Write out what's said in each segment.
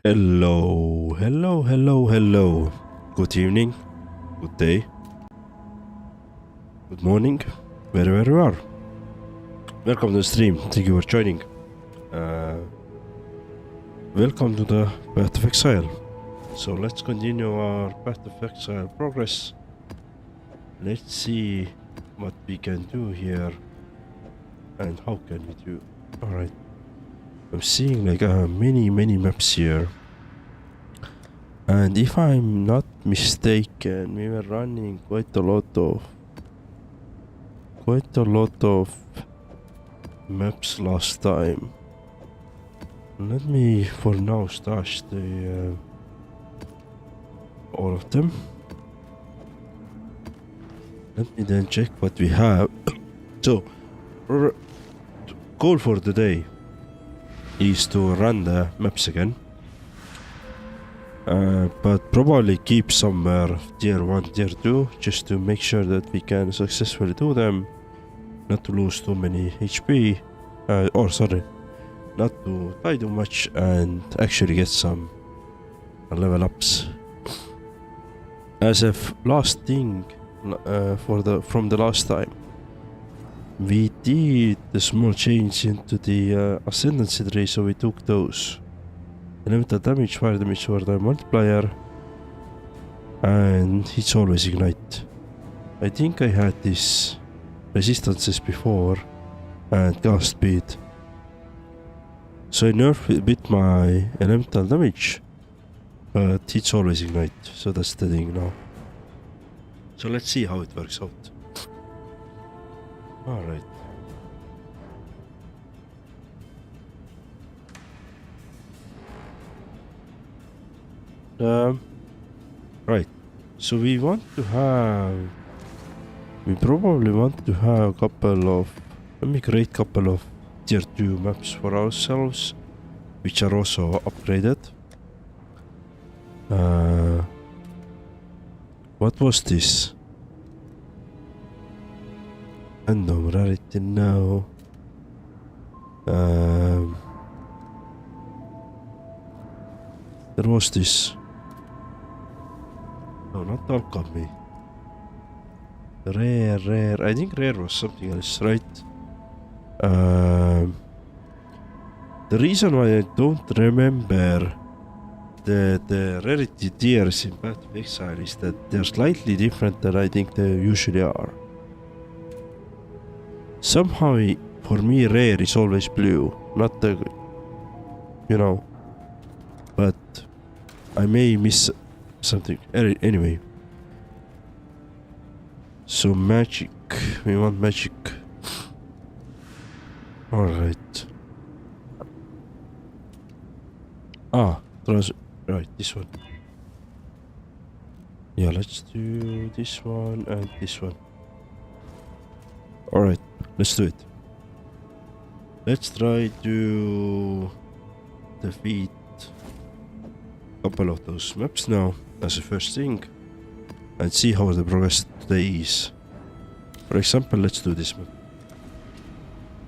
Hello, hello, hello, hello. Good evening, good day, good morning, wherever you are. Welcome to the stream. Thank you for joining. Welcome to the Path of Exile. So let's continue our Path of Exile progress. Let's see what we can do here and how can we do. Alright. I'm seeing like many maps here. And if I'm not mistaken, we were running quite a lot of maps last time. Let me for now stash the all of them. Let me then check what we have. So goal for today is to run the maps again. But probably keep somewhere tier 1, tier 2, just to make sure that we can successfully do them, not to lose too many HP, not to die too much, and actually get some level ups. As a last thing from the last time, we did a small change into the ascendancy tree, so we took those. Elemental damage, fire damage for the multiplier, and it's always ignite. I think I had these resistances before and cast speed, so I nerfed a bit my elemental damage, but it's always ignite, so that's the thing now. So let's see how it works out. Alright. Right, so we probably want to have a couple of, let me create a couple of tier 2 maps for ourselves, which are also upgraded. What was this? Random rarity now. There was this. No, not alchemy. Rare. I think rare was something else, right? The reason why I don't remember the rarity tiers in Path of Exile is that they're slightly different than I think they usually are. Somehow, for me, rare is always blue, not the, but I may miss something. Anyway, so magic, we want magic. Alright. Right, this one. Yeah, let's do this one and this one. Alright, let's do it. Let's try to defeat a couple of those maps now as a first thing and see how the progress today is. For example, let's do this map.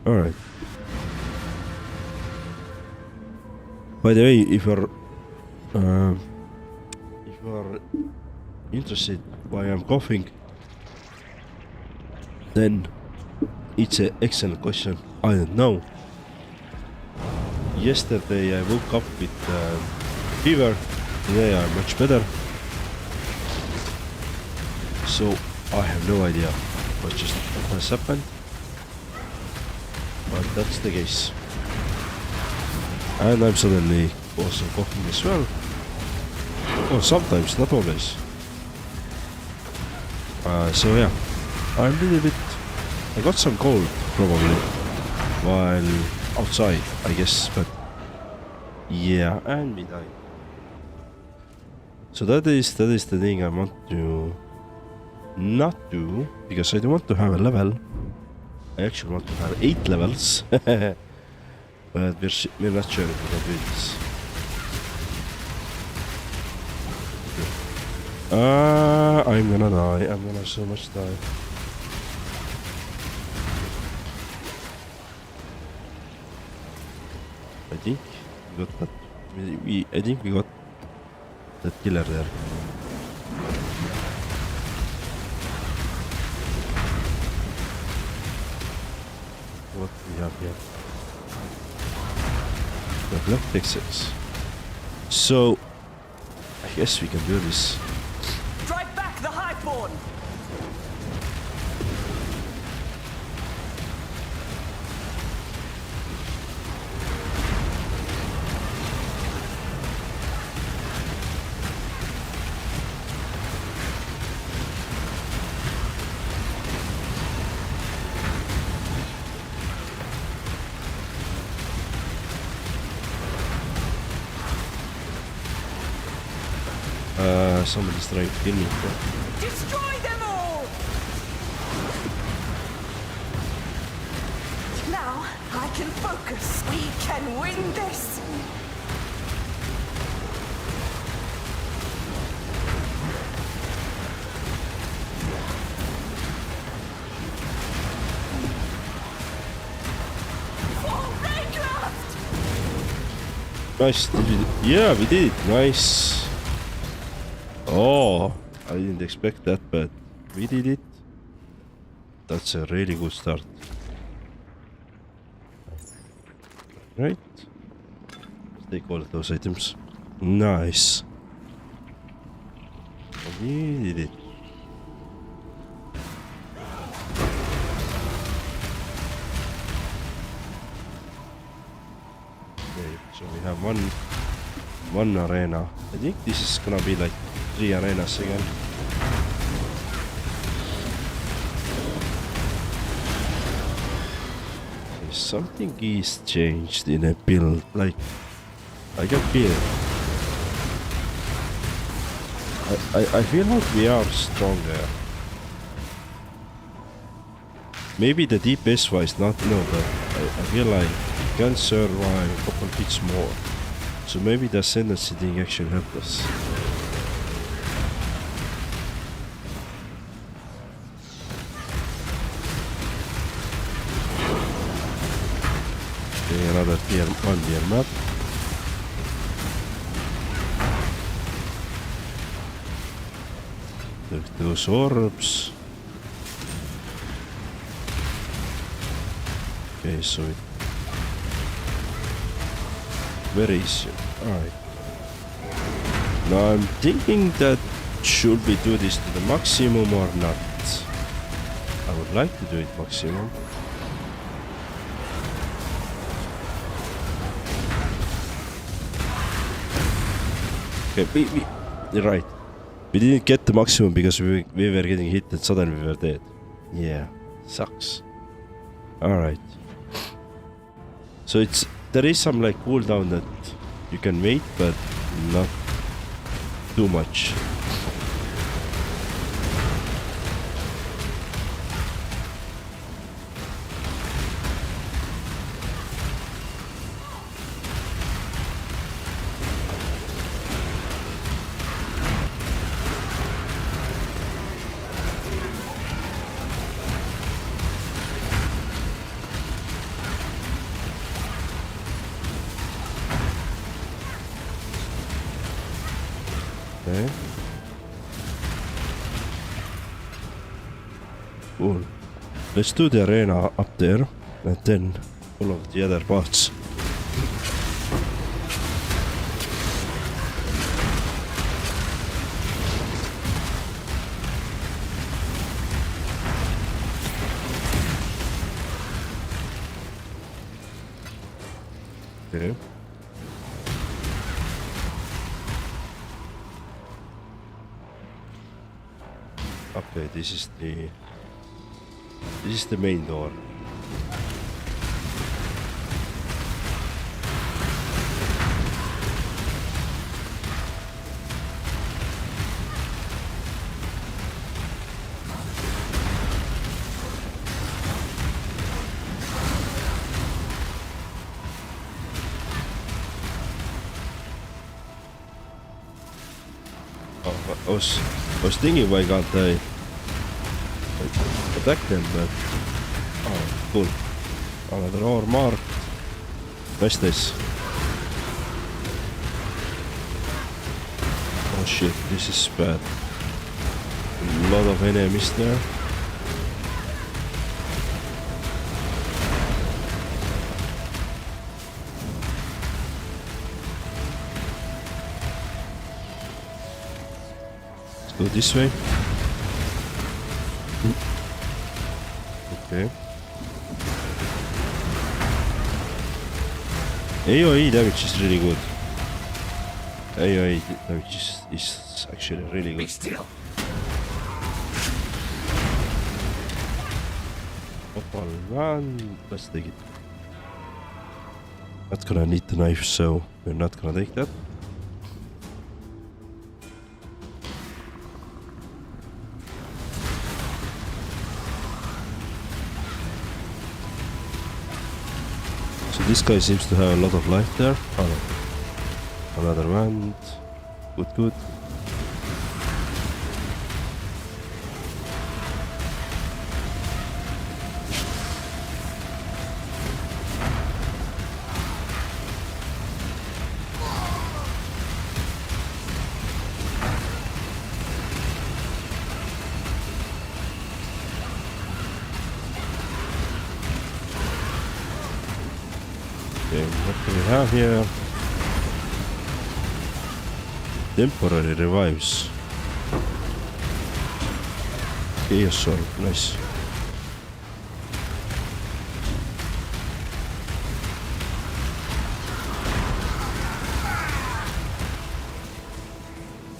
Alright. By the way, if you're interested why I'm coughing, then it's an excellent question. I don't know. Yesterday I woke up with fever. Today I'm much better. So I have no idea what just has happened. But that's the case. And I'm suddenly also coughing as well. Or sometimes, not always. So yeah, I'm a little bit... I got some cold, probably, while outside, I guess, but... Yeah, and we died. So that is the thing I want to not do, because I don't want to have a level. I actually want to have 8 levels. But we're not sure if we can do this. I'm gonna die. I'm gonna so much die. I think we got that. I think we got that killer there. What we have here? The black Texas. So I guess we can do this. Drive back the Highborn! Somebody's trying to kill me. Destroy them all! Now I can focus. We can win this! For Raycraft! Nice. Yeah, we did it. Nice. Oh, I didn't expect that, but we did it. That's a really good start. Right? Take all of those items. Nice. We did it. Okay, so we have one arena. I think this is gonna be like 3 arenas again. Something is changed in a build, like I can feel it. I feel like we are stronger. Maybe the DPS wise not, no, but I feel like we can survive a couple hits more. So maybe the ascendancy thing actually helped us. Another tier 1 tier map. Look those orbs. Okay, so it very easy. Alright. Now I'm thinking that should we do this to the maximum or not? I would like to do it maximum. Okay, you're right. We didn't get the maximum because we were getting hit and suddenly we were dead. Yeah, sucks. Alright. So there is some like cooldown that you can wait, but not too much. Okay. Cool. Let's do the arena up there and then all of the other parts. Okay. Okay, this is the main door. Oh, I was thinking why can't I attack them, but oh, cool. Another ore marked. What's this? shit, this is bad. A lot of enemies there. Let's go this way. Okay. AoE damage is really good. AoE damage is actually really good. Be still. Opal run. Let's take it. Not gonna need the knife, so we're not gonna take that. So this guy seems to have a lot of life there. Oh no. Another one. Good, good. Okay, what do we have here? Temporary revives. Chaos Sword, nice.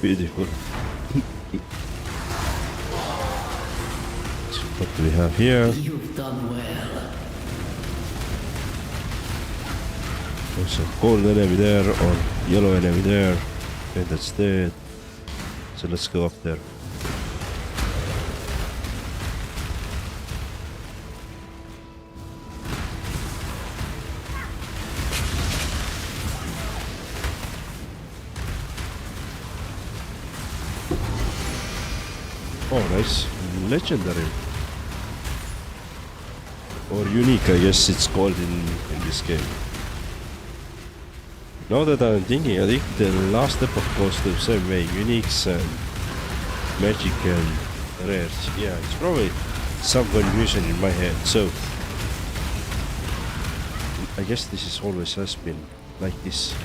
Beautiful. So what do we have here? You've done well. There's a gold enemy there or yellow enemy there. Okay, that's dead. So let's go up there. Oh, nice. Legendary. Or unique, I guess it's called in this game. Now that I'm thinking, I think the last epoch goes the same way. Uniques and magic and rares. Yeah, it's probably some confusion in my head. So I guess this is always has been like this.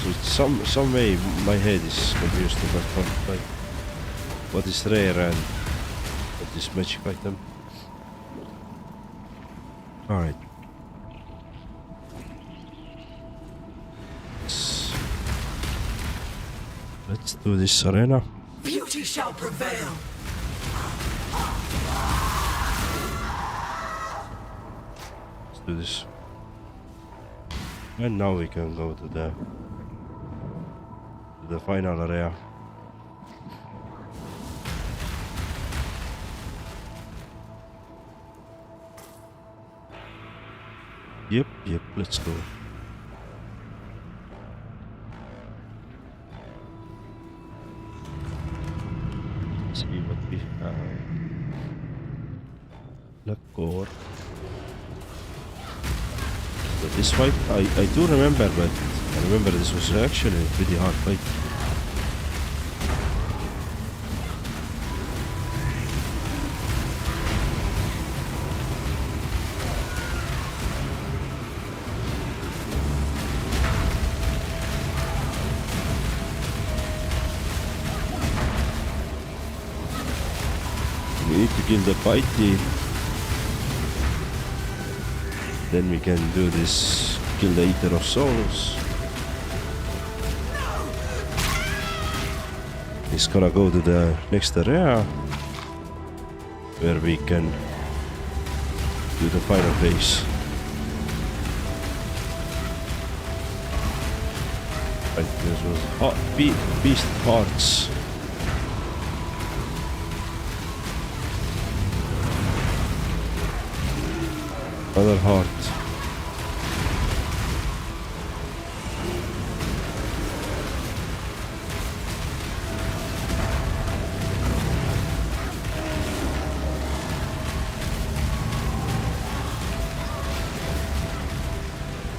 So it's some way my head is confused about like what is rare and what is magic item. Alright. Let's do this arena. Beauty shall prevail. Let's do this. And now we can go to the final area. Yep, let's go. See what we have. Black core. But this fight, I do remember, but I remember this was actually a pretty hard fight. We need to kill the Piety. Then we can do this, kill the Eater of Souls. He's gonna go to the next area where we can do the final phase. Right, this was Beast Hearts. Another heart.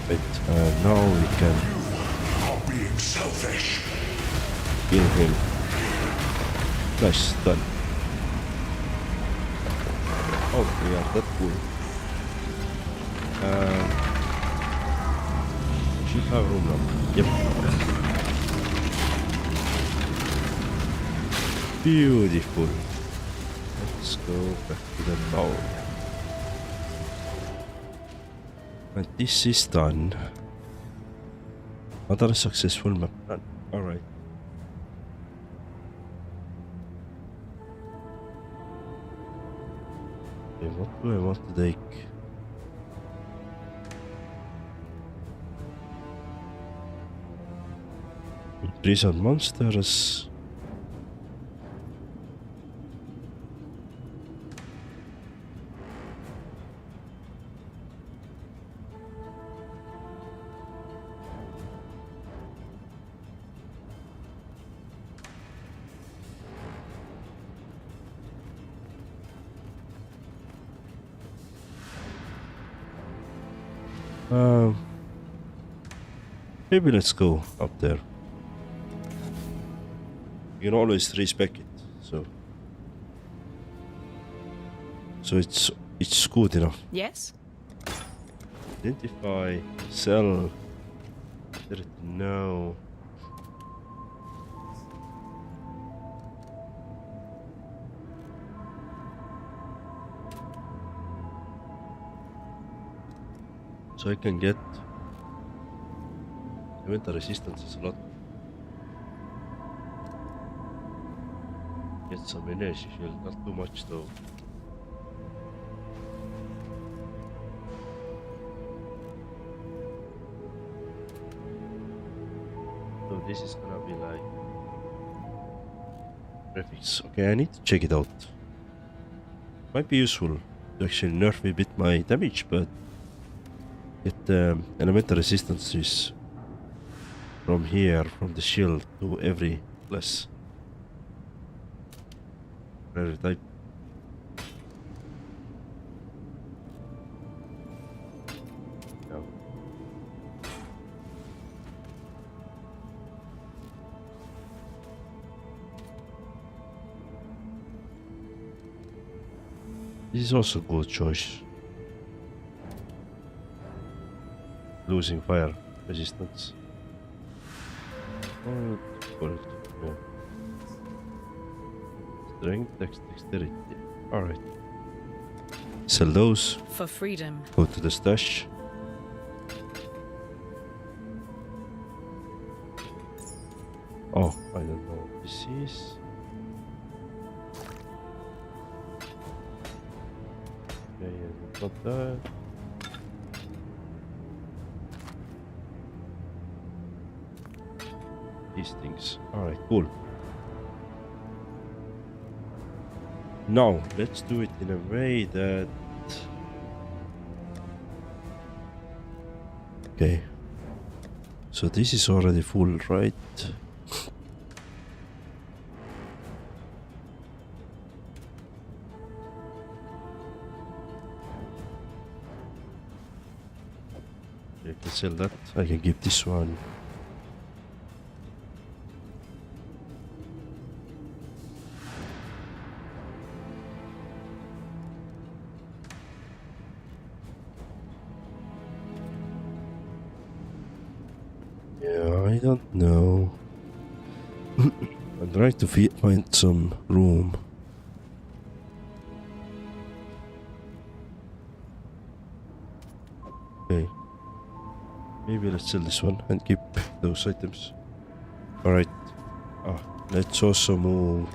Right, now we can. You are being selfish. Kill him. Nice, done. Oh, yeah, that's cool. Should have room now. Yep. Beautiful. Let's go back to the town. And this is done. Another successful map done. Alright. Okay, what do I want to take? Prison monsters. Maybe let's go up there. You can always respec it, so it's good enough. Yes? Identify, sell, no. So I can get winter resistance is a lot. Get some energy shield, not too much though. So this is gonna be like prefix. Okay, I need to check it out. Might be useful to actually nerf a bit my damage, but get elemental resistances from here, from the shield to every class. Rare type. No. This is also a good choice. Losing fire resistance. Yeah. Strength, dexterity. Alright. Sell those. For freedom. Go to the stash. Oh, I don't know what this is. Okay, not that. These things. Alright, cool. Now, let's do it in a way that... Okay. So this is already full, right? I can sell that. I can give this one. I don't know. I'm trying to find some room. Okay. Maybe let's sell this one and keep those items. Alright. Let's also move.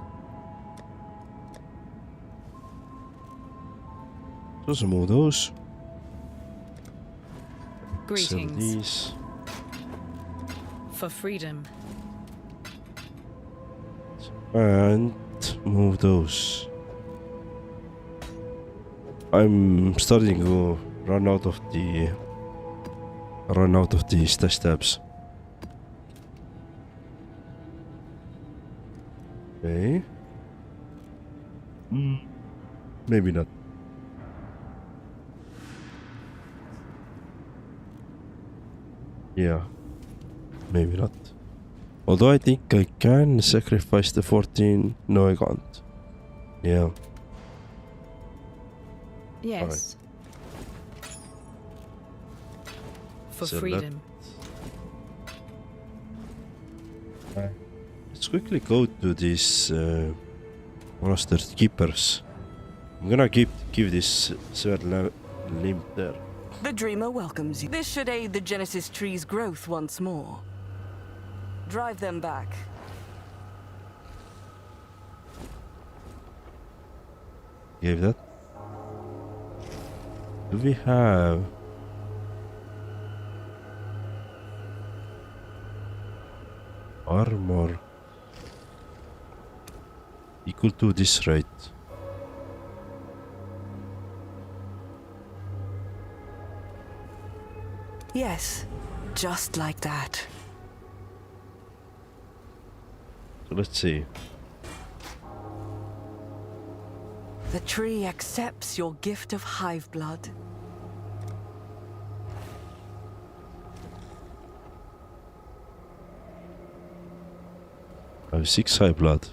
Let's also move those. Greetings. Sell these. For freedom. And move those. I'm starting to run out of the stash tabs. Okay. Maybe not. Yeah. Maybe not. Although I think I can sacrifice the 14. No, I can't. Yeah. Yes. For So freedom. Let's quickly go to these monster keepers. I'm gonna give this third limb there. The dreamer welcomes you. This should aid the Genesis tree's growth once more. Drive them back. Gave that. Do we have armor equal to this, right? Yes, just like that. So let's see. The tree accepts your gift of hive blood. I have 6 high blood.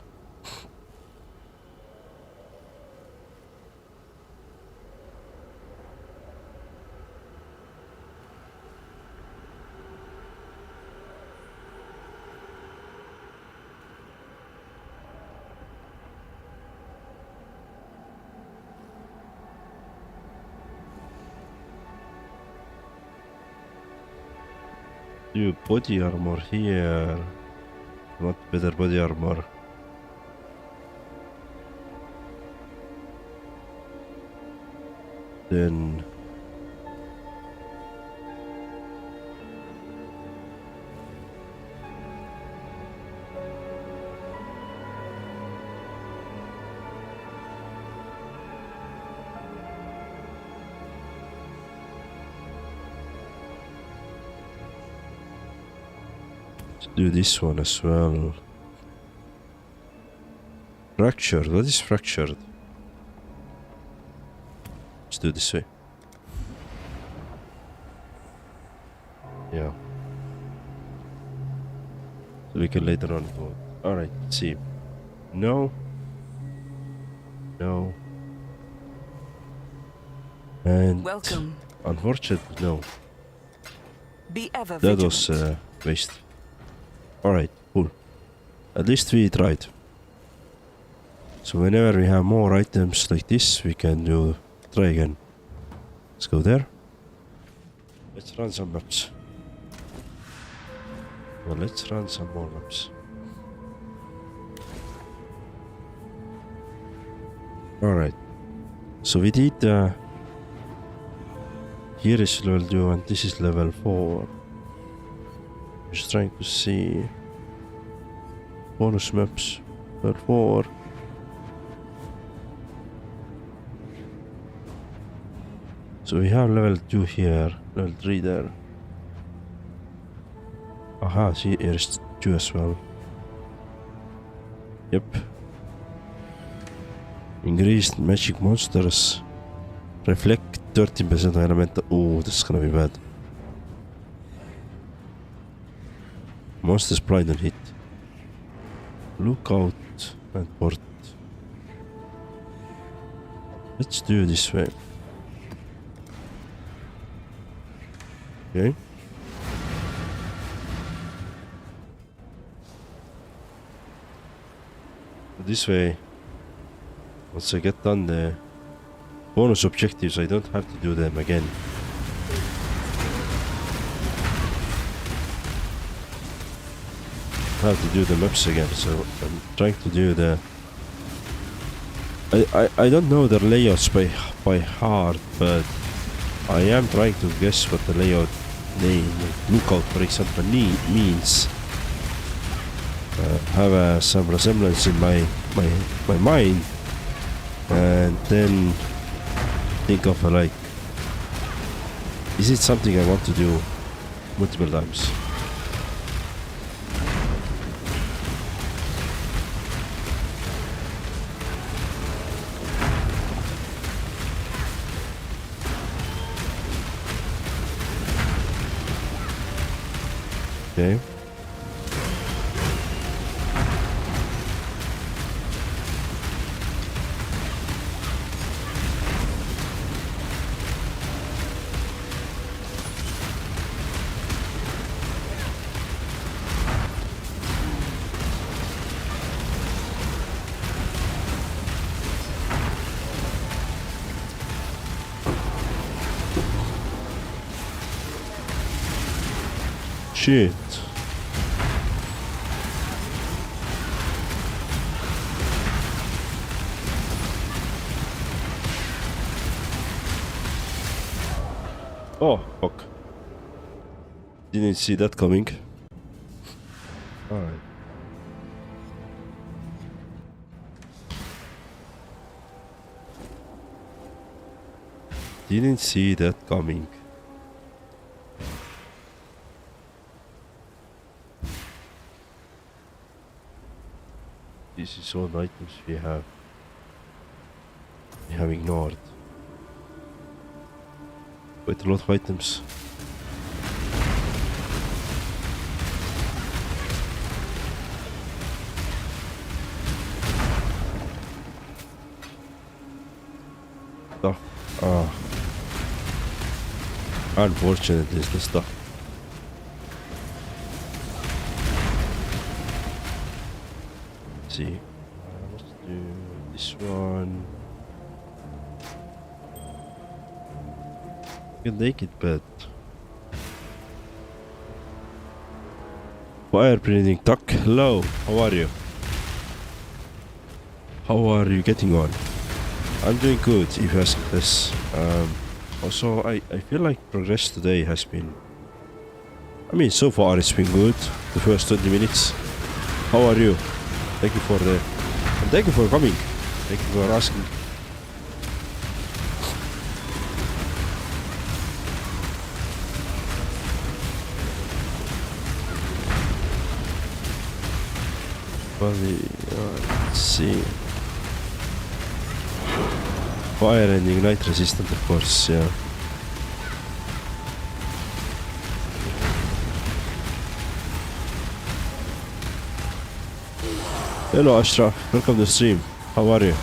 Do body armor here. Not better body armor. Then do this one as well. Fractured. What is fractured? Let's do it this way. Yeah. So we can later on go. Alright, let's see. No. No. And Welcome. unfortunately, no. Be ever That vigilant. was waste. Alright, cool. At least we tried. So whenever we have more items like this, we can try again. Let's go there. Let's run some maps. Well, let's run some more maps. Alright. So we did here is level 2 and this is level 4. Just trying to see bonus maps level 4. So we have level 2 here, level 3 there. Aha, see, here's 2 as well. Yep. Increased magic monsters reflect 13% elemental. Oh, this is gonna be bad. Monsters blind and hit. Lookout and port. Let's do it this way. Okay. This way, once I get done the bonus objectives, I don't have to do them again. I have to do the maps again, so I'm trying to do the... I don't know the layouts by heart, but I am trying to guess what the layout name, lookout for example, means. Have some resemblance in my mind, and then think of like, is it something I want to do multiple times? Okay. shit. Oh, fuck. Didn't see that coming. Alright. Didn't see that coming. This is all the items we have. We have ignored. Quite a lot of items. Stuff. Ah. Unfortunately, it's the stuff. Let's see. Let's do this one. You can take it, but fire breathing Tuck. Hello, how are you? How are you getting on? I'm doing good, if you ask this. Also, I feel like progress today has been... I mean, so far it's been good, the first 20 minutes. How are you? Thank you for the... And thank you for coming. Thank you for asking. Let's see. Fire and ignite resistant, of course, yeah. Hello Ashraf, welcome to the stream. How are you?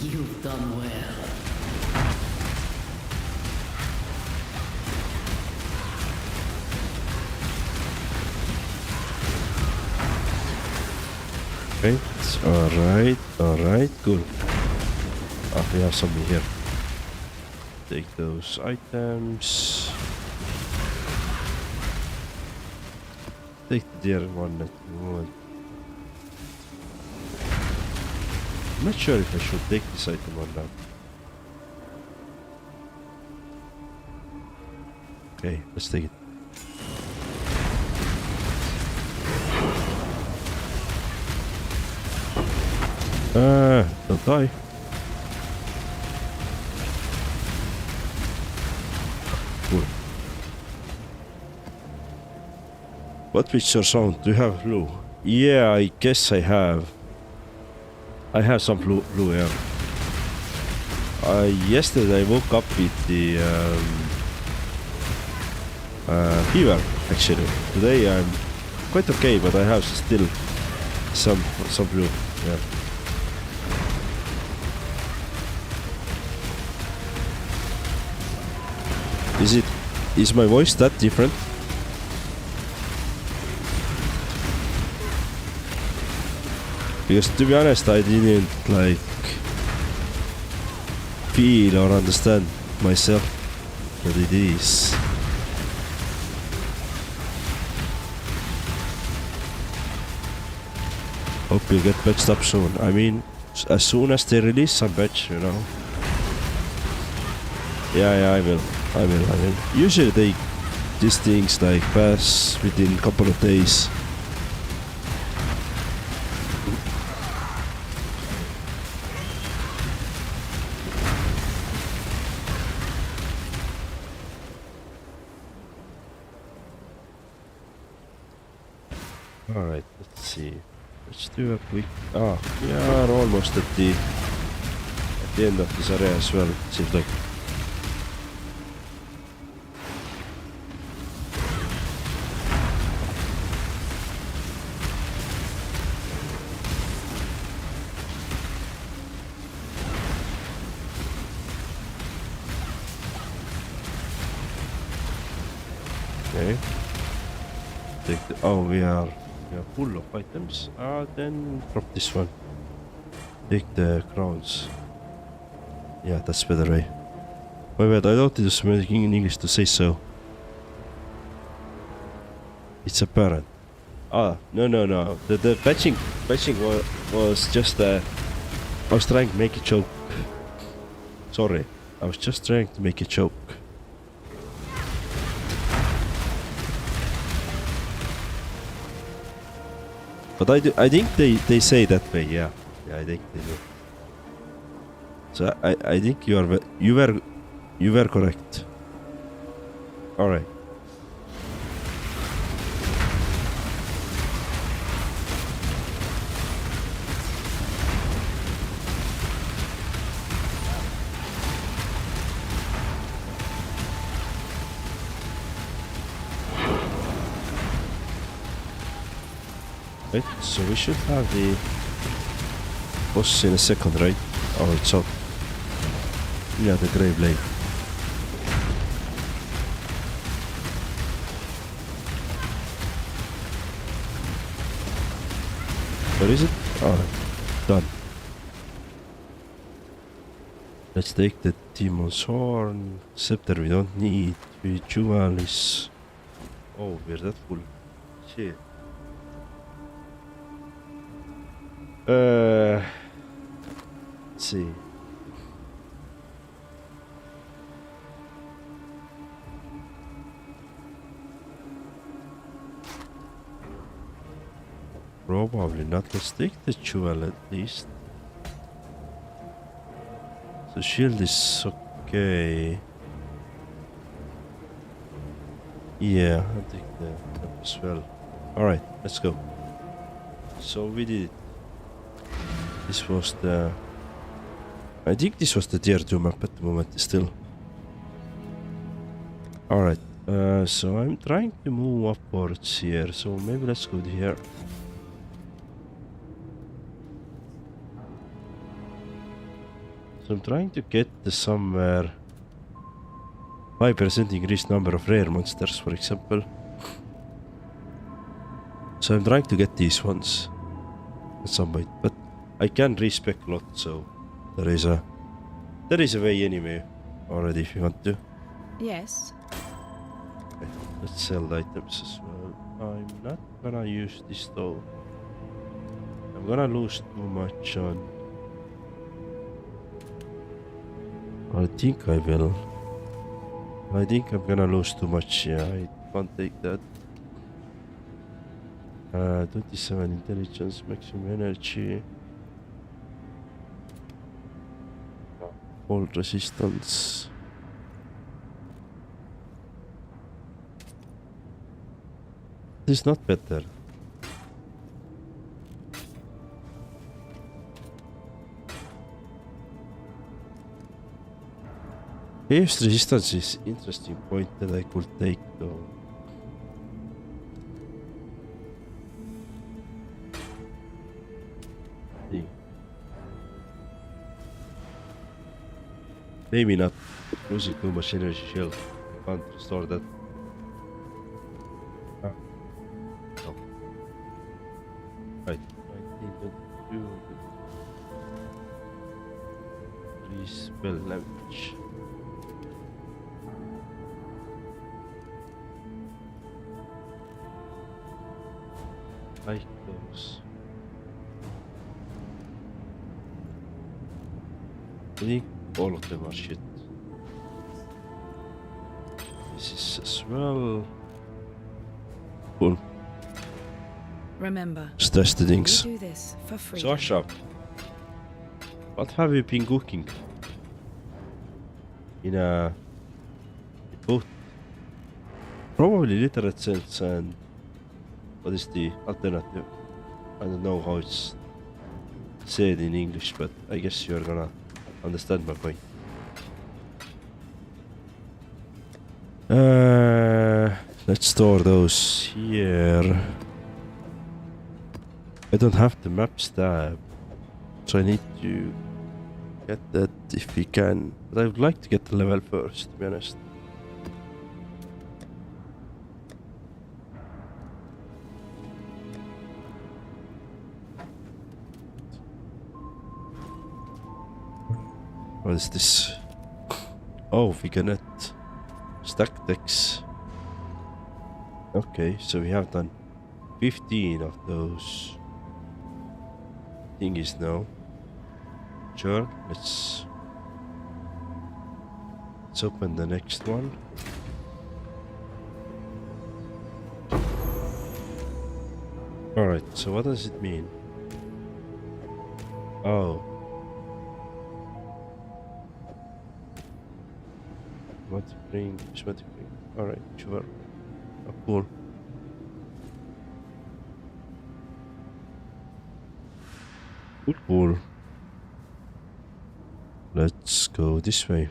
You've done well. Alright, good. Ah, we have something here. Take those items. Take the deer one at the moment. I'm not sure if I should take this item or not. Okay, let's take it. Don't die. Cool. What picture sound? Do you have blue? Yeah, I guess I have. I have some blue air. Yesterday I woke up with the fever, actually. Today I'm quite okay, but I have still some blue. Yeah. Is my voice that different? Because to be honest, I didn't like feel or understand myself that it is. Hope you'll get patched up soon. I mean, as soon as they release some patch, you know. Yeah, I will. Usually these things like pass within a couple of days. Alright, let's see. Let's do a quick... Ah, we are almost at the end of this area as well, seems like. Okay. Take the, oh, we are full of items. Then drop this one. Take the crowns. Yeah, that's better way. My bad, I thought it was in English to say so. It's apparent. Ah, no. The patching was just I was trying to make a joke. Sorry, I was just trying to make a joke. But I think they say that way, yeah. Yeah, I think they do. So I think you were correct. All right. Right, so we should have the boss in a second, right? Oh, it's up. Yeah, the Grey Blade. Where is it? Alright, done. Let's take the Demon's Horn. Scepter we don't need. The jewel is... Oh, we're that full. Shit. Let's see. Probably not. Let's take the jewel at least. The shield is okay. Yeah, I'll take that as well. Alright, let's go. So we did it. This was the... I think this was the tier 2 map at the moment still. Alright, so I'm trying to move upwards here, so maybe let's go here. So I'm trying to get the somewhere 5% increased number of rare monsters, for example. So I'm trying to get these ones at some point, but I can respec a lot, so there is a way anyway already if you want to. Yes. Okay, let's sell the items as well. I'm not gonna use this though. I'm gonna lose too much on... I think I will. I think I'm gonna lose too much, yeah, I can't take that. 27 intelligence, maximum energy. Cold resistance. This is not better. Chaos resistance is interesting point that I could take though. Maybe not. Losing too much energy shield. Can't restore that. Ah. No. Right. 1922. 3 spell damage. Like those. I think all of them are shit. This is as well. Cool. Remember, Let's test the we things. do this for free. Sasha, what have you been cooking? In a both probably literate sense and what is the alternative? I don't know how it's said in English, but I guess you're gonna understand my point. Let's store those here. I don't have the maps tab, so I need to get that if we can. But I would like to get the level first, to be honest. What is this? Oh, we can stack decks. Okay, so we have done 15 of those thingies now. Sure, let's open the next one. Alright, so what does it mean? Oh. Prismatic ring, prismatic ring. Alright, sure. Oh, cool. Cool. Let's go this way.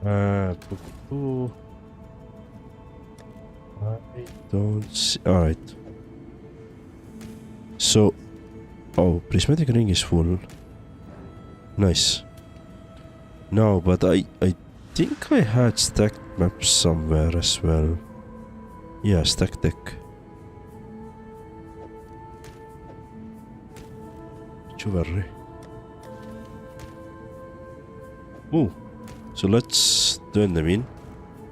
I don't see. Alright. So, oh, prismatic ring is full. Nice. No, but I think I had stacked maps somewhere as well. Yeah, stack deck. Jewelry. Oh, so let's turn them in.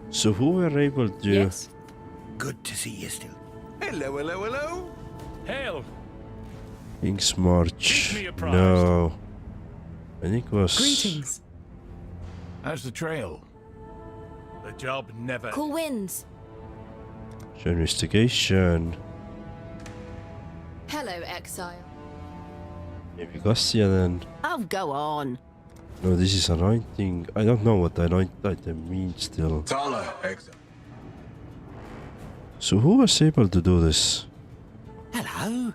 So who were able to... Yes. Good to see you still. Hello, hello, hello. Hail! King's March. Keep me apprised. No. I think it was... Greetings. How's the trail? The job never. Cool winds. Show investigation. Hello, Exile. Maybe Garcia then. Oh, go on. No, this is anointing. I don't know what anoint item means still. Tala, Exile. So who was able to do this? Hello.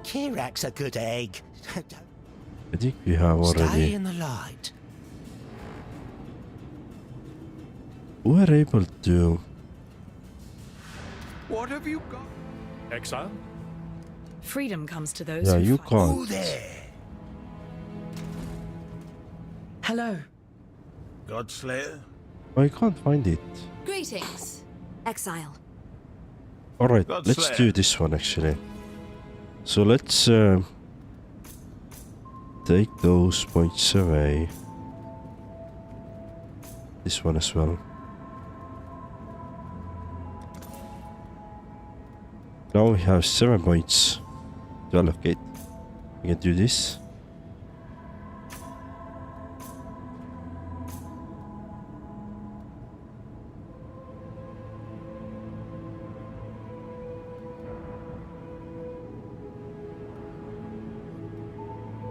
Kirak's a good egg. I think we have Stay already. in the light. Who were able to... What have you got? Exile? Freedom comes to those Yeah, who you fight. Oh, can't. there. Hello. Godslayer? I can't find it. Greetings, Exile. Alright, God let's Slayer. do this one actually. So let's take those points away. This one as well. Now we have 7 points to allocate. We can do this.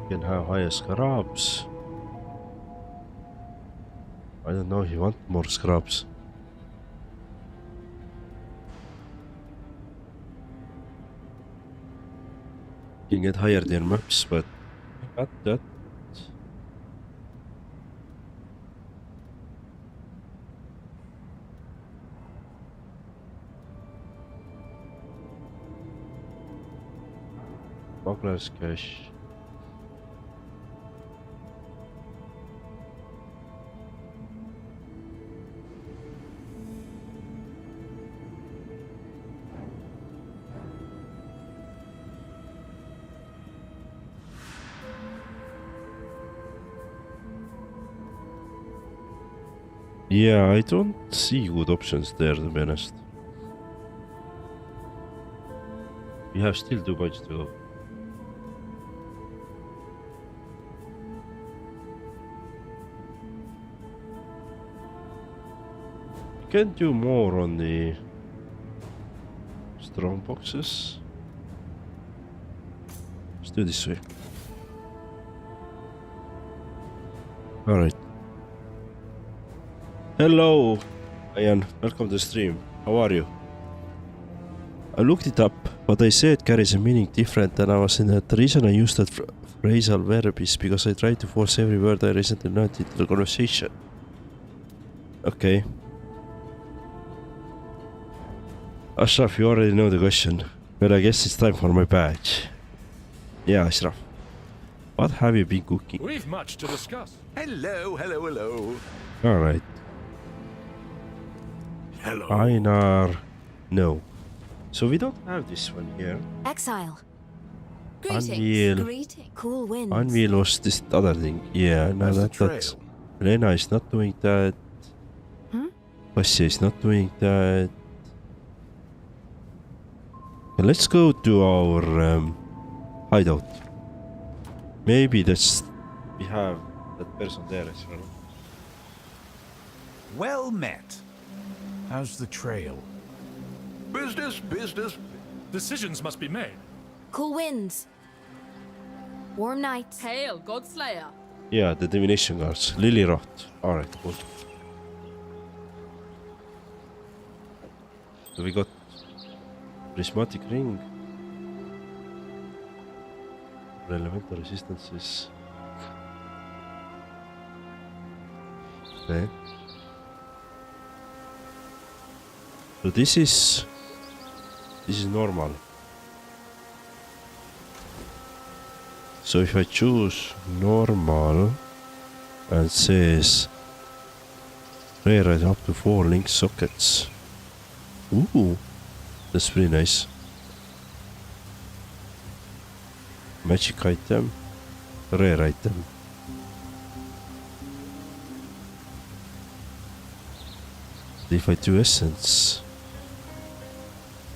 We can have higher scrubs. I don't know if you want more scrubs. You can get higher tier maps, but not that. Smuggler's cache. Yeah, I don't see good options there, to be honest. We have still too much to go. We can do more on the strong boxes. Let's do this way. Alright. Hello, Ian. Welcome to the stream. How are you? I looked it up, but I say it carries a meaning different than I was in it. The reason I used that phrasal verb is because I tried to force every word I recently learned into the conversation. Okay. Ashraf, you already know the question. But I guess it's time for my badge. Yeah, Ashraf. What have you been cooking? We've much to discuss. Hello, hello, hello. Alright. Hello. Einar. No. So we don't have this one here. Exile. Unreal. Greeting. Cool winds. Unreal was this other thing. Yeah, no, How's the that's trail? Lena is not doing that. Vasya is not doing that. Okay, let's go to our hideout. Maybe that's we have that person there as well. Well met. How's the trail? Business, business. Decisions must be made. Cool winds. Warm nights. Hail, Godslayer. Yeah, the divination guards. Lily Rot. Alright, cool. So we got prismatic ring. Elemental resistances. Okay. So this is normal. So if I choose normal and says rewrite up to 4 link sockets. Ooh, that's pretty nice. Magic item, rare item. If I do essence,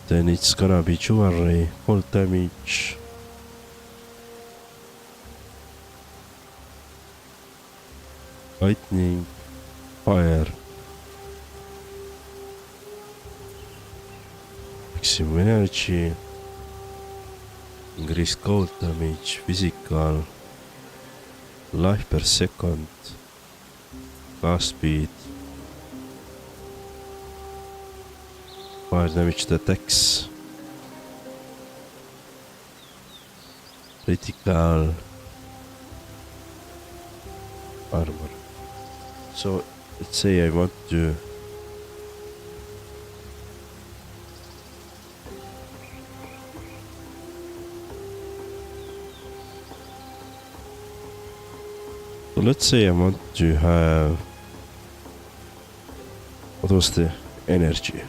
then it's gonna be jewelry, full damage. Lightning, fire. Maximum energy. Increase cold damage, physical. Life per second. Cast speed. Fire damage to attacks. Critical. Armor. So let's say I want to have, what was the energy?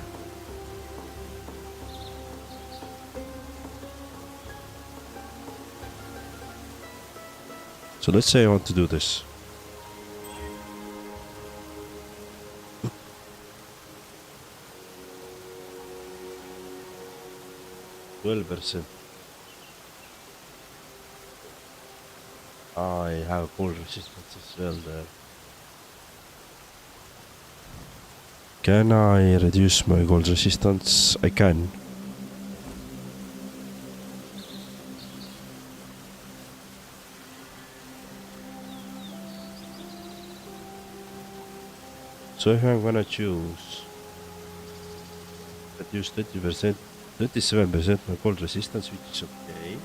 So let's say I want to do this. %. I have cold resistance as well there. Can I reduce my cold resistance? I can. So if I'm gonna choose reduce 20%, 27% my cold resistance, which is okay.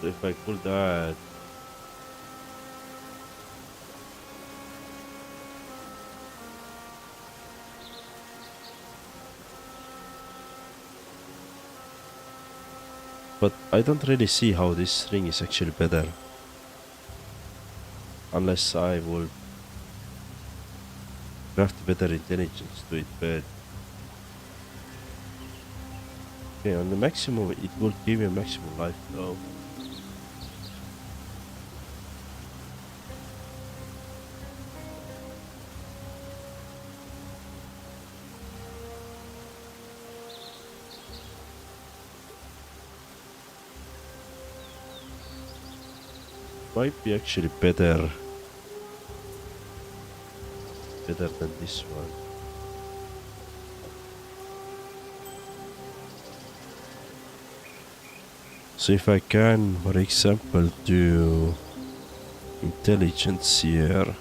So if I could that, but I don't really see how this ring is actually better. Unless I will craft better intelligence to it, but okay, on the maximum it will give me a maximum life though. Might be actually better than this one. So if I can, for example, do intelligence here.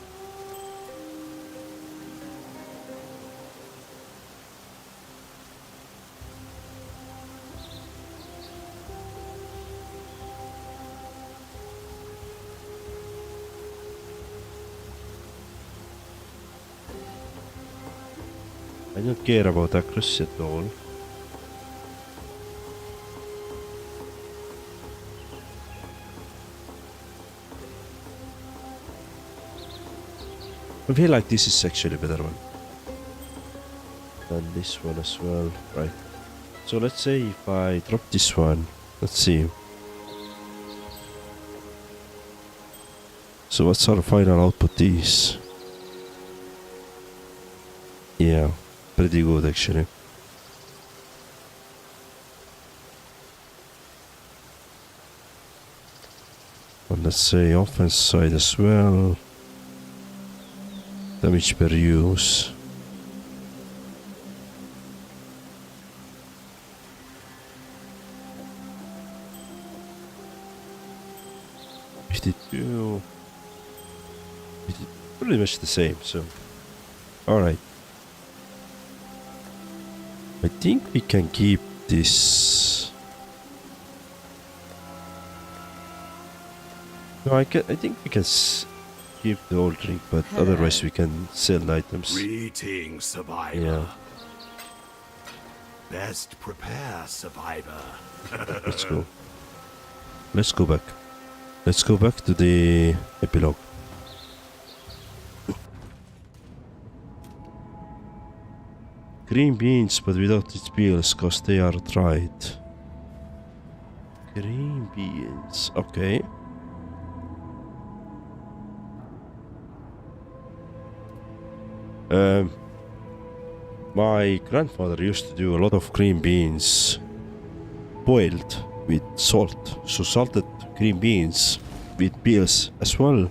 I don't care about accuracy at all. I feel like this is actually a better one. And this one as well, right? So let's say if I drop this one, let's see. So what's our final output is? Yeah, pretty good actually. And let's say offense side as well. Damage per use. Pretty much the same, so alright. I think we can keep this. No, I think we can keep the old drink, but otherwise we can sell the items. Greetings, survivor. Yeah. Best prepare, survivor. Let's go. Let's go back. Let's go back to the epilogue. Green beans, but without its peels, cause they are dried. Green beans, okay. My grandfather used to do a lot of green beans boiled with salt. So salted green beans with peels as well.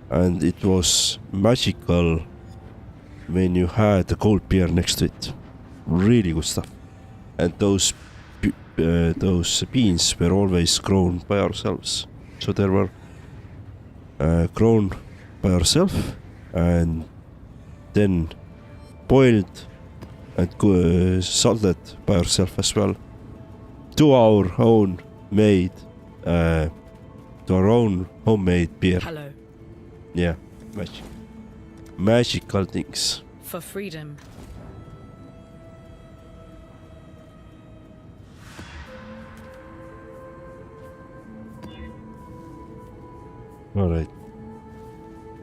And it was magical when you had a cold beer next to it. Really good stuff. And those beans were always grown by ourselves. So they were grown by ourselves and then boiled and salted by ourselves as well. To our own made, to our own homemade beer. Hello. Yeah, magical things. For freedom. Alright.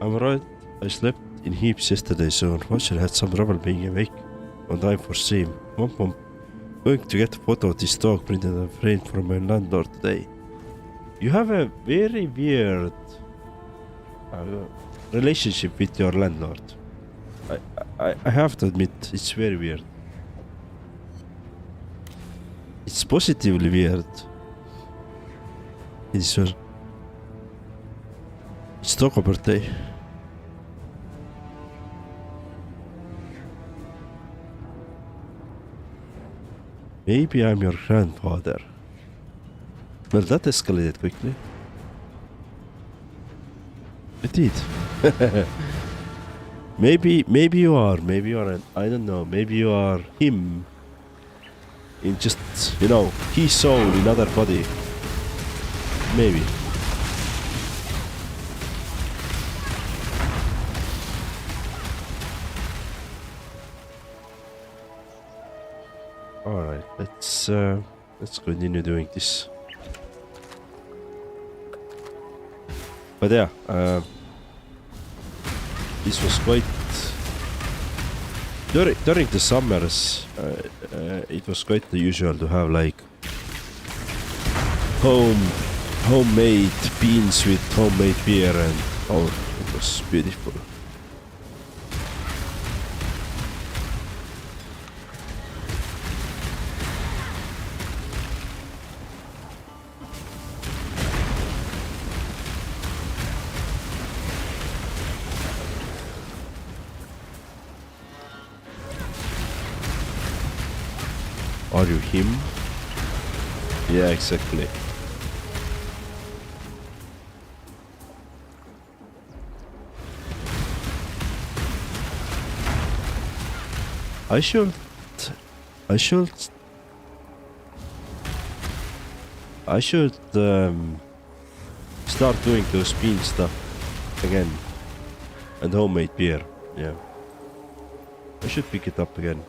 I'm right. I slept in heaps yesterday, so unfortunately I had some trouble being awake on time for stream. Mom, going to get a photo of this dog printed and framed from my landlord today. You have a very weird relationship with your landlord. I have to admit, it's very weird. It's positively weird. It's dog birthday. Maybe I'm your grandfather. Well, that escalated quickly. It did. Maybe you are. Maybe you aren't. I don't know. Maybe you are him. In just, his soul in other body. Maybe. Alright, let's continue doing this. But yeah, this was quite during the summers. It was quite the usual to have like homemade beans with homemade beer, and it was beautiful. Are you him? Yeah, exactly. I should start doing those bean stuff again, and homemade beer. Yeah, I should pick it up again.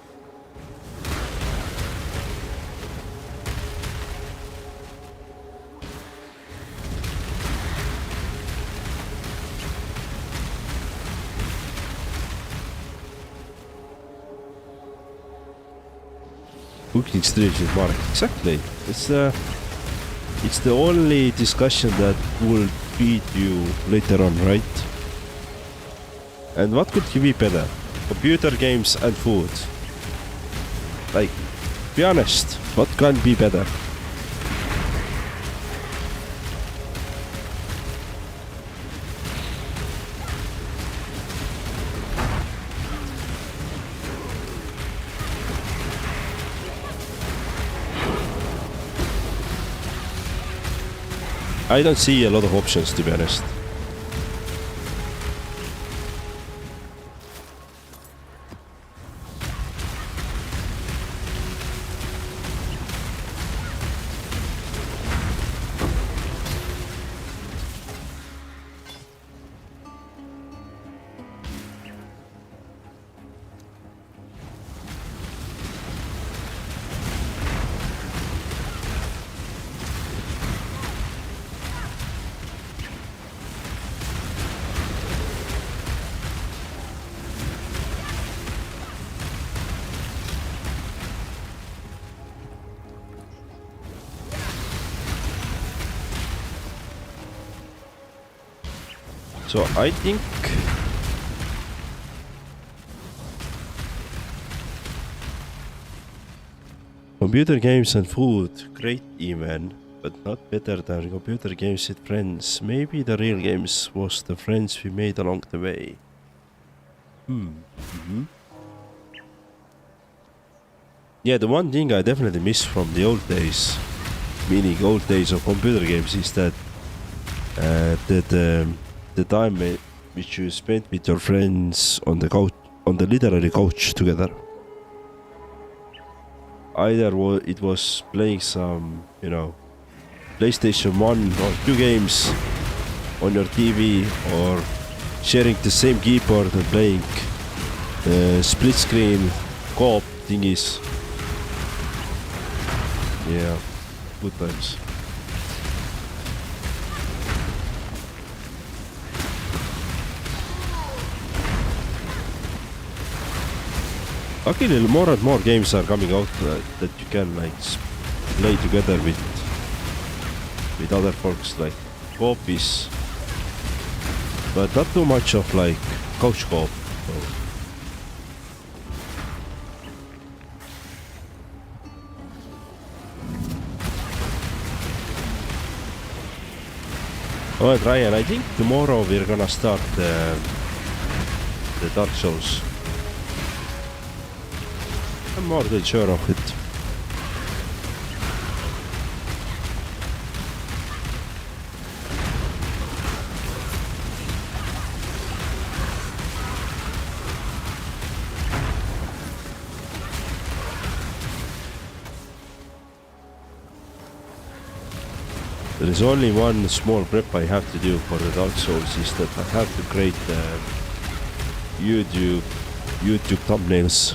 Cooking streams with Marek. Exactly. It's the only discussion that will feed you later on, right? And what could be better? Computer games and food. Like, be honest, what can be better? I don't see a lot of options, to be honest. So I think computer games and food, great even, but not better than computer games with friends. Maybe the real games was the friends we made along the way. Yeah, the one thing I definitely miss from the old days, meaning old days of computer games, is that the time which you spent with your friends on the couch, on the literary couch together. Either it was playing some, you know, PlayStation 1 or 2 games on your TV, or sharing the same keyboard and playing split screen co-op thingies. Yeah, good times. Luckily, more and more games are coming out that you can like play together with other folks, like co-op is, but not too much of like couch co-op. Alright, Ryan, I think tomorrow we're gonna start the Dark Souls. I'm more than sure of it. There is only one small prep I have to do for the Dark Souls, is that I have to create YouTube thumbnails.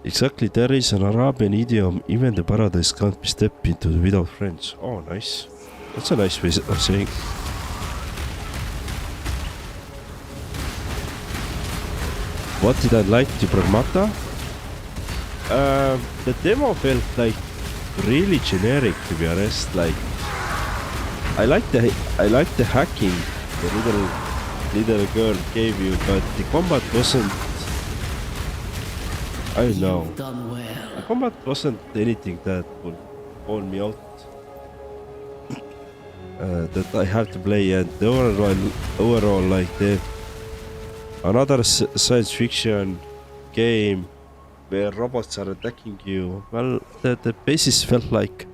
Exactly, there is an Arabian idiom, even the paradise can't be stepped into without friends. Oh, nice. That's a nice way of saying. What did I like to Pragmata? The demo felt like really generic, to be honest. Like, I like the hacking the little girl gave you, but the combat wasn't. I don't know. The combat wasn't anything that would call me out. That I have to play, and the overall like the another science fiction game where robots are attacking you. Well, the basis felt like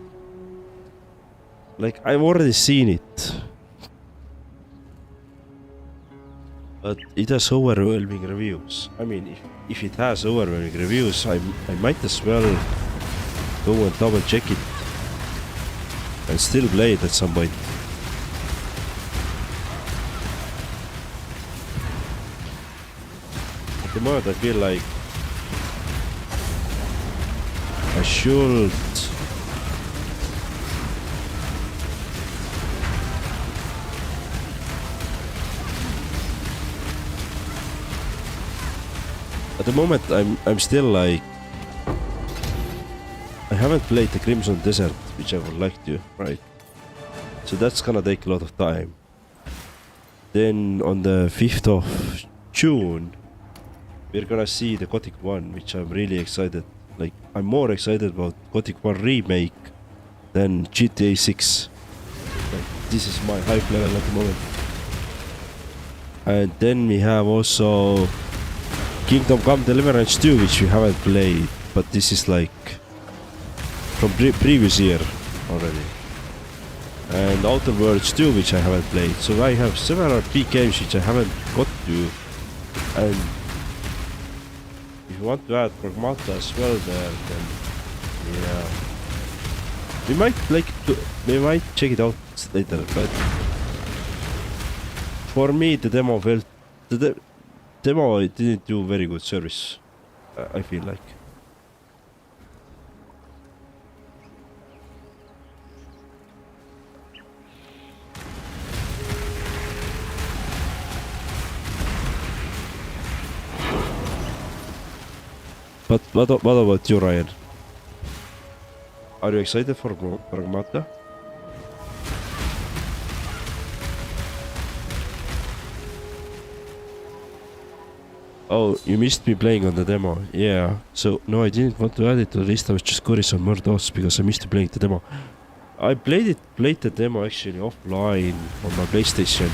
I've already seen it. But it has overwhelming reviews. I mean, if it has overwhelming reviews, I might as well go and double check it and still play it at some point. At the moment I feel like I should At the moment, I'm still like, I haven't played the Crimson Desert, which I would like to, right? So that's gonna take a lot of time. Then on the 5th of June, we're gonna see the Gothic 1, which I'm really excited. Like, I'm more excited about Gothic 1 remake than GTA 6. Like, this is my hype level at the moment. And then we have also Kingdom Come Deliverance 2, which we haven't played, but this is like from previous year already. And Outer Worlds 2, which I haven't played. So I have several big games which I haven't got to. And if you want to add Pragmata as well there, then yeah, we might check it out later. But for me, the demo didn't do very good service. I feel like. But what about you, Ryan? Are you excited for Pragmata? Oh, you missed me playing on the demo. Yeah. So, no, I didn't want to add it to the list. I was just curious on Murdos because I missed playing the demo. I played the demo actually offline on my PlayStation.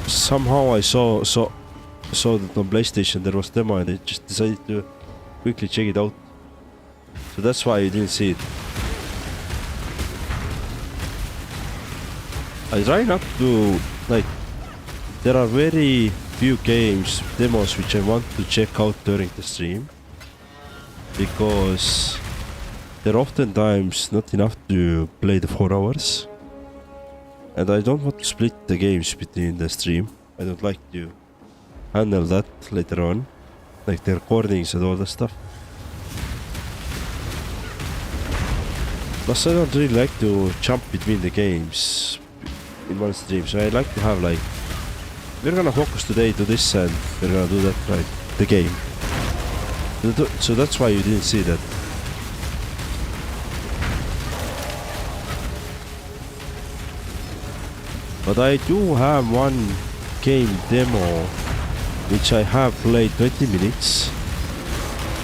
Somehow I saw that on PlayStation there was demo and I just decided to quickly check it out. So that's why you didn't see it. I try not to, like, there are very few games, demos, which I want to check out during the stream. Because they're oftentimes not enough to play the 4 hours. And I don't want to split the games between the stream. I don't like to handle that later on, like the recordings and all that stuff. Plus I don't really like to jump between the games in one stream, so I like to have like, we're gonna focus today to this and we're gonna do that, right, the game. So that's why you didn't see that. But I do have one game demo which I have played 20 minutes,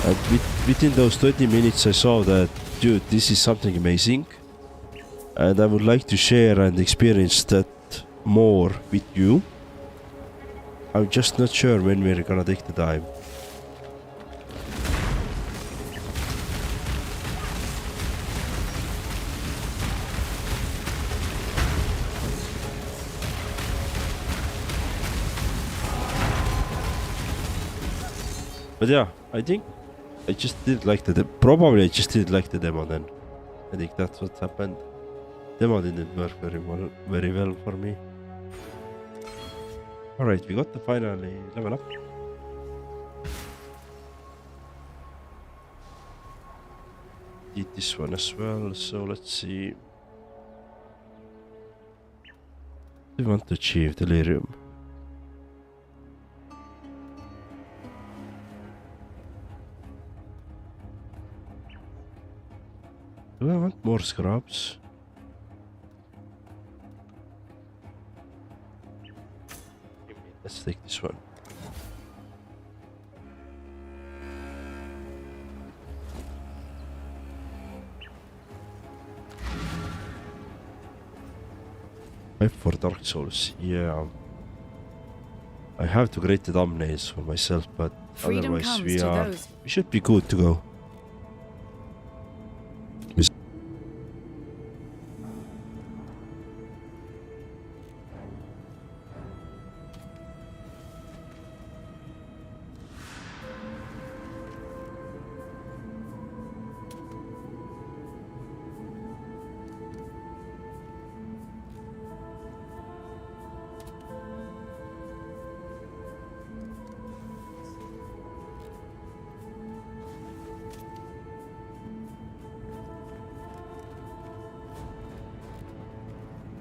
and within those 20 minutes I saw that, dude, this is something amazing, and I would like to share and experience that more with you. I'm just not sure when we're gonna take the time. But yeah, I think I just didn't like the probably I just didn't like the demo then. I think that's what happened. Demo didn't work very well for me. Alright, we got to finally level up. Did this one as well, so let's see. We want to achieve Delirium. Do I want more scrubs? Let's take this one. For Dark Souls, yeah. I have to create the thumbnails for myself, but Freedom otherwise comes we should be good to go.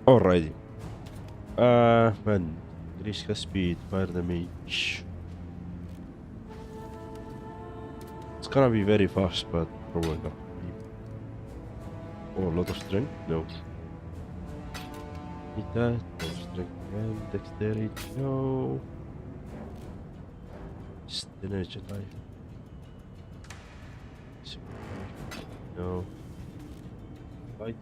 Alrighty. Man, increase gas speed, fire damage. gonna be very fast, but probably not. Oh, a lot of strength? No. Need that. No strength and dexterity. No. Just energy life. No. Light.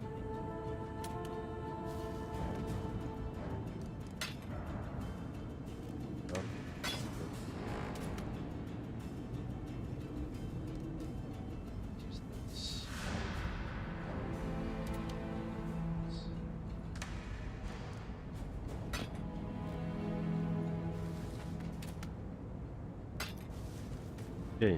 Okay.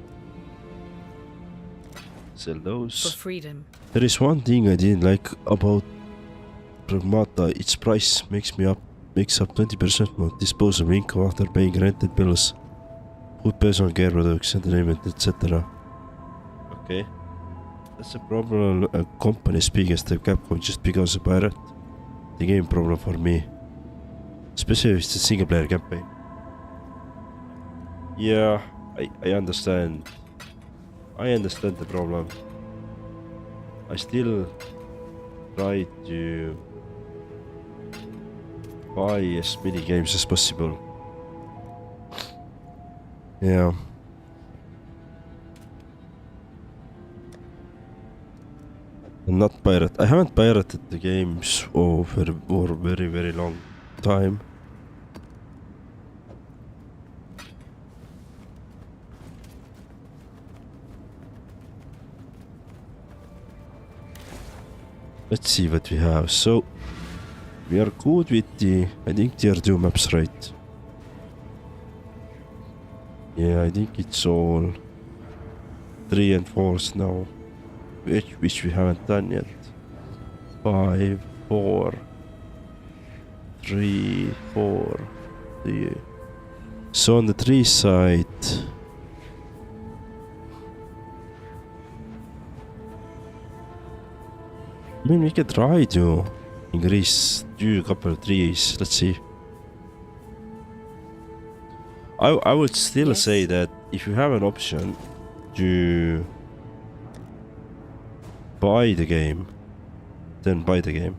Sell For those. freedom. There is one thing I didn't like about Pragmata. Its price makes up 20% more disposable income after paying rent and bills, food, personal care products, entertainment, etc. Okay. That's a problem. A company speaking as the Capcom just because of pirate. The game problem for me. Especially if it's a single player campaign. Yeah, I understand. I understand the problem. I still try to buy as many games as possible. Yeah. And not pirate. I haven't pirated the games for very, very long time. Let's see what we have. So we are good with the, I think tier 2 maps, right? Yeah, I think it's all 3 and 4s now, which we haven't done yet. 5, 4, 3, 4, 3. So on the 3 side, I mean, we can try to increase a couple of trees. Let's see. I would still say that if you have an option to buy the game, then buy the game.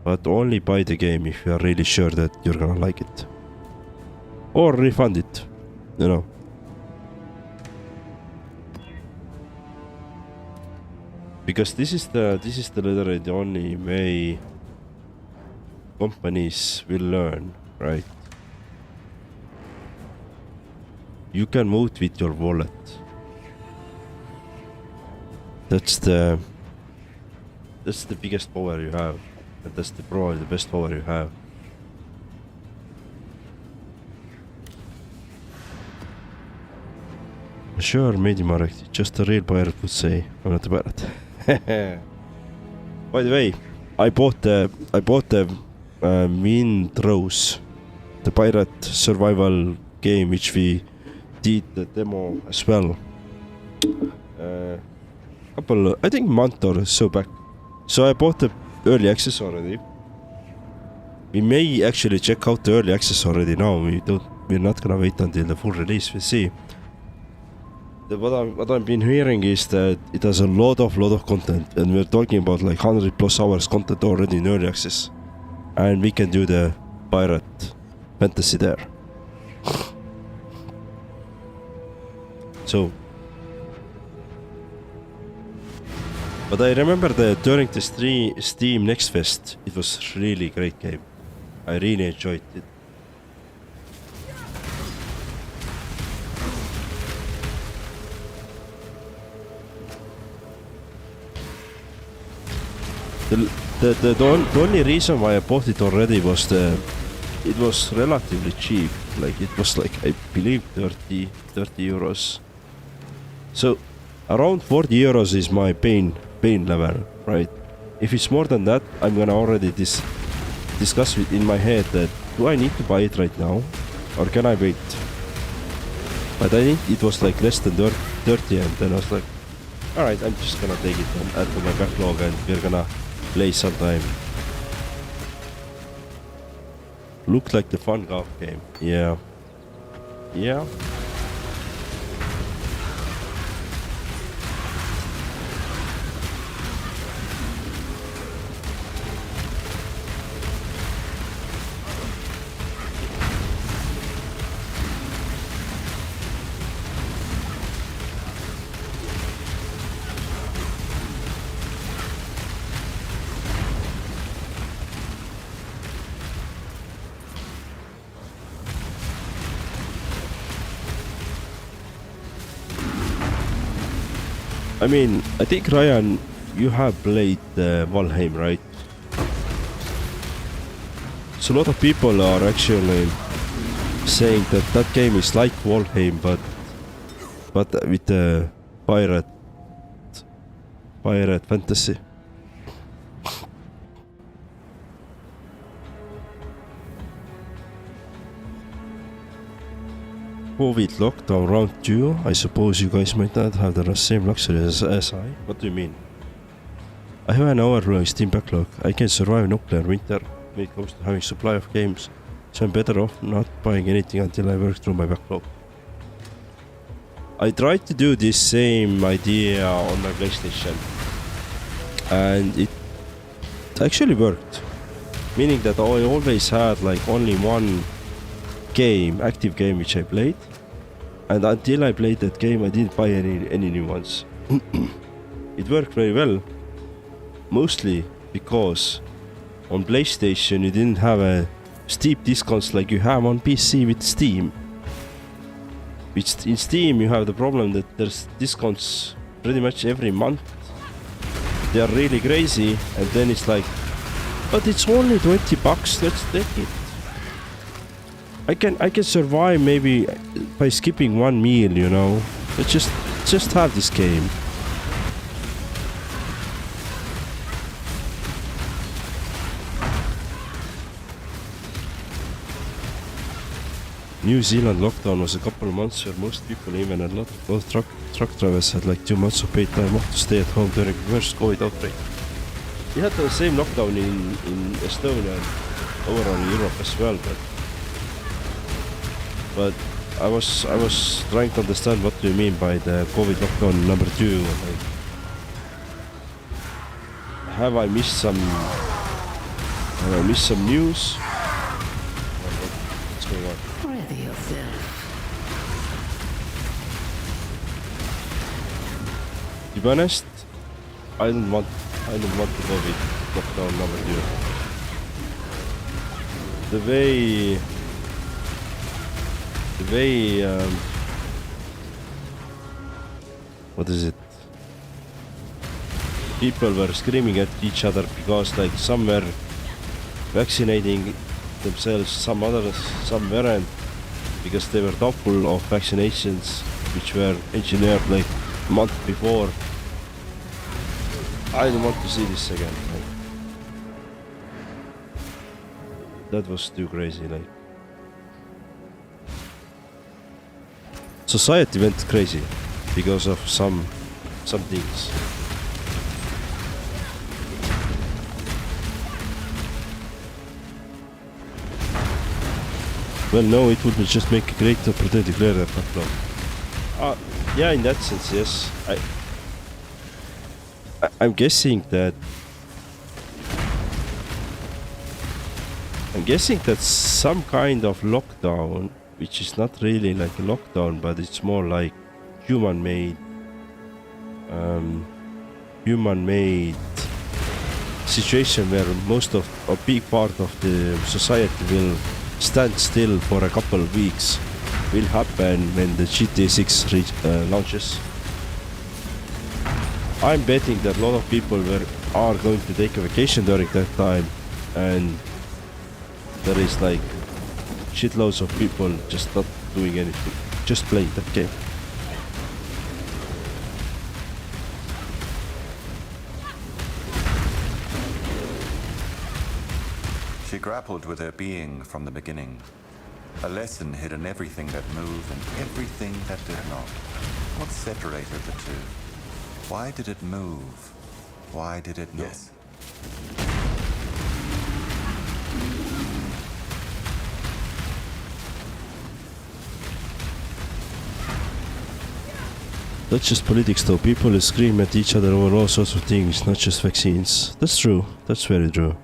But only buy the game if you are really sure that you're gonna like it. Or refund it, you know. Because this is literally the only way companies will learn, right? You can vote with your wallet. That's the biggest power you have. And that's probably the best power you have. Sure, maybe Marek, just a real pirate would say. I'm not a pirate. By the way, I bought the Windrose, the pirate survival game, which we did the demo as well. I think month or so back. So I bought the early access already. We may actually check out the early access already now. We're not gonna wait until the full release. We'll see. What I've been hearing is that it has a lot of content, and we're talking about like 100+ hours content already in early access, and we can do the pirate fantasy there. So, but I remember that during the Steam Next Fest, it was really great game. I really enjoyed it. The only reason why I bought it already was it was relatively cheap. Like it was like, I believe 30 euros. So around 40 euros is my pain level, right? If it's more than that, I'm gonna already discuss it in my head that do I need to buy it right now or can I wait? But I think it was like less than 30, and then I was like, alright, I'm just gonna take it and add to my backlog, and we're gonna play sometime. Looked like the fun golf game. Yeah. I mean, I think Ryan, you have played Valheim, right? So a lot of people are actually saying that that game is like Valheim, but with the pirate fantasy. COVID lockdown round 2. I suppose you guys might not have the same luxury as I. What do you mean? I have an overflowing Steam backlog. I can survive nuclear winter when it comes to having supply of games, so I'm better off not buying anything until I work through my backlog. I tried to do this same idea on my PlayStation, and it actually worked. Meaning that I always had like only one game, active game, which I played, and until I played that game I didn't buy any new ones. It worked very well, mostly because on PlayStation you didn't have a steep discounts like you have on PC with Steam. Which in Steam you have the problem that there's discounts pretty much every month. They are really crazy, and then it's like, but it's only $20, let's take it. I can survive maybe by skipping one meal, you know. Let's just have this game. New Zealand lockdown was a couple of months where most people, even a lot of both truck drivers, had like 2 months of paid time off to stay at home during the first COVID outbreak. We had the same lockdown in Estonia and overall in Europe as well, but I was trying to understand what do you mean by the COVID lockdown number 2. Like, have I missed some news? What's going on? To be honest, I don't want the COVID lockdown number 2. The way what is it? People were screaming at each other because like some were vaccinating themselves, some weren't, because they were doubtful of vaccinations which were engineered like a month before. I don't want to see this again. Like, that was too crazy. Like, society went crazy because of some things. Well, no, it would just make it great to pretend to declare that backlog. Yeah, in that sense, yes. I'm guessing that some kind of lockdown, which is not really like a lockdown, but it's more like human-made situation where a big part of the society will stand still for a couple of weeks, will happen when the GTA 6 launches. I'm betting that a lot of people are going to take a vacation during that time, and there is like shitloads of people just not doing anything, just playing that game. She grappled with her being from the beginning. A lesson hid in everything that moved and everything that did not. What separated the two? Why did it move? Why did it not? Yes. That's just politics though. People scream at each other over all sorts of things, not just vaccines. That's true. That's very true.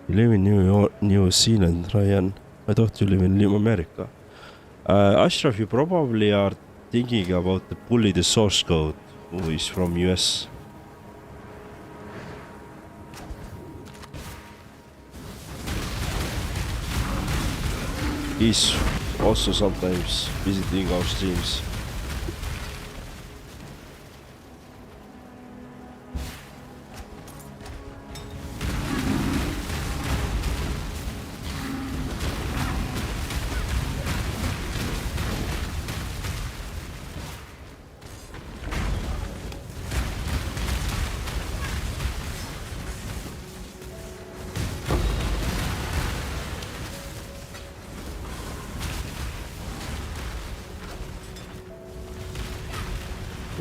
You live in New Zealand, Ryan. I thought you live in New America. Ashraf, you probably are thinking about the Bully the Source Code, who is from US. He's also sometimes visiting our streams.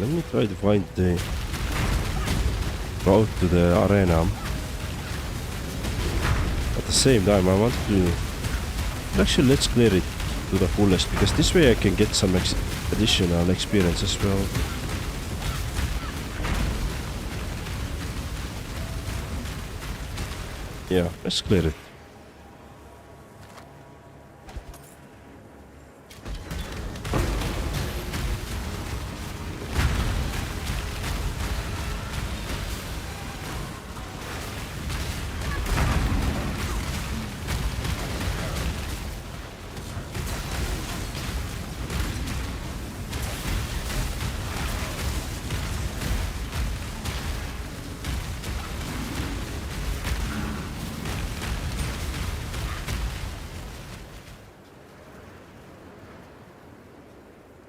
let me try to find the route to the arena. At the same time, I want to... Actually, let's clear it to the fullest, because this way I can get some additional experience as well. Yeah, let's clear it.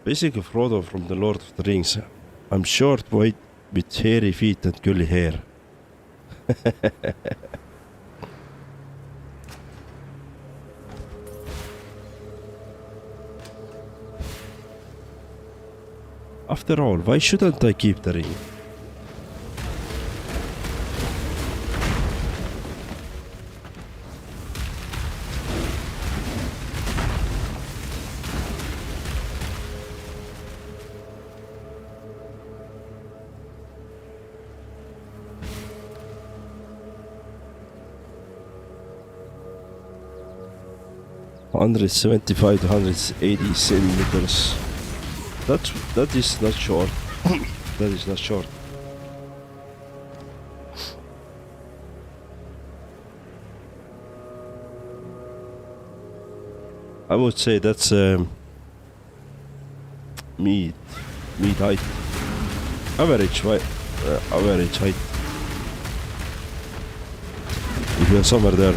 Basically Frodo from the Lord of the Rings. I'm short, white, with hairy feet and curly hair. After all, why shouldn't I keep the ring? (175 to 180 centimeters). That is not short. That is not short. I would say that's mid height, average height. If you're somewhere there.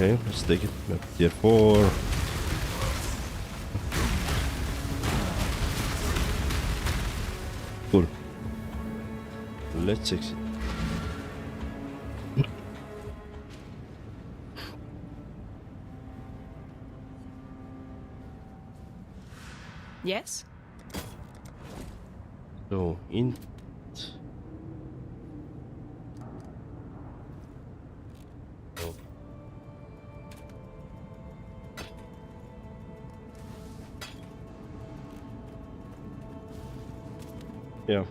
Okay, let's take it. Tier 4. Cool. Let's exit. Yes? So, in... Oh. Yeah,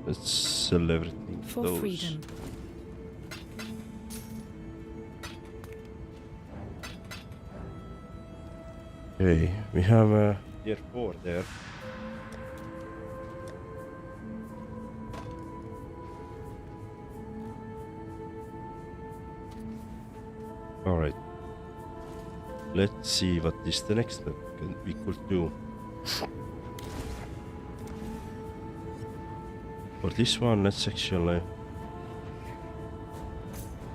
let's sell everything. For Those. freedom. Okay, we have a tier 4 there. Alright. Let's see what is the next step we could do. For this one, let's actually...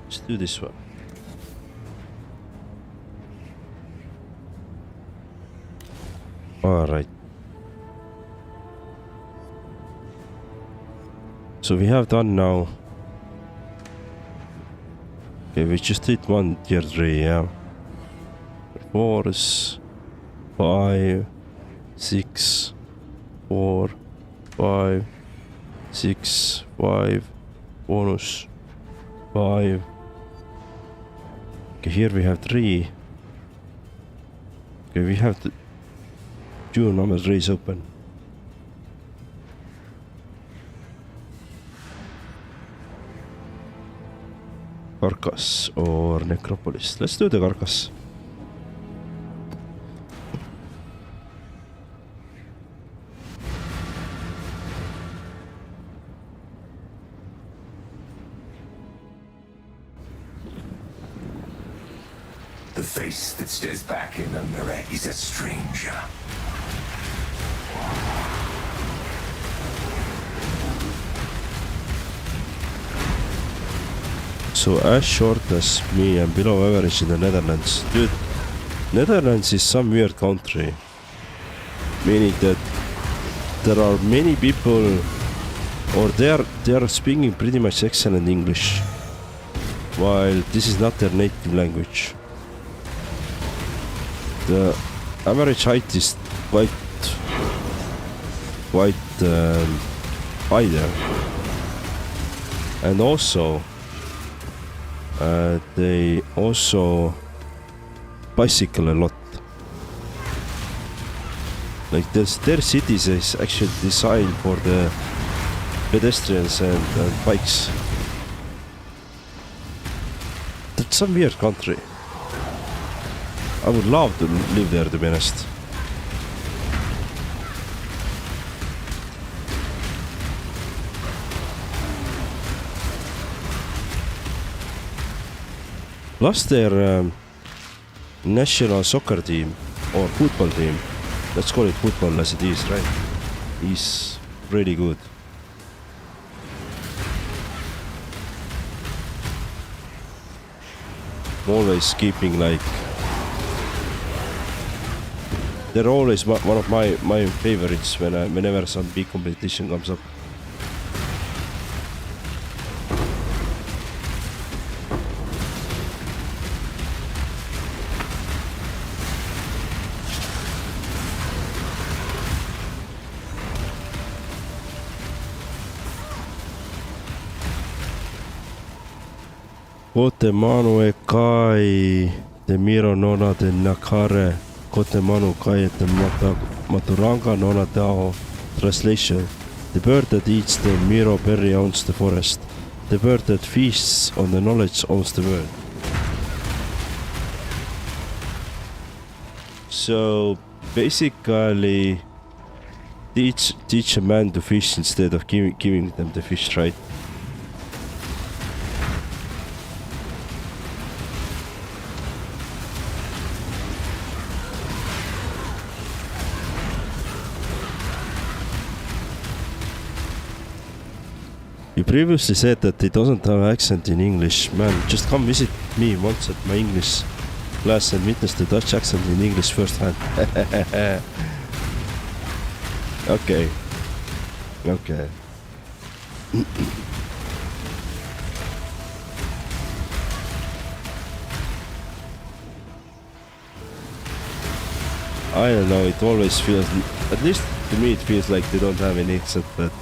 Let's do this one. Alright. So we have done now. Okay, we just did one tier 3, yeah. 4 is 5, 6, 4, 5, 6, 5, bonus 5. Okay, here we have 3. Okay, we have the 2 number 3s open. Carcass or Necropolis. Let's do the Carcass. The face that stares back in the mirror is a stranger. also as short as me and below average in the Netherlands. Dude, Netherlands is some weird country. Meaning that there are many people, or they are speaking pretty much excellent English, while this is not their native language. The average height is quite high there, and also they also bicycle a lot. Like their cities is actually designed for the pedestrians and bikes. That's some weird country. I would love to live there, to be honest. Plus their national soccer team or football team, let's call it football as it is, right, is really good. Always keeping like, they're always one of my favorites whenever some big competition comes up. Kote manu e kai te miro nona te nakare, kote manu kai te maturanga nona tao. Translation: the bird that eats the miro berry owns the forest. The bird that feasts on the knowledge owns the world. So basically, teach a man to fish instead of giving them the fish, right? You previously said that he doesn't have accent in English. Man, just come visit me once at my English class and witness the Dutch accent in English firsthand. Okay. Okay. I don't know, it always feels, at least to me it feels like they don't have any accent, but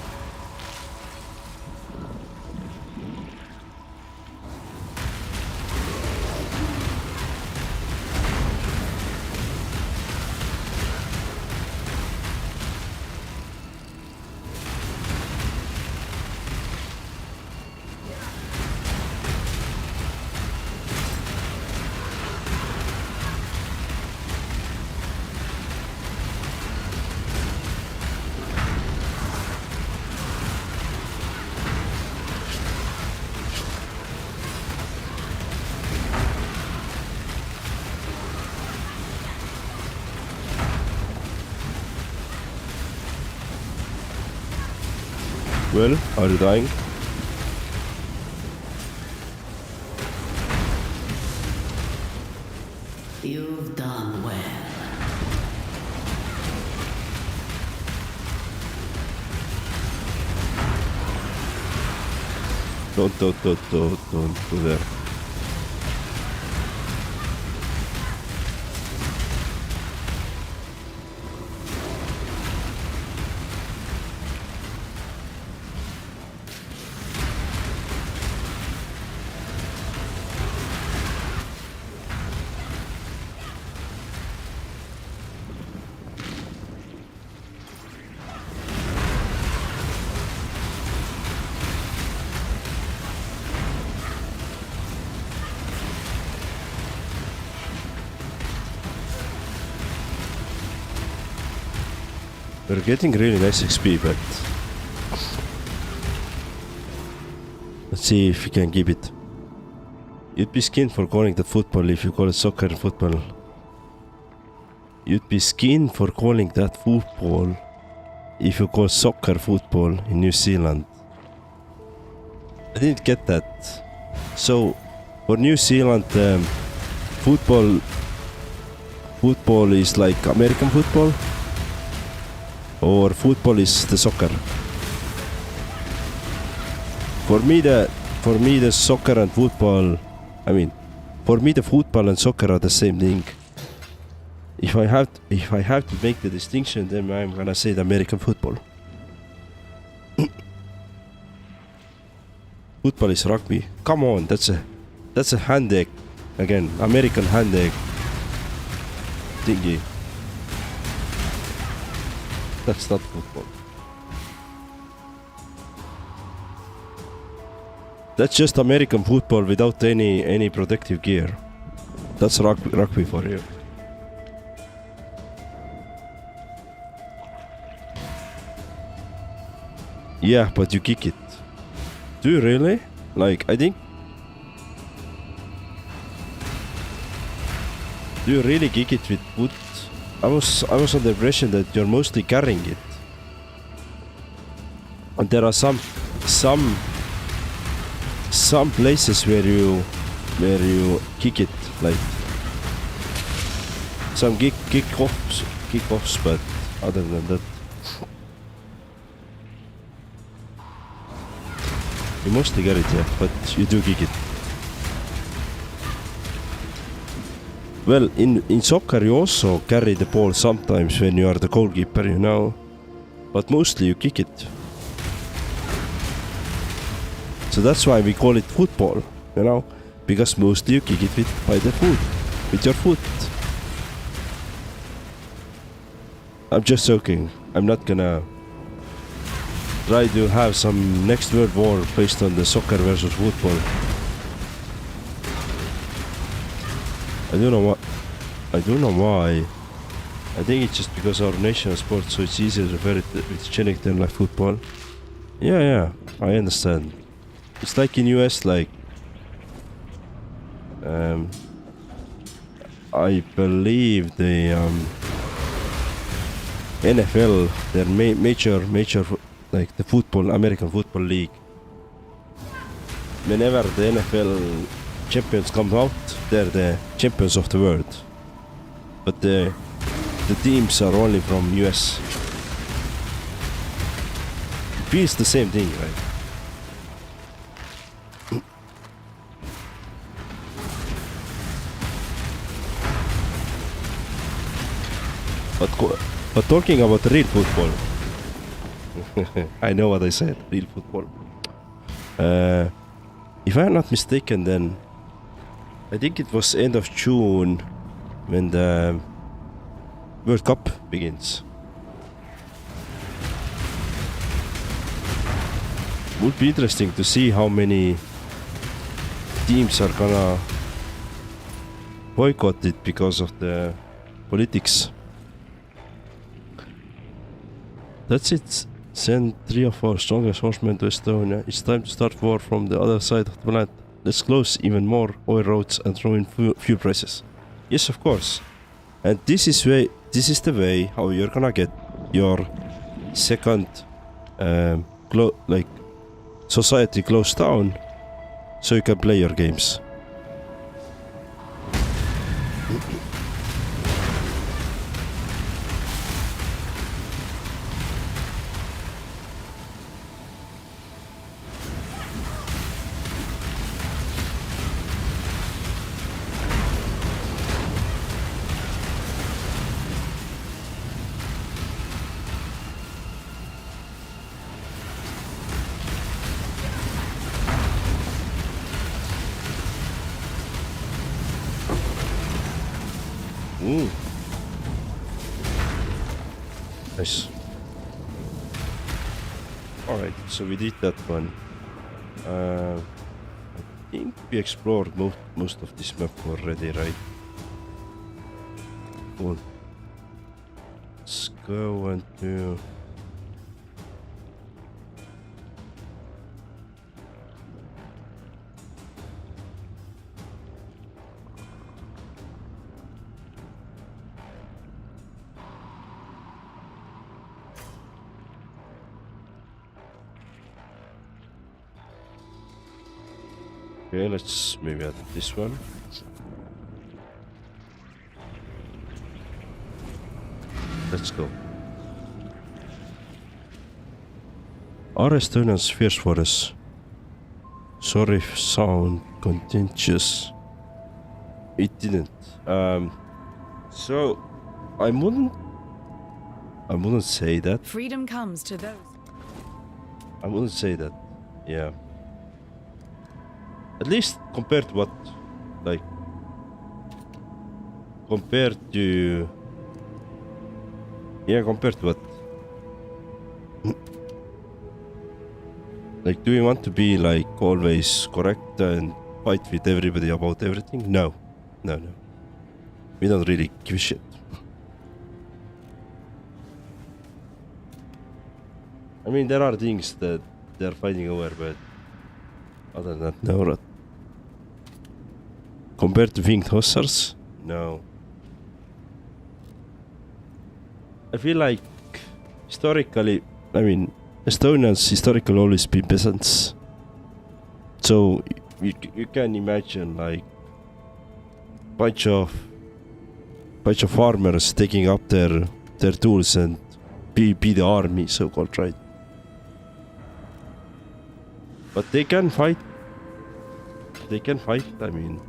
well, are you dying? You've done well. Don't go there. We're getting really nice XP, but let's see if we can keep it. You'd be skinned for calling that football if you call it soccer and football. You'd be skinned for calling that football if you call soccer football in New Zealand. I didn't get that. So, for New Zealand, football is like American football, or football is the soccer. For me, the soccer and football, I mean, for me, the football and soccer are the same thing. If I have to make the distinction, then I'm gonna say the American football. Football is rugby. Come on, that's a hand egg. Again, American hand egg thingy. That's not football. That's just American football without any protective gear. That's rugby for you. Yeah, but you kick it. Do you really? Like, I think... Do you really kick it with wood? I was under the impression that you're mostly carrying it. And there are some places where you kick it, like some kick-offs, but other than that, you mostly get it, yeah, but you do kick it. Well, in soccer you also carry the ball sometimes when you are the goalkeeper, you know, but mostly you kick it. So that's why we call it football, you know, because mostly you kick it with your foot. I'm just joking. I'm not gonna try to have some next world war based on the soccer versus football. I don't know why. I think it's just because our national sport, so it's easier to refer it with generic term like football. Yeah, I understand. It's like in US, like I believe the NFL, their major like the American Football League. Whenever the NFL champions come out, they're the champions of the world. But the teams are only from US. It feels the same thing, right? But talking about real football, I know what I said, real football. If I'm not mistaken, then I think it was end of June when the World Cup begins. Would be interesting to see how many teams are gonna boycott it because of the politics. That's it. Send 3 of our strongest horsemen to Estonia. It's time to start war from the other side of the planet. Let's close even more oil roads and throw in fuel prices. Yes, of course. And this is the way how you're gonna get your second society closed down, so you can play your games. Ooh. Nice. Alright, so we did that one. I think we explored most of this map already, right? Cool. Let's go and do... Okay, let's maybe add this one. Let's go. Are Estonians fierce for us? Sorry if sound contentious. It didn't. So I wouldn't say that. Freedom comes to those. I wouldn't say that. Yeah. At least compared to what, like, compared to what? Like, do we want to be like always correct and fight with everybody about everything? No. We don't really give a shit. I mean, there are things that they're fighting over, but other than that, no. Compared to winged hussars, no. I feel like historically, I mean, Estonians historically always been peasants. So you can imagine like bunch of farmers taking up their tools and be the army, so called, right? But they can fight. I mean,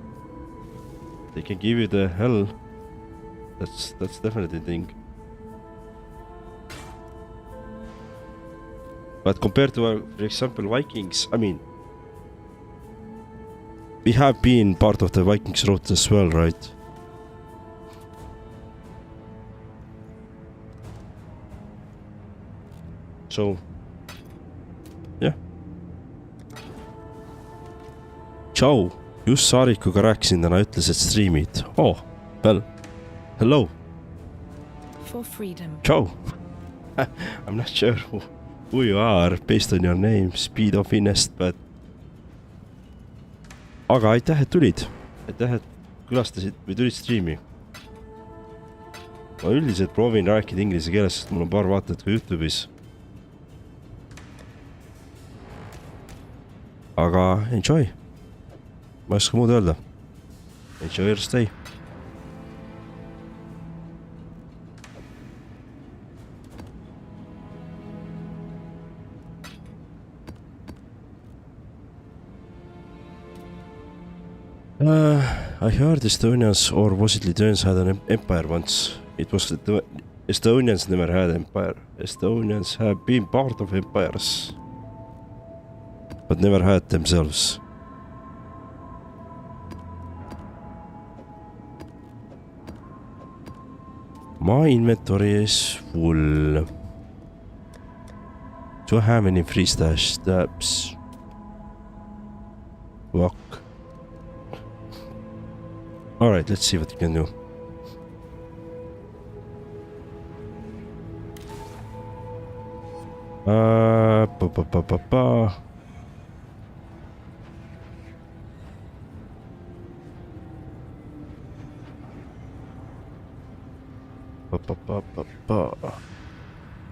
they can give you the hell. That's definitely the thing. But compared to, for example, Vikings, I mean, we have been part of the Vikings route as well, right? So, yeah. Tšau, just Saarikuga rääkisin täna, ütles, et streamid. Oh, well, hello. For freedom. Tšau. I'm not sure who you are based on your name, Speed of Inest, but aga aitäh, et tulid. Aitäh, et külastasid või tulid streami. Ma üldiselt proovin rääkida inglise keeles, sest mul on paar vaatajat ka YouTube'is. Aga enjoy. Ma ei oska muud öelda. Enjoy your stay. I heard Estonians, or was it Lithuanians, had an empire once. It was Estonians never had empire. Estonians have been part of empires, but never had themselves. My inventory is full. Do I have any free stash stabs? Fuck. Alright, let's see what we can do.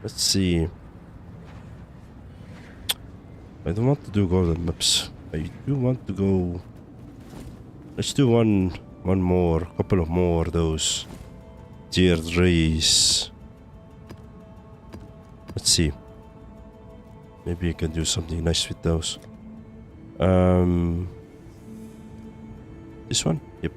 Let's see. I don't want to do golden maps. I do want to go. Let's do one more, couple of more of those tier 3s. Let's see. Maybe I can do something nice with those. This one? Yep.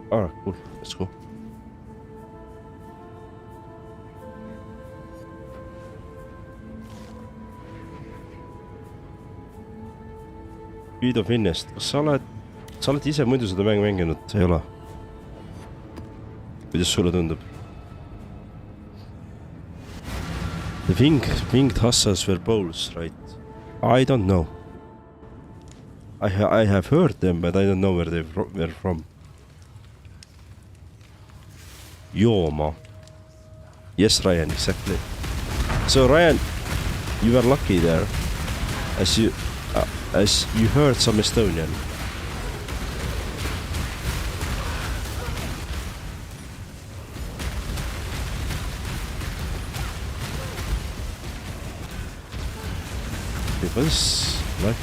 Alright, cool. Let's go. Path of Exile, kas sa oled ise muidu seda mängu mänginud? Ei ole? Kuidas sulle tundub? The winged hussars were bowls, right? I don't know. I have heard them, but I don't know where they were from. Jooma. Yes, Ryan, exactly. So Ryan, you were lucky there, as you heard some Estonian. What is like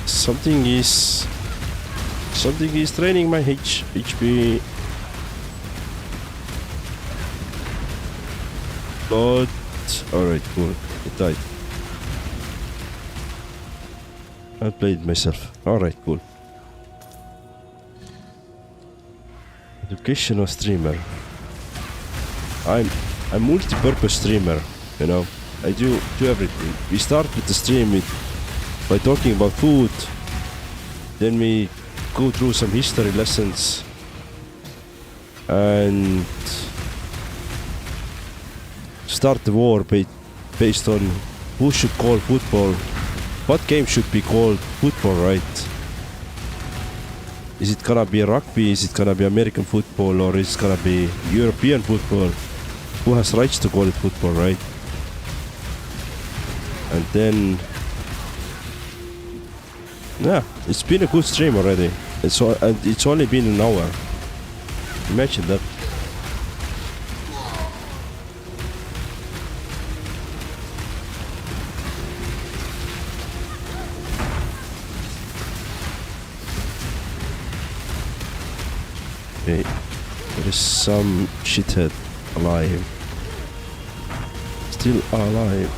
something is draining my HP. But alright, cool. It died. I played myself. Alright, cool. Educational streamer. I'm a multi-purpose streamer, you know. I do everything. We start with the stream by talking about food. Then we go through some history lessons. And start the war based on who should call football. What game should be called football, right? Is it gonna be rugby? Is it gonna be American football? Or is it gonna be European football? Who has rights to call it football, right? And then... yeah, it's been a good stream already. And it's only been an hour. Imagine that. Okay, there is some shithead alive. Still alive.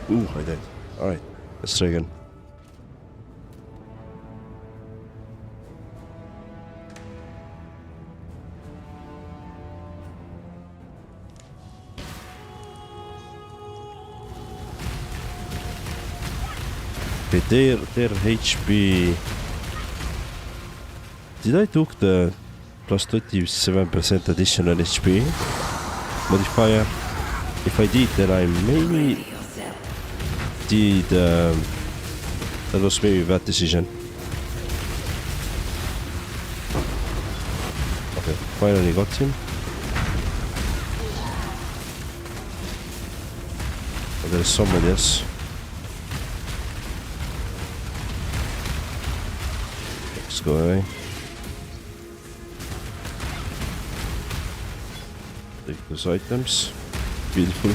Ooh, I died. Alright, let's try again. Okay, their HP... Did I took the plus 27% additional HP modifier? If I did, then I maybe did... that was maybe a bad decision. Okay, finally got him. Oh, there's somebody else. Let's go away. Take those items. Beautiful.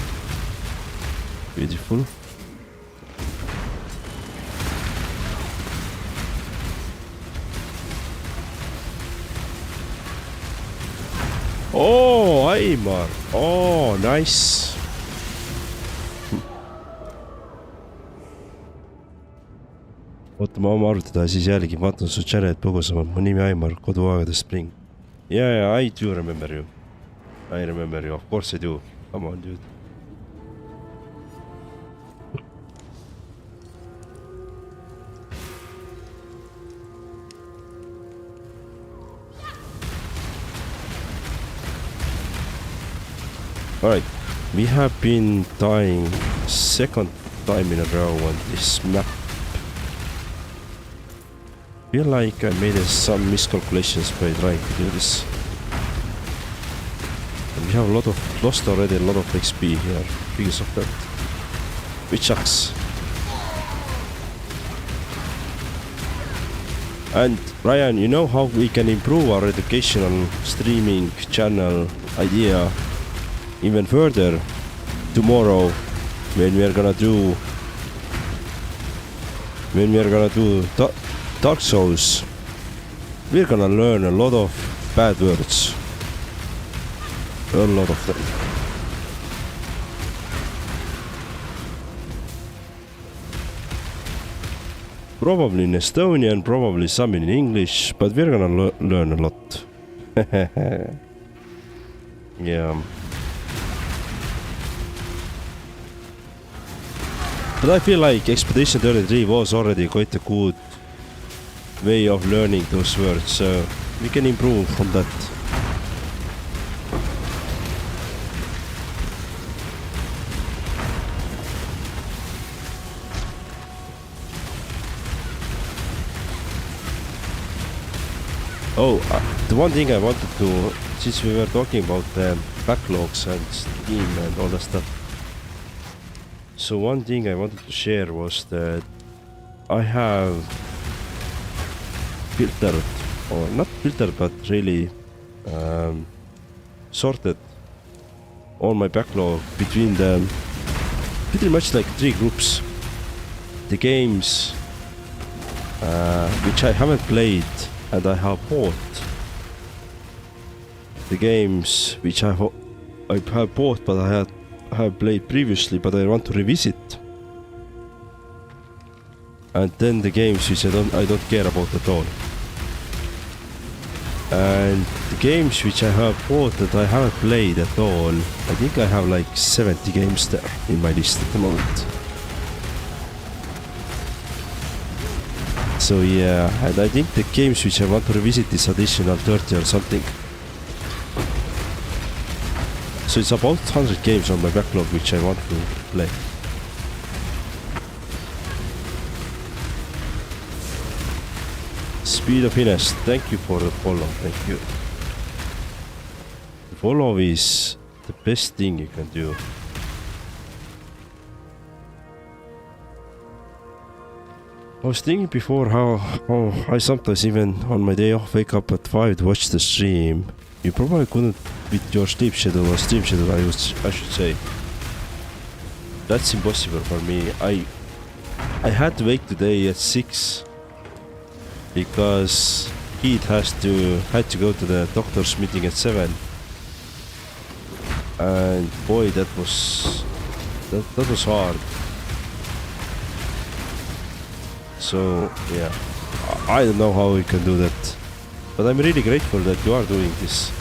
Beautiful. Oh, Aimar. Oh, nice. oota, ma oma arvutada siis jällegi vaatan su channel'it põgusamalt. Mu nimi Aimar, koduaegades Spring. Yeah, I do remember you. I remember you, of course I do. Come on, dude. Alright, we have been dying second time in a row on this map. Feel like I made some miscalculations by trying to do this. And we have lost already a lot of XP here because of that. Which sucks. And Ryan, you know how we can improve our educational streaming channel idea even further tomorrow when we are gonna do Dark Souls. We're gonna learn a lot of bad words. A lot of them. Probably in Estonian, probably some in English, but we're gonna learn a lot. Yeah. But I feel like Expedition 33 was already quite a good way of learning those words, so we can improve from that. Oh, the one thing I wanted to, since we were talking about backlogs and Steam and all that stuff. So one thing I wanted to share was that I have filtered, or not filtered, but really sorted all my backlog between them pretty much like 3 groups. the games which I haven't played and I have bought. The games which I have bought but I have played previously but I want to revisit. And then the games which I don't care about at all. And the games which I have bought that I haven't played at all, I think I have like 70 games there in my list at the moment. So yeah, and I think the games which I want to revisit is additional 30 or something. So it's about 100 games on my backlog which I want to play. Speed of Ines, thank you for the follow, thank you. The follow is the best thing you can do. I was thinking before how I sometimes even on my day off wake up at 5 to watch the stream. You probably couldn't with your sleep schedule or stream schedule, I should say. That's impossible for me. I had to wake today at 6 because Keith had to go to the doctor's meeting at 7. And boy, that was hard. So yeah, I don't know how we can do that, but I'm really grateful that you are doing this.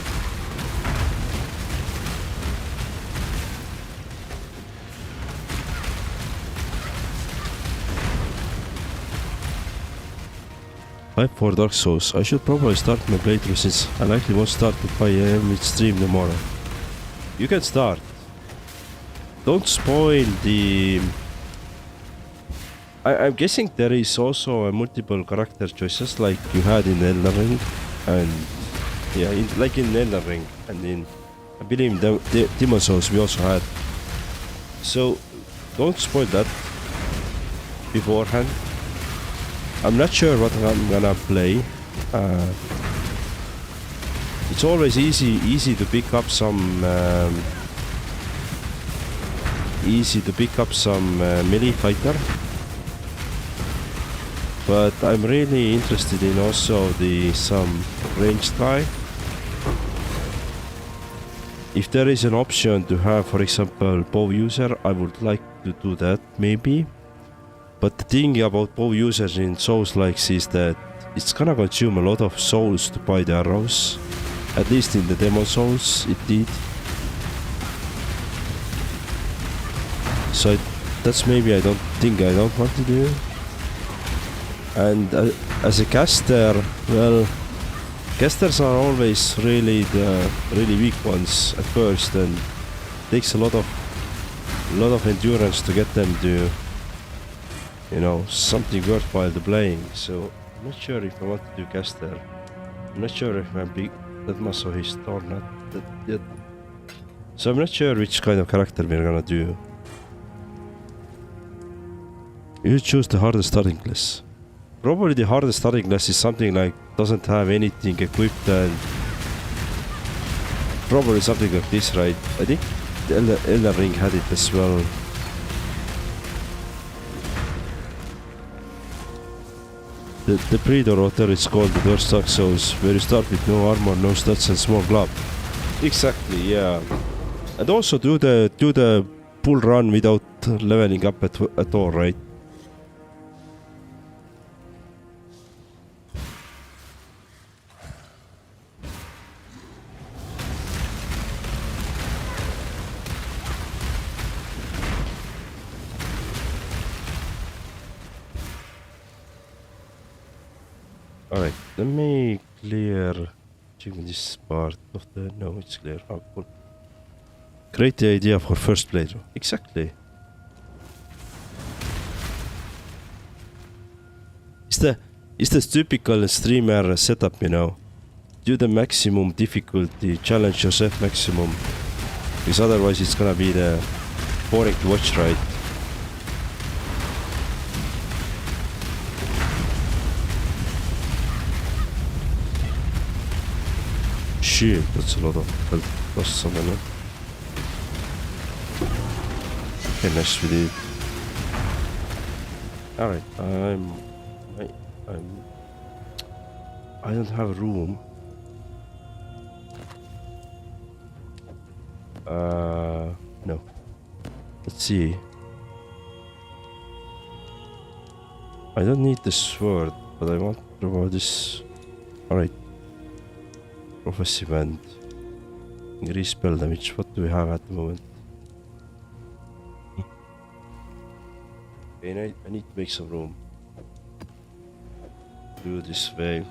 Hype for Dark Souls. I should probably start my playthrough since I likely won't start at 5 AM with stream tomorrow. You can start. Don't spoil the... I'm guessing there is also a multiple character choices like you had in Elden Ring, and yeah, like in Elden Ring, and in I believe the Demon Souls we also had. So don't spoil that beforehand. I'm not sure what I'm gonna play. It's always easy to pick up some melee fighter. But I'm really interested in also some ranged guy. If there is an option to have, for example, bow user, I would like to do that maybe. But the thing about bow users in Souls likes is that it's gonna consume a lot of souls to buy the arrows. At least in the Demon Souls it did. So that's maybe I don't want to do. And as a caster, well, casters are always really the really weak ones at first, and it takes a lot of endurance to get them to, you know, something worthwhile to playing. So I'm not sure if I want to do caster. I'm not sure if I'm big that masochist or not that yet. So I'm not sure which kind of character we're gonna do. You choose the hardest starting class. Probably the hardest starting class is something like doesn't have anything equipped, and probably something like this, right? I think the Elden Ring had it as well. The Predator order is called the Worst Dark Souls, where you start with no armor, no stats and small club. Exactly, yeah. And also do the full run without leveling up at all, right? Alright, let me clear this part of the... No, it's clear. Oh, cool. Great idea for first playthrough. Exactly. It's the typical streamer setup, you know. Do the maximum difficulty, challenge yourself maximum. Because otherwise it's gonna be the boring to watch, right? Shit, that's a lot of health. Lost some of it. Okay, nice we did. Alright, I don't have room. No. Let's see. I don't need the sword, but I want to about this. Alright. Prophecy band. Increase spell damage. What do we have at the moment? Okay, I need to make some room. Do this way.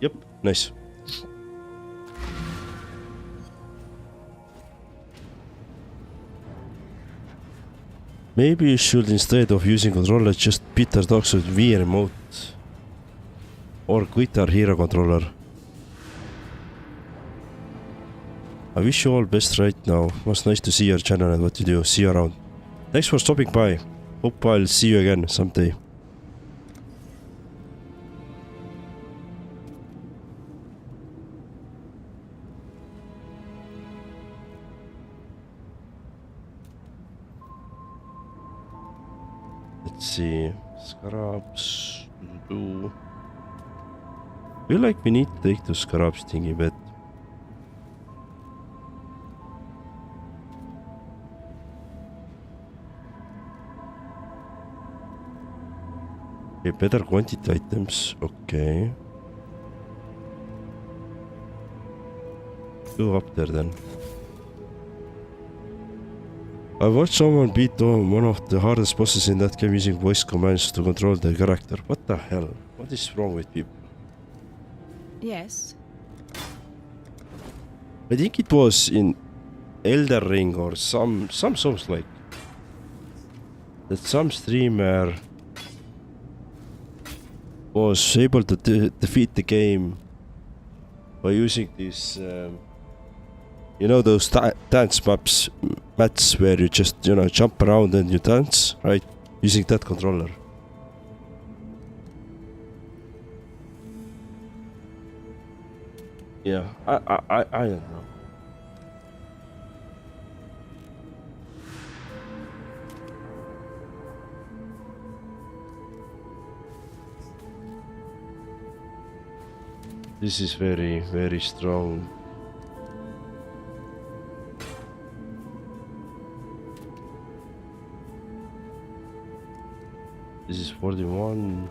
Yep, nice. Maybe you should, instead of using controller, just beat the dogs with V remote. Or quit our hero controller. I wish you all best right now. It was nice to see your channel and what you do. See you around. Thanks for stopping by. Hope I'll see you again someday. Let's see. Scarabs. Do. Feel like we need to take the scarabs thingy, but okay, better quantity items. Okay. Go up there then. I watched someone beat one of the hardest bosses in that game using voice commands to control the character. What the hell? What is wrong with people? Yes. I think it was in Elder Ring or some songs like that. Some streamer was able to defeat the game by using this, you know, those dance mats where you just, you know, jump around and you dance, right? Using that controller. Yeah, I don't know. This is very, very strong. This is 41.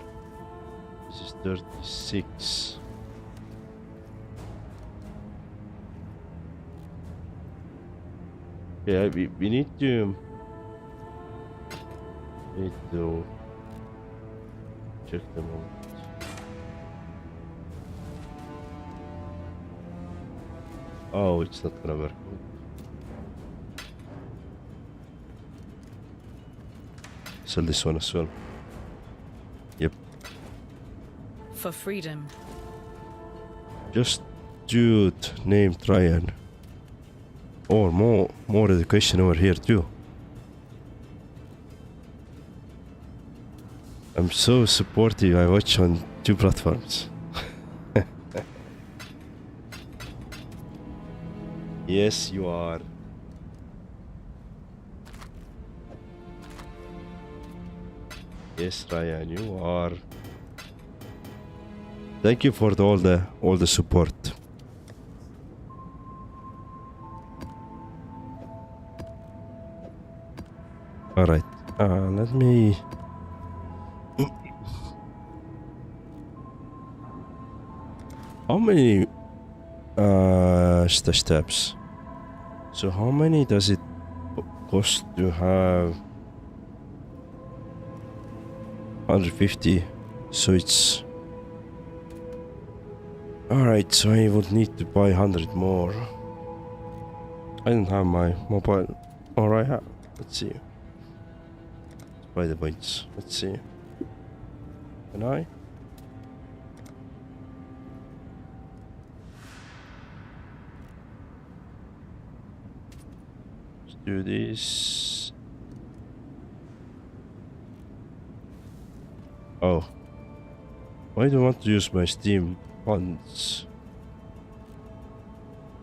This is 36. Yeah, we need to check them out. Oh, it's not gonna work. Sell this one as well. Yep. For freedom. Just dude named Ryan. Or more education over here too. I'm so supportive. I watch on 2 platforms. Yes, you are. Yes, Ryan, you are. Thank you for all the support. All right. Let me. How many stash tabs? So how many does it cost to have 150? So it's alright, so I would need to buy 100 more. I don't have my mobile. Or I have. Let's see. Let's buy the points. Let's see. Can I? Do this. Oh. Why do I want to use my Steam funds?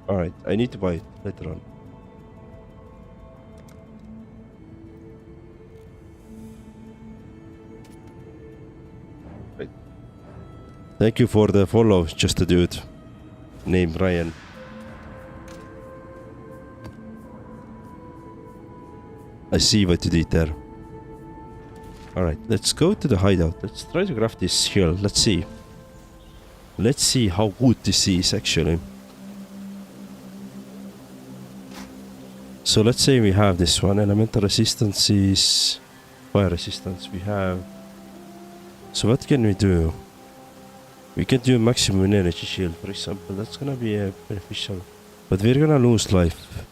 Alright, I need to buy it later on. Thank you for the follow, just a dude named Ryan. I see what you did there. Alright, let's go to the hideout. Let's try to craft this hill. Let's see. Let's see how good this is actually. So let's say we have this one. Elemental resistance is fire resistance. We have. So what can we do? We can do maximum energy shield, for example. That's gonna be beneficial. But we're gonna lose life.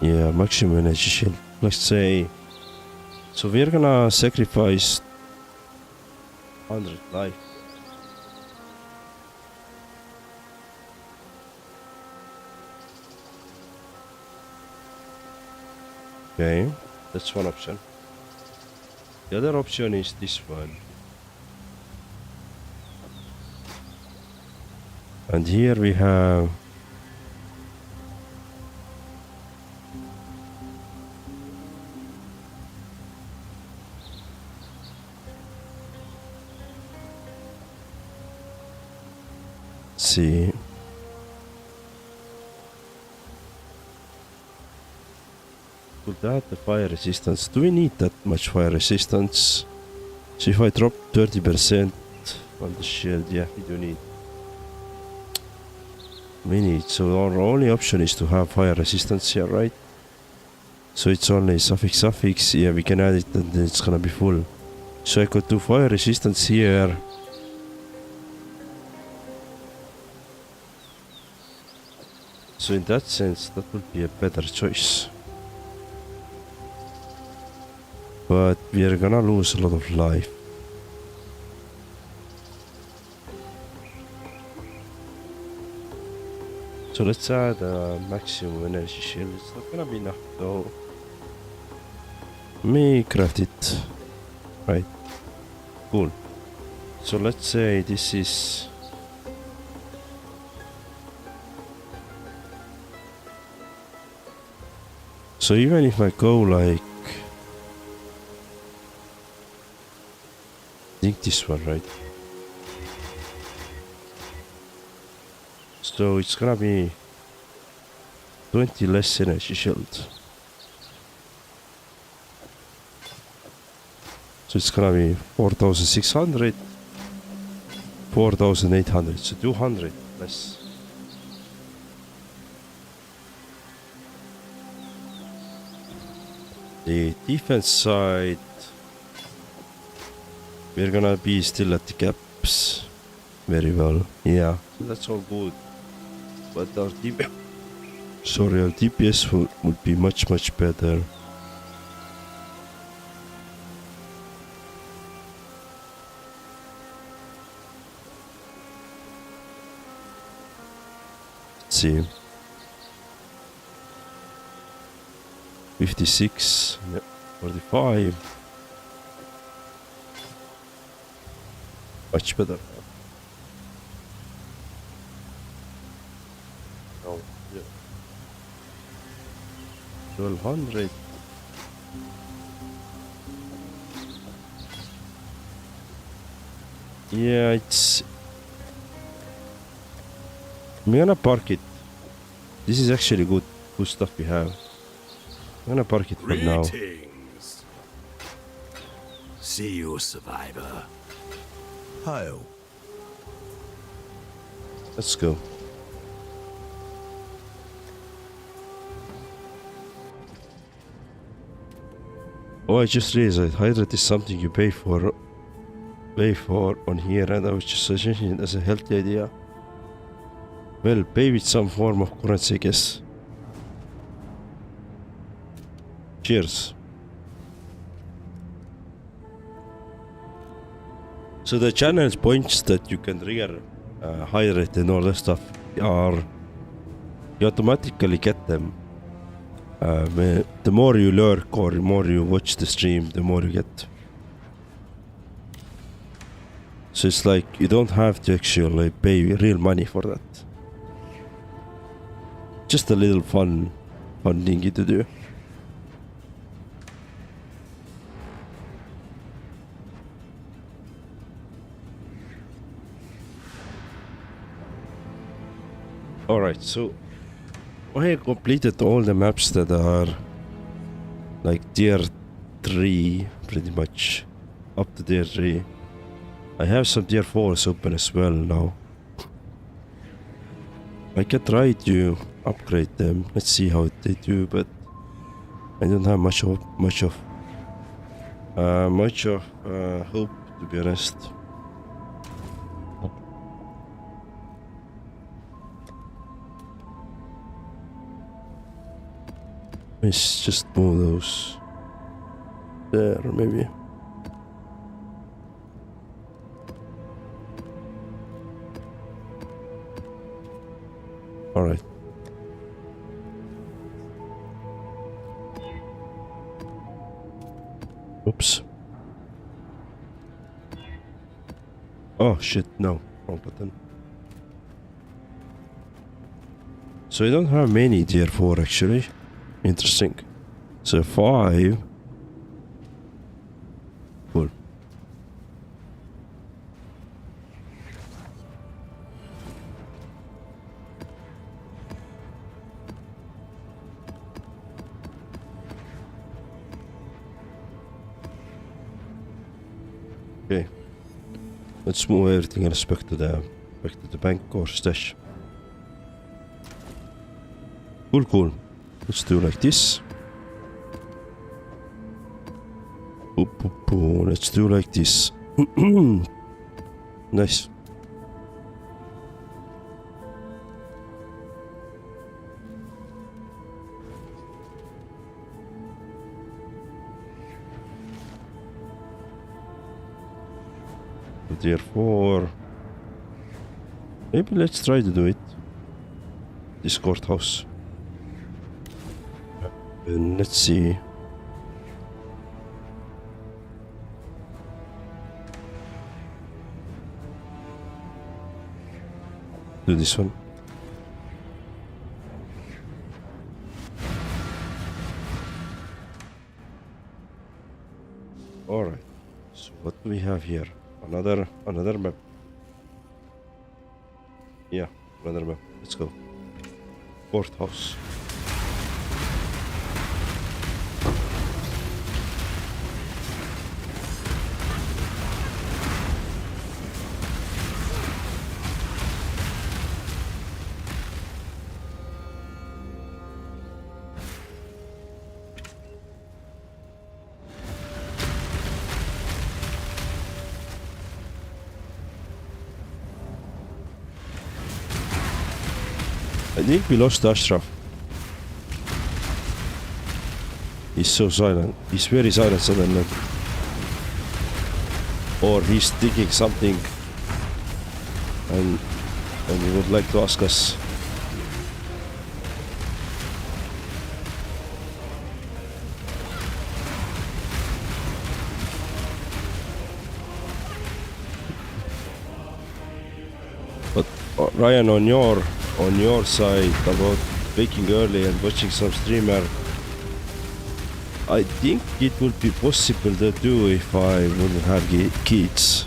Yeah, maximum energy shield. Let's say. So we're gonna sacrifice 100 life. Okay, that's one option. The other option is this one. And here we have see. Could that the fire resistance? Do we need that much fire resistance? So if I drop 30% on the shield, yeah, we do need. We need. So our only option is to have fire resistance here, right? So it's only suffix. Yeah, we can add it and then it's gonna be full. So I could do fire resistance here. So in that sense, that would be a better choice. But we are gonna lose a lot of life. So let's add a maximum energy shield. It's not gonna be enough though. Let me craft it. Right. Cool. So let's say this is. So even if I go like. I think this one, right? So it's gonna be 20 less energy shield. So it's gonna be 4,600, 4,800, so 200 less. The defense side. We're gonna be still at the gaps very well. Yeah, so that's all good. But our DPS would be much better. Let's see. 56, yeah, 45. Much better. Oh, yeah. 1200. Yeah, it's. I'm gonna park it. This is actually good stuff we have. I'm gonna park it for now. See you, survivor. Hail. Let's go. Oh, I just realized hydrate is something you pay for on here, and I was just suggesting it as a healthy idea. Well, pay with some form of currency, I guess. Cheers. So the channel's points that you can trigger hydrate and all that stuff are, you automatically get them. The more you lurk or the more you watch the stream, the more you get. So it's like you don't have to actually pay real money for that. Just a little fun thingy to do. Alright, so I completed all the maps that are like tier 3, pretty much up to tier 3. I have some tier 4s open as well now. I can try to upgrade them. Let's see how they do, but I don't have much of hope, to be honest. Let's just move those there, maybe. All right. Oops. Oh shit, no. Wrong button. So I don't have many tier 4 actually. Interesting. So 5. Cool. Okay. Let's move everything else back to the bank or stash. Cool. Let's do like this. Let's do like this. Nice. Tier 4. Maybe let's try to do it. This courthouse. And let's see. Do this one. All right. So what do we have here? Another map. Yeah, another map. Let's go. Courthouse. I think we lost Ashraf. He's so silent. He's very silent suddenly. Or he's thinking something and he would like to ask us. But Ryan, on your side about waking early and watching some streamer, I think it would be possible to do if I wouldn't have kids.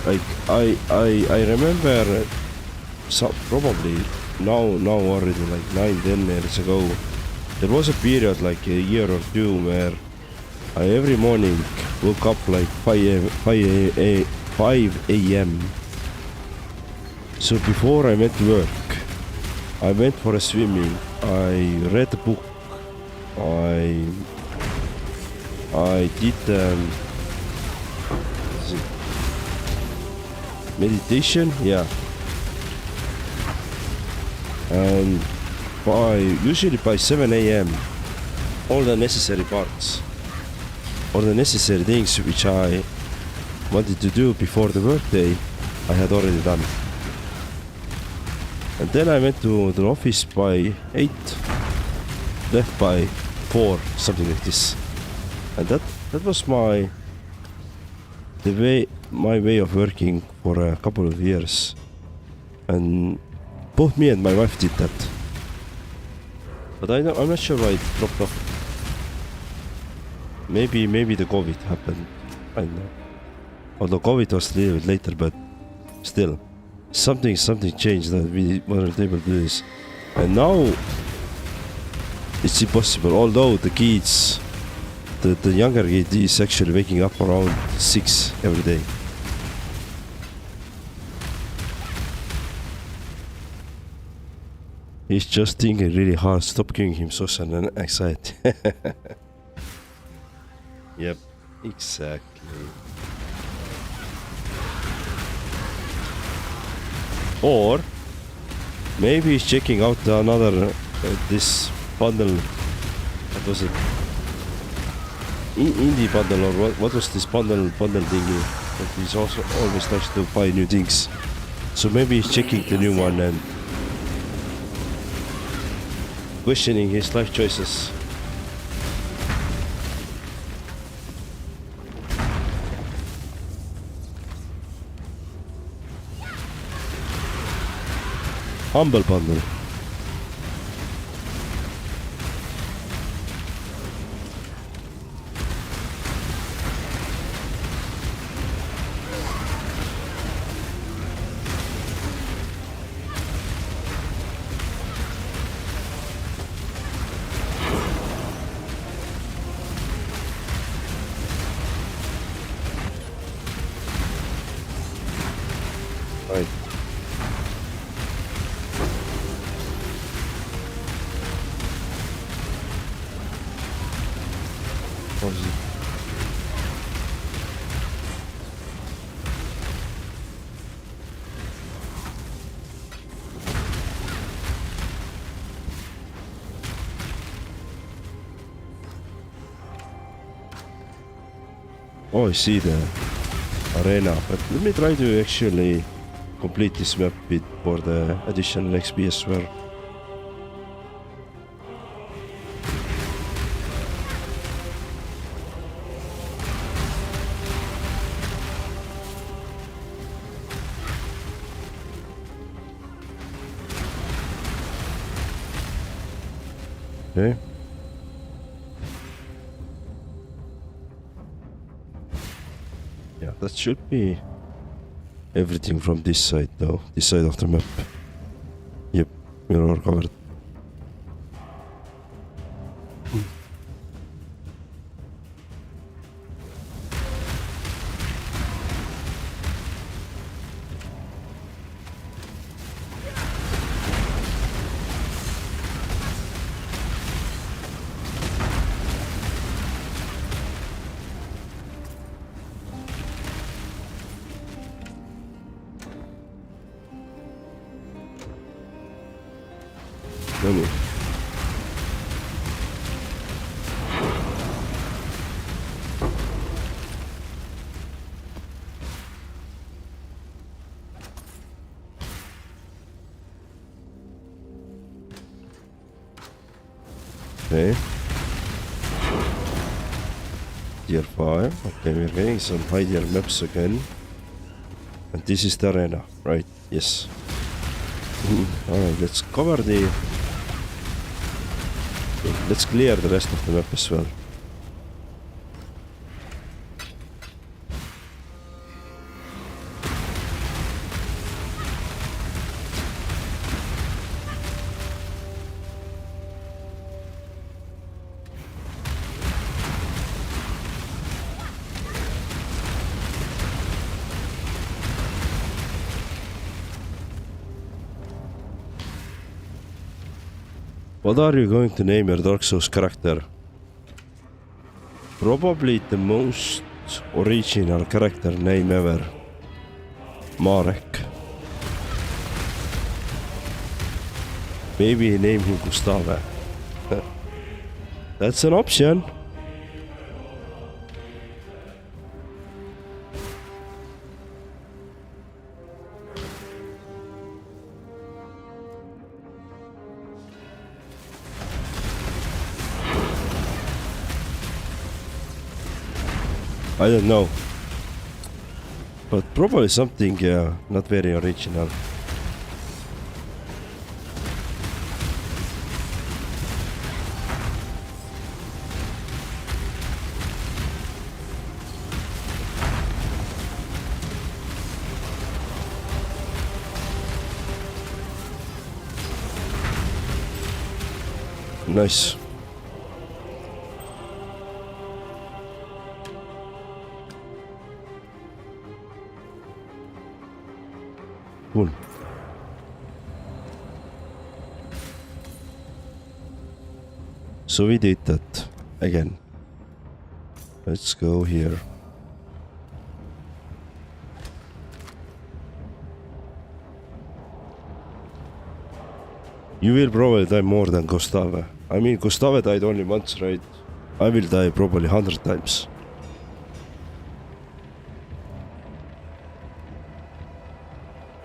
Like I remember probably now already like 9-10 years ago, there was a period like a year or two where I every morning woke up like 5 a.m. So before I went to work, I went for a swimming, I read a book, I did meditation, yeah. And usually by 7 a.m. all the necessary parts, all the necessary things which I wanted to do before the workday, I had already done. And then I went to the office by 8, left by 4, something like this. And that was my way of working for a couple of years. And both me and my wife did that. But I'm not sure why it dropped off. Maybe the COVID happened. I don't know. Although COVID was a little bit later, but still. something changed that we weren't able to do this, and now it's impossible. Although the kids, the younger kid is actually waking up around 6 every day. He's just thinking really hard. Stop giving him social and anxiety. Yep, exactly. Or maybe he's checking out another this bundle. What was it? Indie bundle, or what was this bundle thingy? But he's also always likes to buy new things. So maybe he's checking the new one and questioning his life choices. Humble bundle. Right. What is it? Oh, I see the arena, but let me try to actually complete this map bit for the additional XP as well. Okay. Yeah, that should be everything from this side though, this side of the map. Yep, we're all covered. Let me. Okay. Tier 5. Okay, we're getting some high tier maps again. And this is the arena, right? Yes. Alright, let's cover the... Let's clear the rest of the map as well. What are you going to name your Dark Souls character? Probably the most original character name ever. Marek. Maybe name him Gustave. That's an option. I don't know, but probably something not very original. Nice. Cool. So we did that again. Let's go here. You will probably die more than Gustave. I mean, Gustave died only once, right? I will die probably 100 times.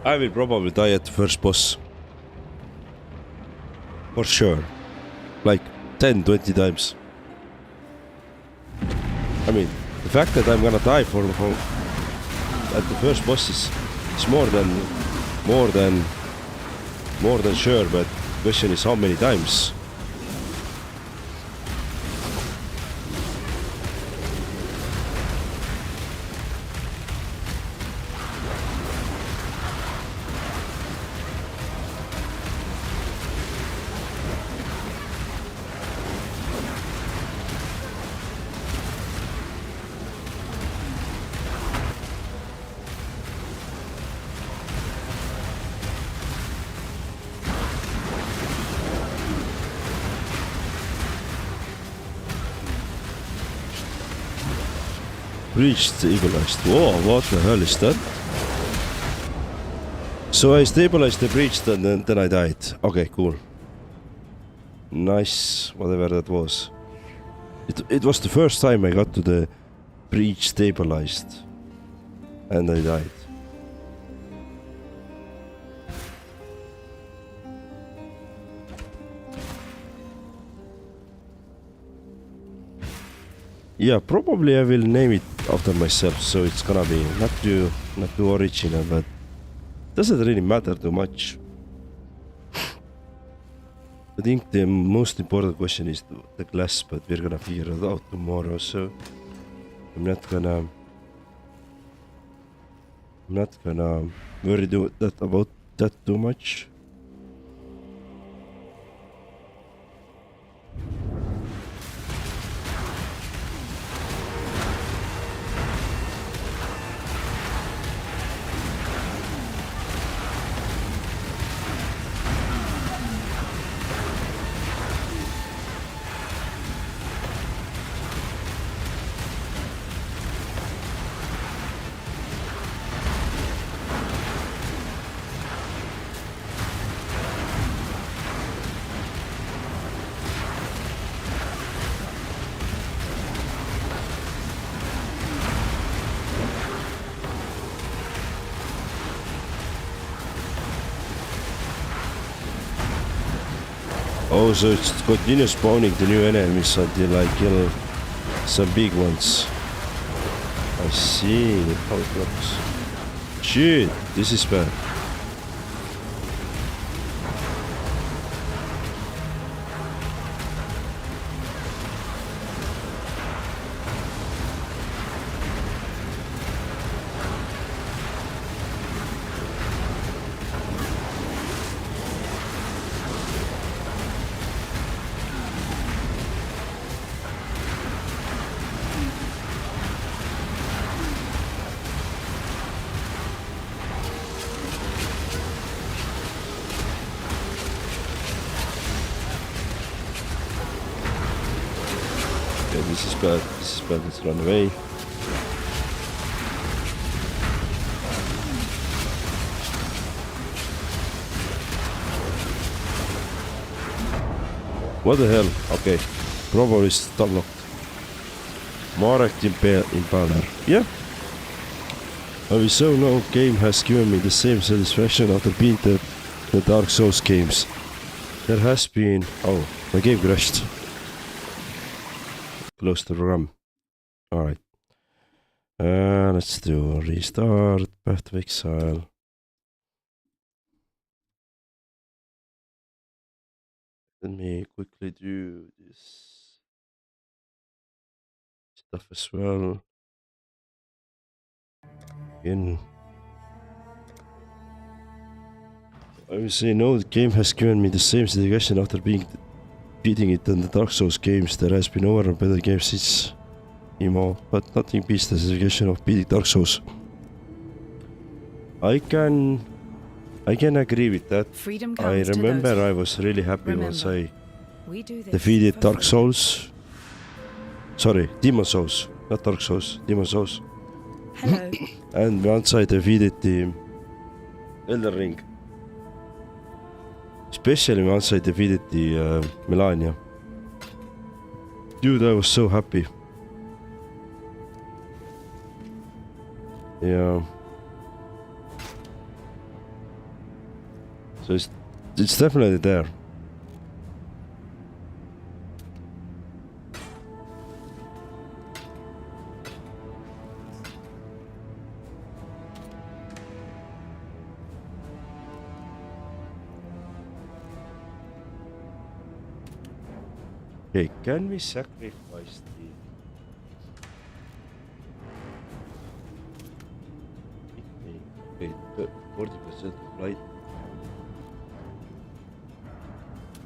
I will probably die at the first boss. For sure. Like 10, 20 times. I mean, the fact that I'm gonna die at the first boss is more than sure, but the question is how many times. Breach stabilized. Whoa, what the hell is that? So I stabilized the breach and then I died. Okay, cool. Nice, whatever that was. It was the first time I got to the breach stabilized. And I died. Yeah, probably I will name it after myself, so it's gonna be not too original, but doesn't really matter too much. I think the most important question is the class, but we're gonna figure it out tomorrow, so I'm not gonna worry about that too much. Oh, so it's continuous spawning the new enemies until I kill some big ones. I see how it works. Shit, this is bad. This is bad, let's run away. What the hell? Okay, probably stop locked. Marek Impaler. Yeah. We saw no game has given me the same satisfaction after beating the Dark Souls games. There has been... Oh, my game crashed. Close the program. Alright. Let's do restart, Path of Exile. Let me quickly do this stuff as well. Again. I will say no, the game has given me the same satisfaction after beating beating it in the Dark Souls games. There has been over and better games since emo, but nothing beats the satisfaction of beating Dark Souls. I can agree with that. Freedom I comes to remember those. I was really happy once I We do this defeated for Dark freedom. Souls. Sorry, Demon Souls, not Dark Souls, Demon Souls. Hello. And once I defeated the Elden Ring. Especially once I defeated the Melania. Dude, I was so happy. Yeah. So it's definitely there. Okay, can we sacrifice the... Okay, 40% light.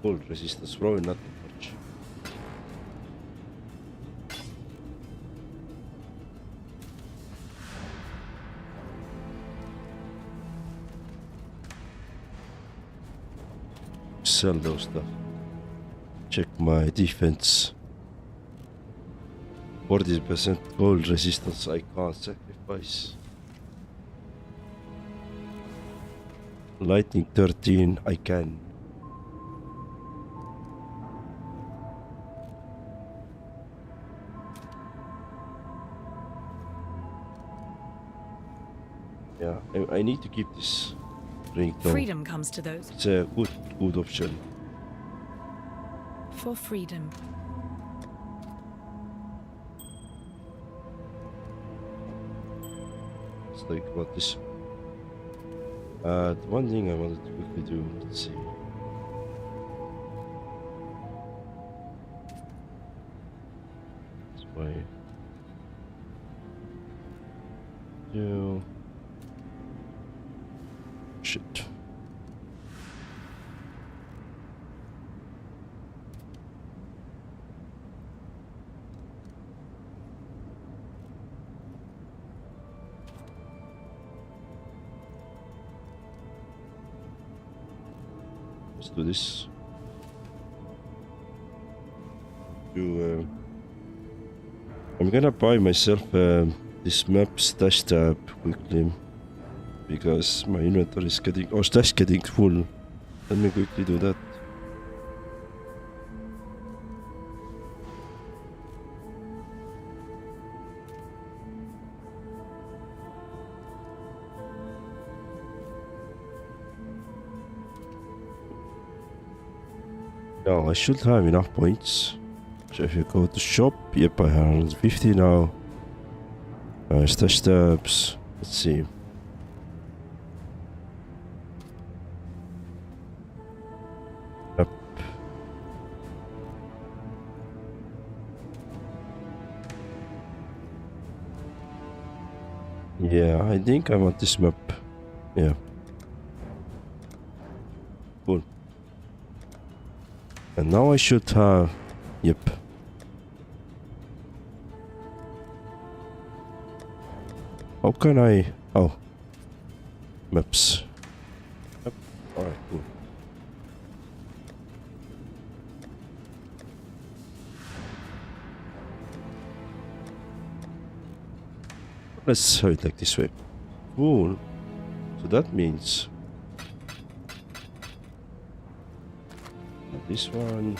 Cold resistance, probably not much. Sell those stuff. Check my defense. 40% cold resistance I can't sacrifice. Lightning 13 I can. Yeah, I need to keep this ring though. Freedom comes to those. It's a good option. For freedom. Let's think about this. The one thing I wanted to quickly do, let's see. That's why. Do. Shit. Let's do this. I'm gonna buy myself this map stash tab quickly because my inventory is stash getting full. Let me quickly do that. Now I should have enough points. So if you go to shop, yep, I have 150 now. Stash tabs. Let's see. Yep. Yeah, I think I want this map. Yeah. Cool. And now I should have... Yep. How can I... Oh. Maps. Yep. Alright, cool. Let's have it like this way. Cool. So that means... This one.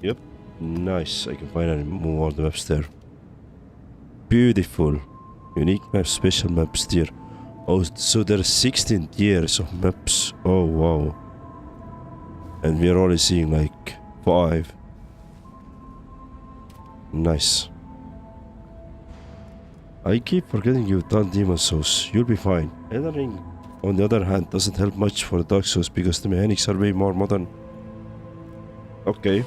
Yep. Nice. I can finally move all the maps there. Beautiful. Unique maps, special maps tier. Oh, so there's 16 tiers of maps. Oh, wow. And we're only seeing like 5. Nice. I keep forgetting you've done Demon Souls. You'll be fine. Elden Ring, on the other hand, doesn't help much for Dark Souls because the mechanics are way more modern. Okay.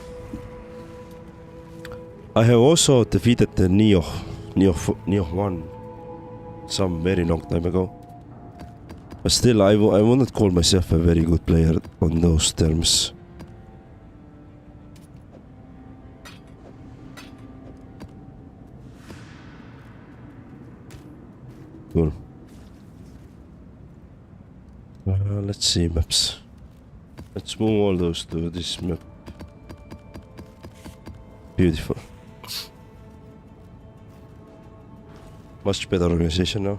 I have also defeated the Neo 1 some very long time ago. But still, I will not call myself a very good player on those terms. Cool. Let's see maps. Let's move all those to this map. Beautiful. Much better organization now.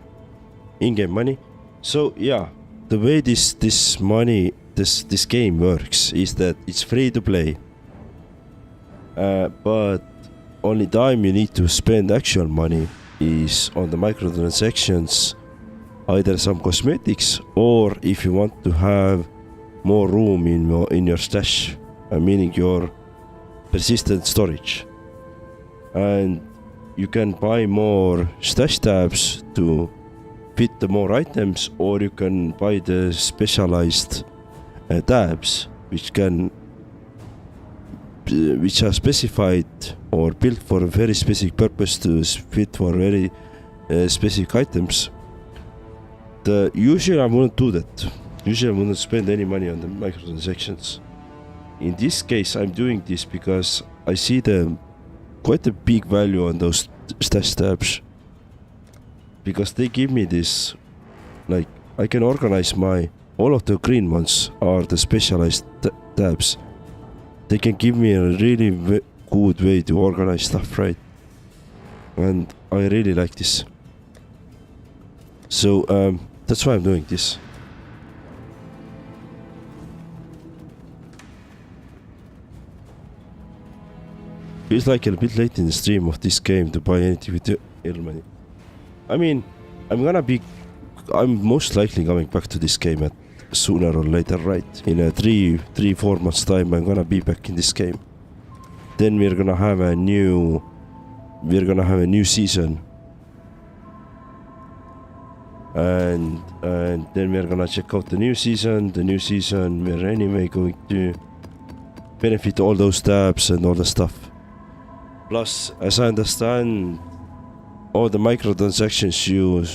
In-game money. So yeah, the way this game works is that it's free to play. But only time you need to spend actual money is on the microtransactions, either some cosmetics or if you want to have more room in your stash, meaning your persistent storage. And you can buy more stash tabs to fit the more items, or you can buy the specialized tabs which are specified or built for a very specific purpose to fit for very specific items. Usually I wouldn't do that. Usually I wouldn't spend any money on the microtransactions. In this case I'm doing this because I see quite a big value on those stash tabs, because they give me this, like, I can organize all of the green ones are the specialized tabs. They can give me a really good way to organize stuff, right? And I really like this. So that's why I'm doing this. Feels like a bit late in the stream of this game to buy anything with real money. I mean, I'm most likely coming back to this game sooner or later, right? In a 3-4 months time, I'm gonna be back in this game. Then we're gonna have a new season, and then we're gonna check out the new season. The new season, we're anyway going to benefit all those tabs and all the stuff. Plus, as I understand, all the microtransactions you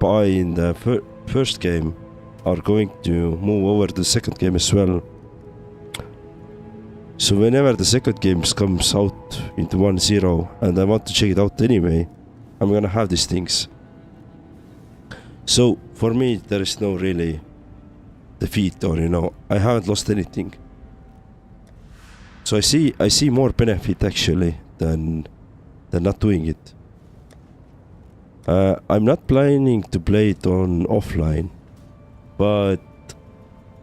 buy in the first game are going to move over to the second game as well. So whenever the second game comes out into 1.0 and I want to check it out anyway, I'm gonna have these things. So for me, there is no really defeat, or I haven't lost anything. So I see more benefit actually than not doing it. I'm not planning to play it on offline, but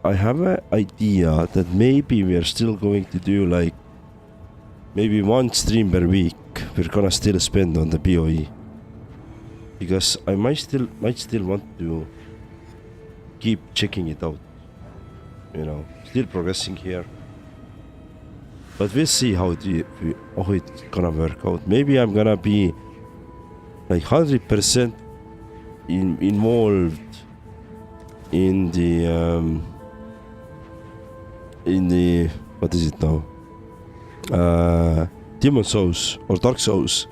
I have an idea that maybe we are still going to do like maybe one stream per week. We're gonna still spend on the BOE, because I might still want to keep checking it out. Still progressing here. But we'll see how it's gonna work out. Maybe I'm gonna be like 100% involved in the what is it now? Demon Souls or Dark Souls.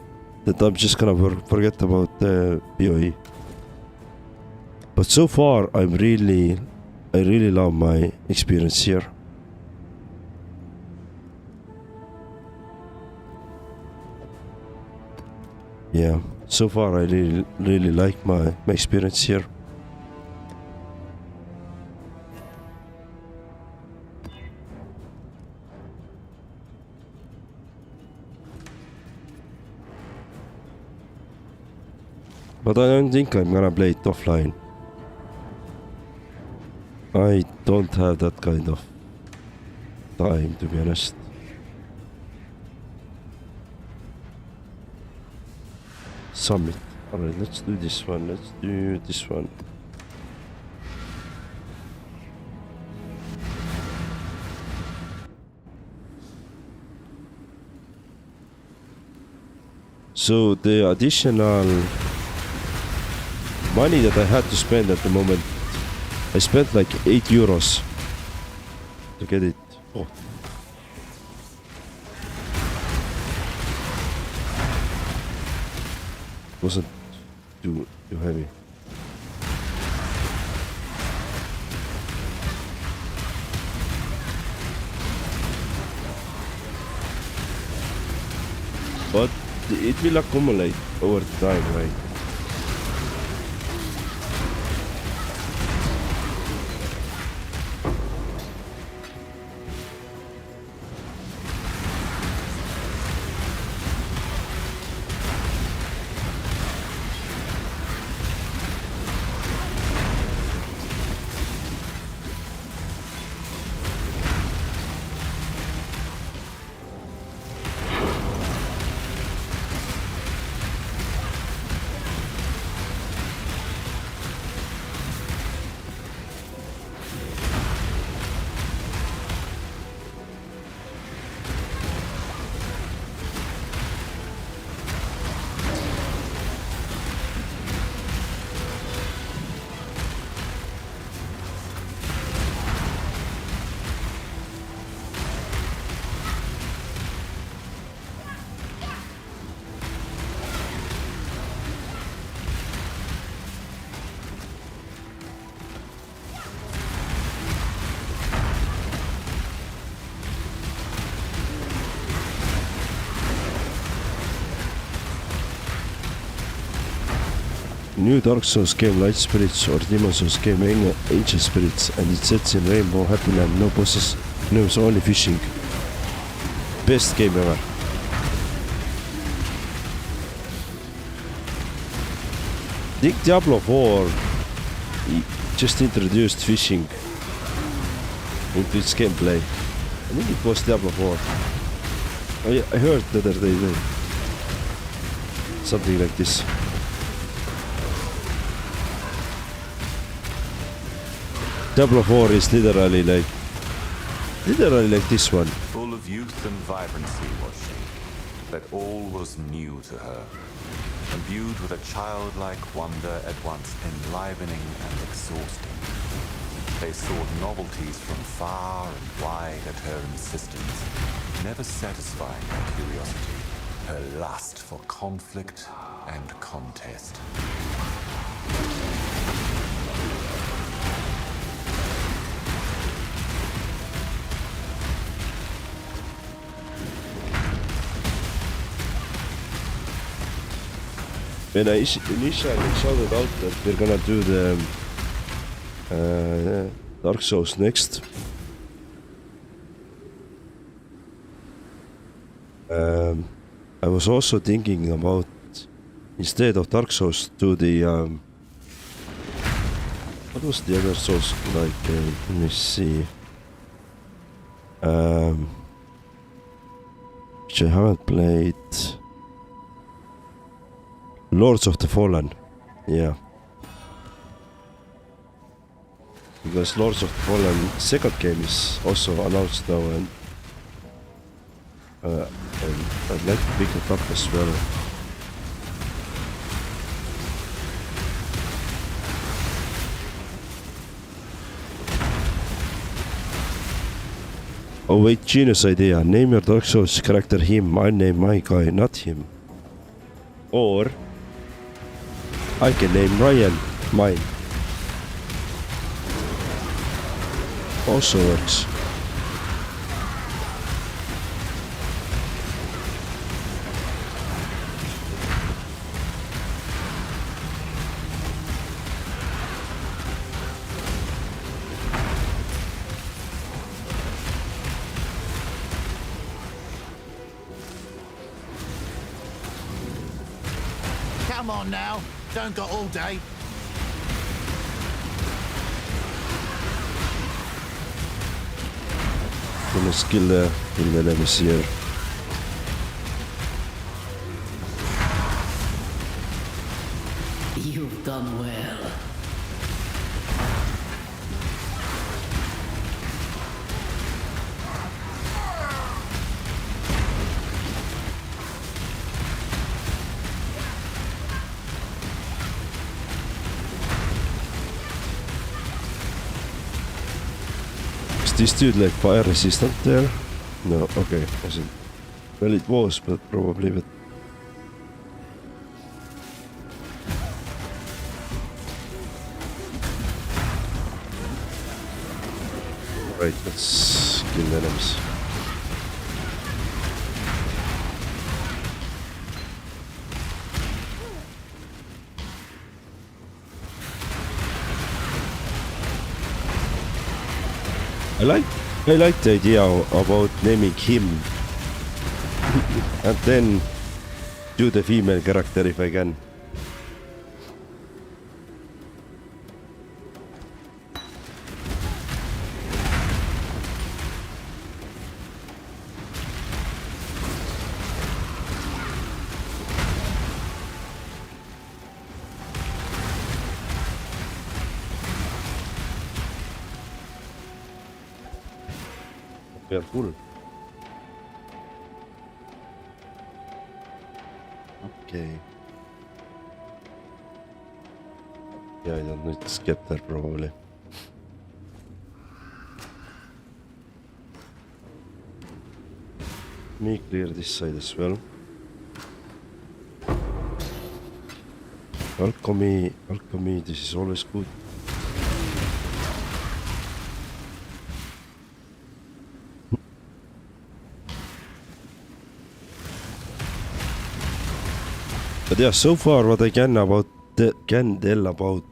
That I'm just gonna forget about the BOE. But so far, I really love my experience here. Yeah, so far I really like my experience here. But I don't think I'm gonna play it offline. I don't have that kind of time, to be honest. Summit. Alright, let's do this one. Let's do this one. So the additional money that I had to spend at the moment, I spent like €8 to get it. Oh. Wasn't too heavy. But it will accumulate over time, right? New Dark Souls game Light Spirits or Demon Souls game Ancient Spirits, and it sets in Rainbow, Happy Land, no bosses, no, it's only fishing. Best game ever. I think Diablo 4 just introduced fishing into its gameplay. I think it was Diablo 4. I heard the other day something like this. Diablo 4 is literally like this one. Full of youth and vibrancy was she, but all was new to her. Imbued with a childlike wonder at once enlivening and exhausting. They sought novelties from far and wide at her insistence, never satisfying her curiosity, her lust for conflict and contest. When I initially shouted out that we're gonna do the Dark Souls next, I was also thinking about, instead of Dark Souls, do the what was the other Souls like? Let me see. Which I haven't played. Lords of the Fallen, yeah. Because Lords of the Fallen second game is also announced now, and I'd like to pick it up as well. Oh wait, genius idea. Name your Dark Souls character him. I name my guy, not him. Or I can name Ryan mine. Also works. Come on now, don't got all day. Gonna skill the enemies here. You've done well. Is this dude like fire resistant there? No, okay, wasn't. Well, it was, but probably, but. Right, let's kill the enemies. I like the idea about naming him and then do the female character if I can. Careful. Okay. Yeah, I don't need to skip that probably. Me clear this side as well. Alchemy, this is always good. But yeah, so far what I can tell about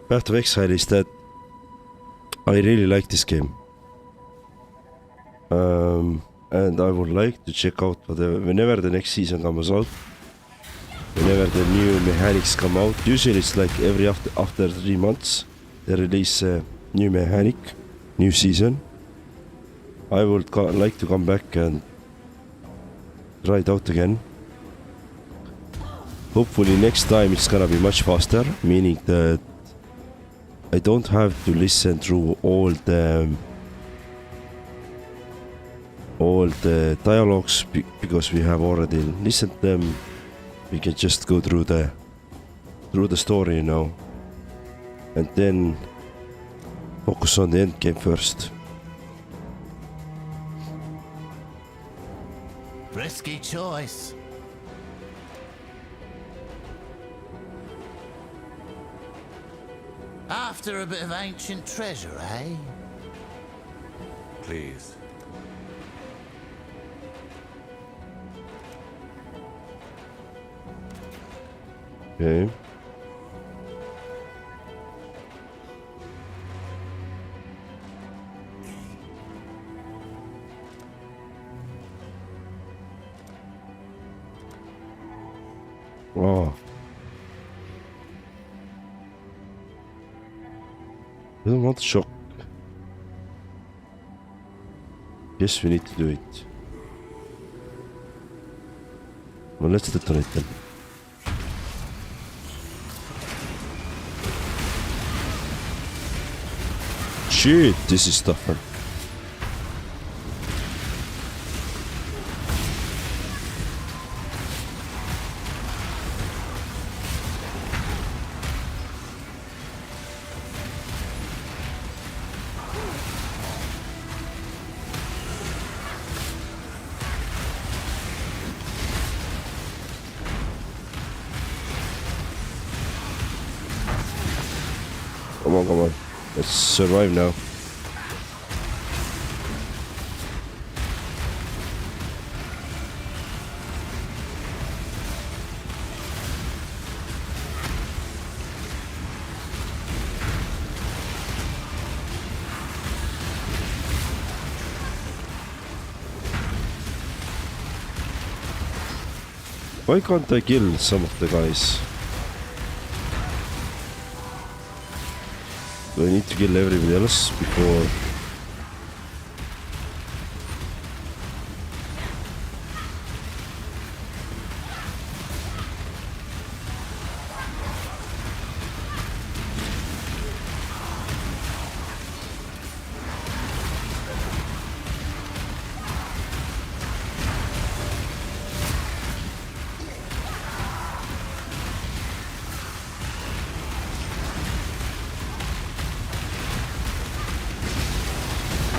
Path of Exile is that I really like this game. And I would like to check out whenever the next season comes out, whenever the new mechanics come out. Usually it's like after 3 months they release a new mechanic, new season. I would like to come back and try it out again. Hopefully next time it's gonna be much faster, meaning that I don't have to listen through all the dialogues because we have already listened to them. We can just go through the story, you know, and then focus on the end game first. Risky choice. After a bit of ancient treasure, eh? Please. Okay. Oh. I don't want shock. Yes, we need to do it. Well, let's detonate them. Shit, this is tougher. Come on. Let's survive now. Why can't I kill some of the guys? Do I need to kill everybody else before?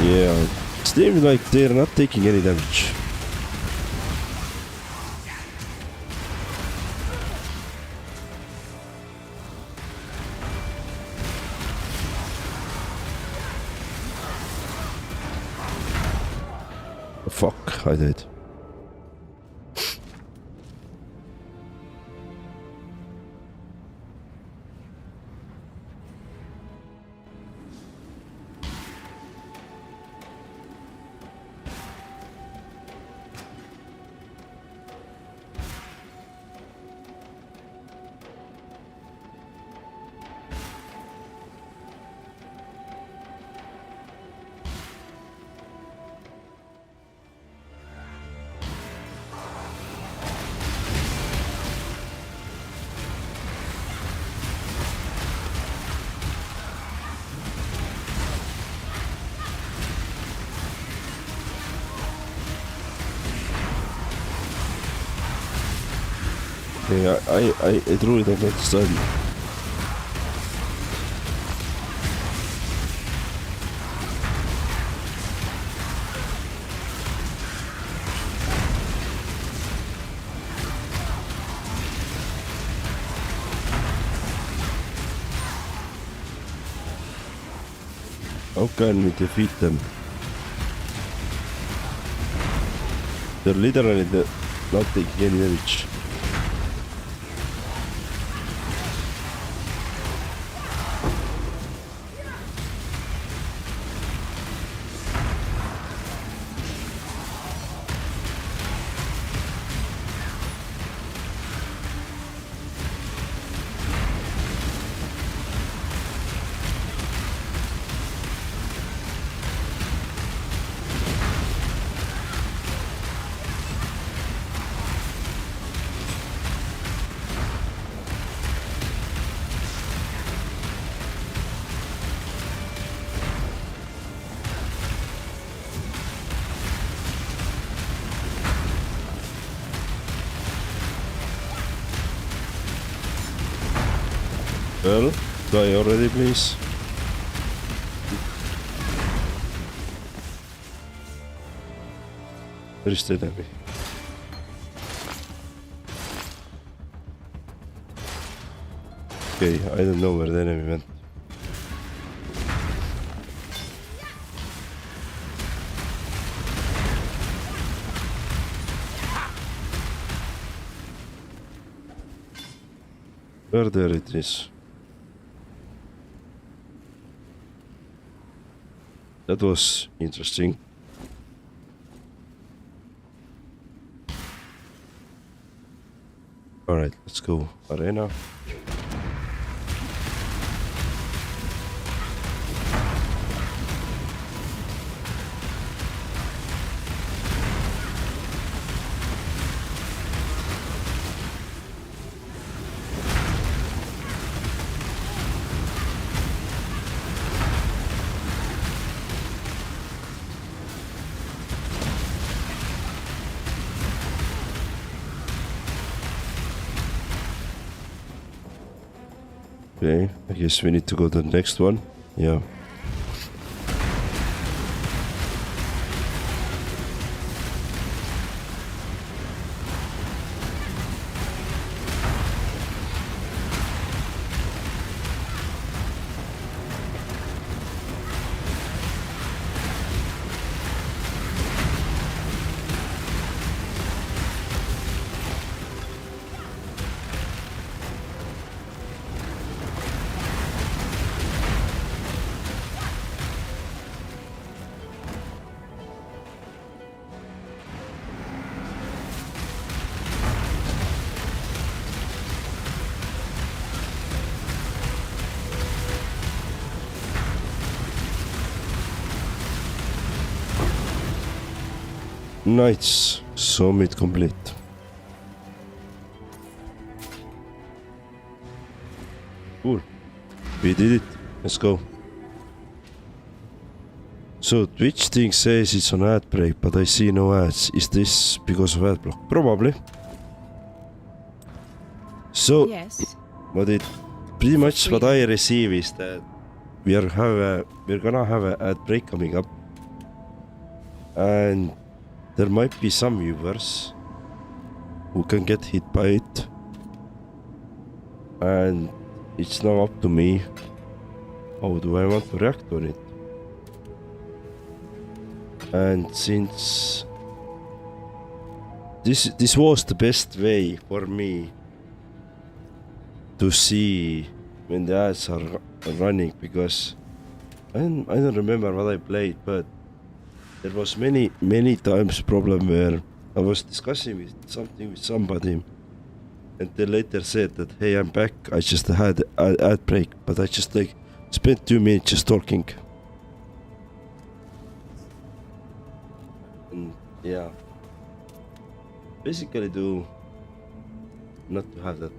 Yeah, it seems like they're not taking any damage. Oh, fuck, I did. Okay, I truly don't understand. How can we defeat them? They're literally not taking any damage. Well, die already, please. Where is the enemy? Okay, I don't know where the enemy went. Where there it is. That was interesting. Alright, let's go. Arena. Okay, I guess we need to go to the next one. Yeah. Nice. Summit complete. Cool. We did it. Let's go. So Twitch thing says it's on ad break, but I see no ads. Is this because of ad block? Probably. So Yes. what it pretty much what I receive is that we're gonna have an ad break coming up, and there might be some viewers who can get hit by it, and it's now up to me. How do I want to react on it? And since this was the best way for me to see when the ads are running, because I don't remember what I played, but there was many times problem where I was discussing something with somebody, and they later said that, hey, I'm back, I just had an ad break, but I just spent 2 minutes just talking. And yeah, basically do not to have that.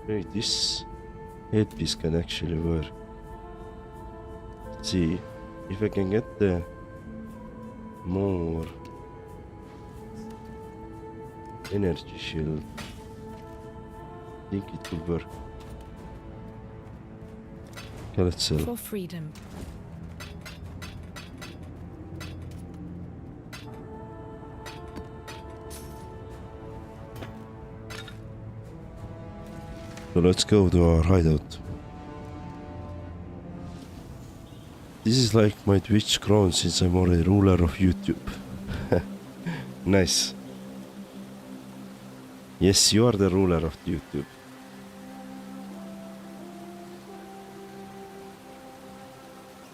Okay, this headpiece can actually work. Let's see if I can get the more energy shield. I think it will work. Okay, let's sell. For freedom. So let's go to our hideout. This is like my Twitch crown since I'm already ruler of YouTube. Nice. Yes, you are the ruler of YouTube.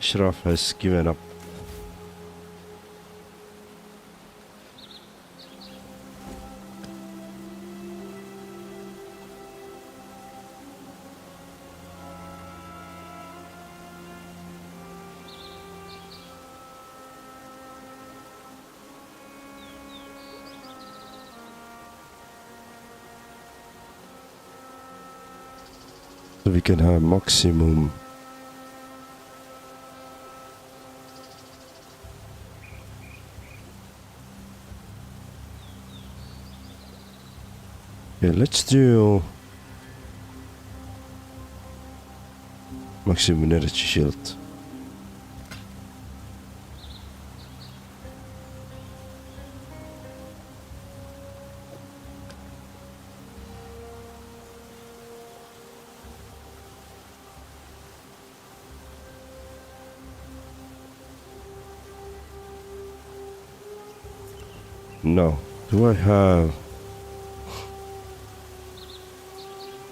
Shraf has given up. So we can have maximum let's do maximum energy shield. No. Do I have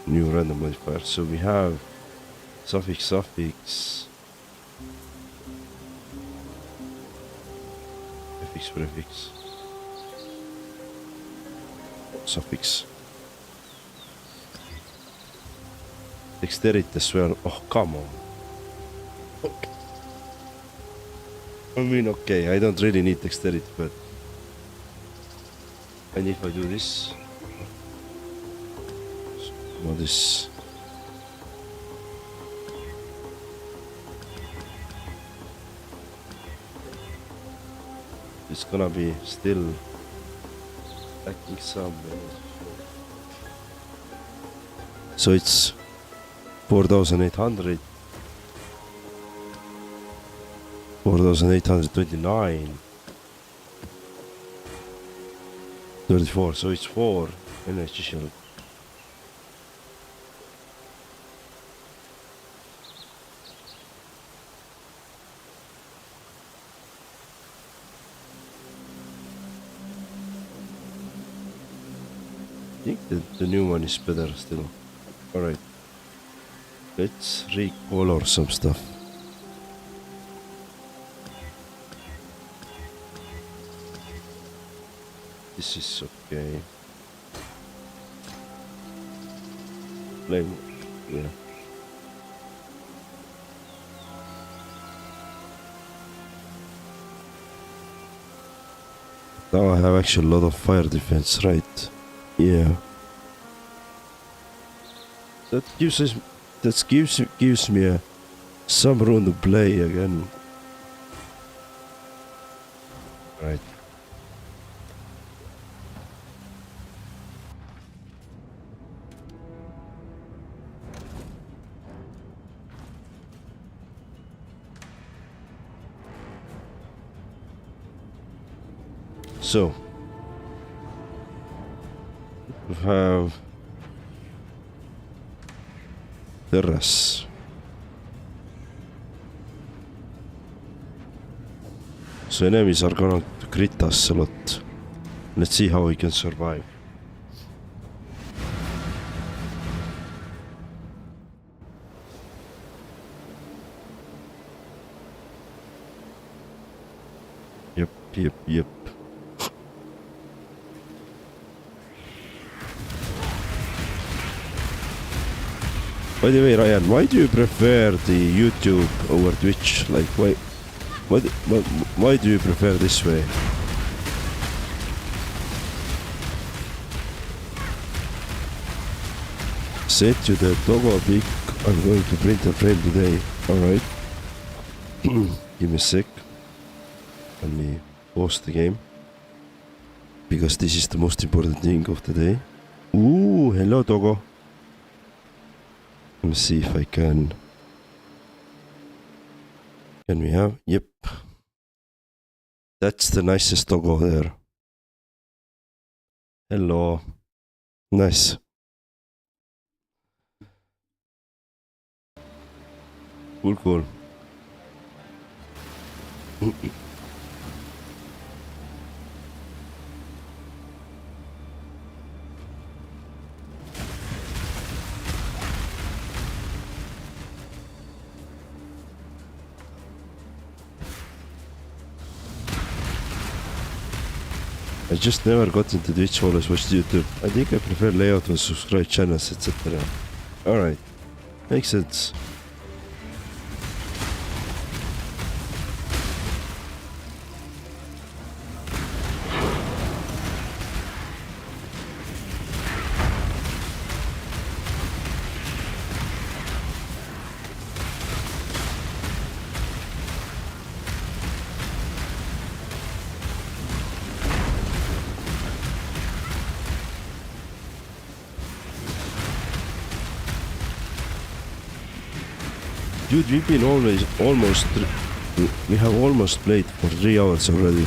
new random modifier? So we have suffix, prefix, suffix. Dexterity as well. Oh, come on. Okay. I mean, okay, I don't really need dexterity, but... And if I do this... What is... It's gonna be still lacking some. So it's 4,800. 4,829. 34, so it's 4 energy shield. I think that the new one is better still. Alright. Let's recolor some stuff. This is okay. Flame, yeah. Now I have actually a lot of fire defense, right? Yeah. That gives me some room to play again. Right. So we have terrace. So enemies are gonna crit us a lot. Let's see how we can survive. Yep. By the way, Ryan, why do you prefer the YouTube over Twitch? Like, why do you prefer this way? sent you the doggo pic. I'm going to print a frame today. Alright. Give me a sec. Let me pause the game. Because this is the most important thing of the day. Ooh, hello doggo. Let me see if I can. Can we have? Yep. That's the nicest doggo there. Hello. Nice. Cool. I just never got into Twitch, always watched YouTube. I think I prefer layout and subscribe channels, etc. Alright. Makes sense. Dude, we've been we have almost played for 3 hours already.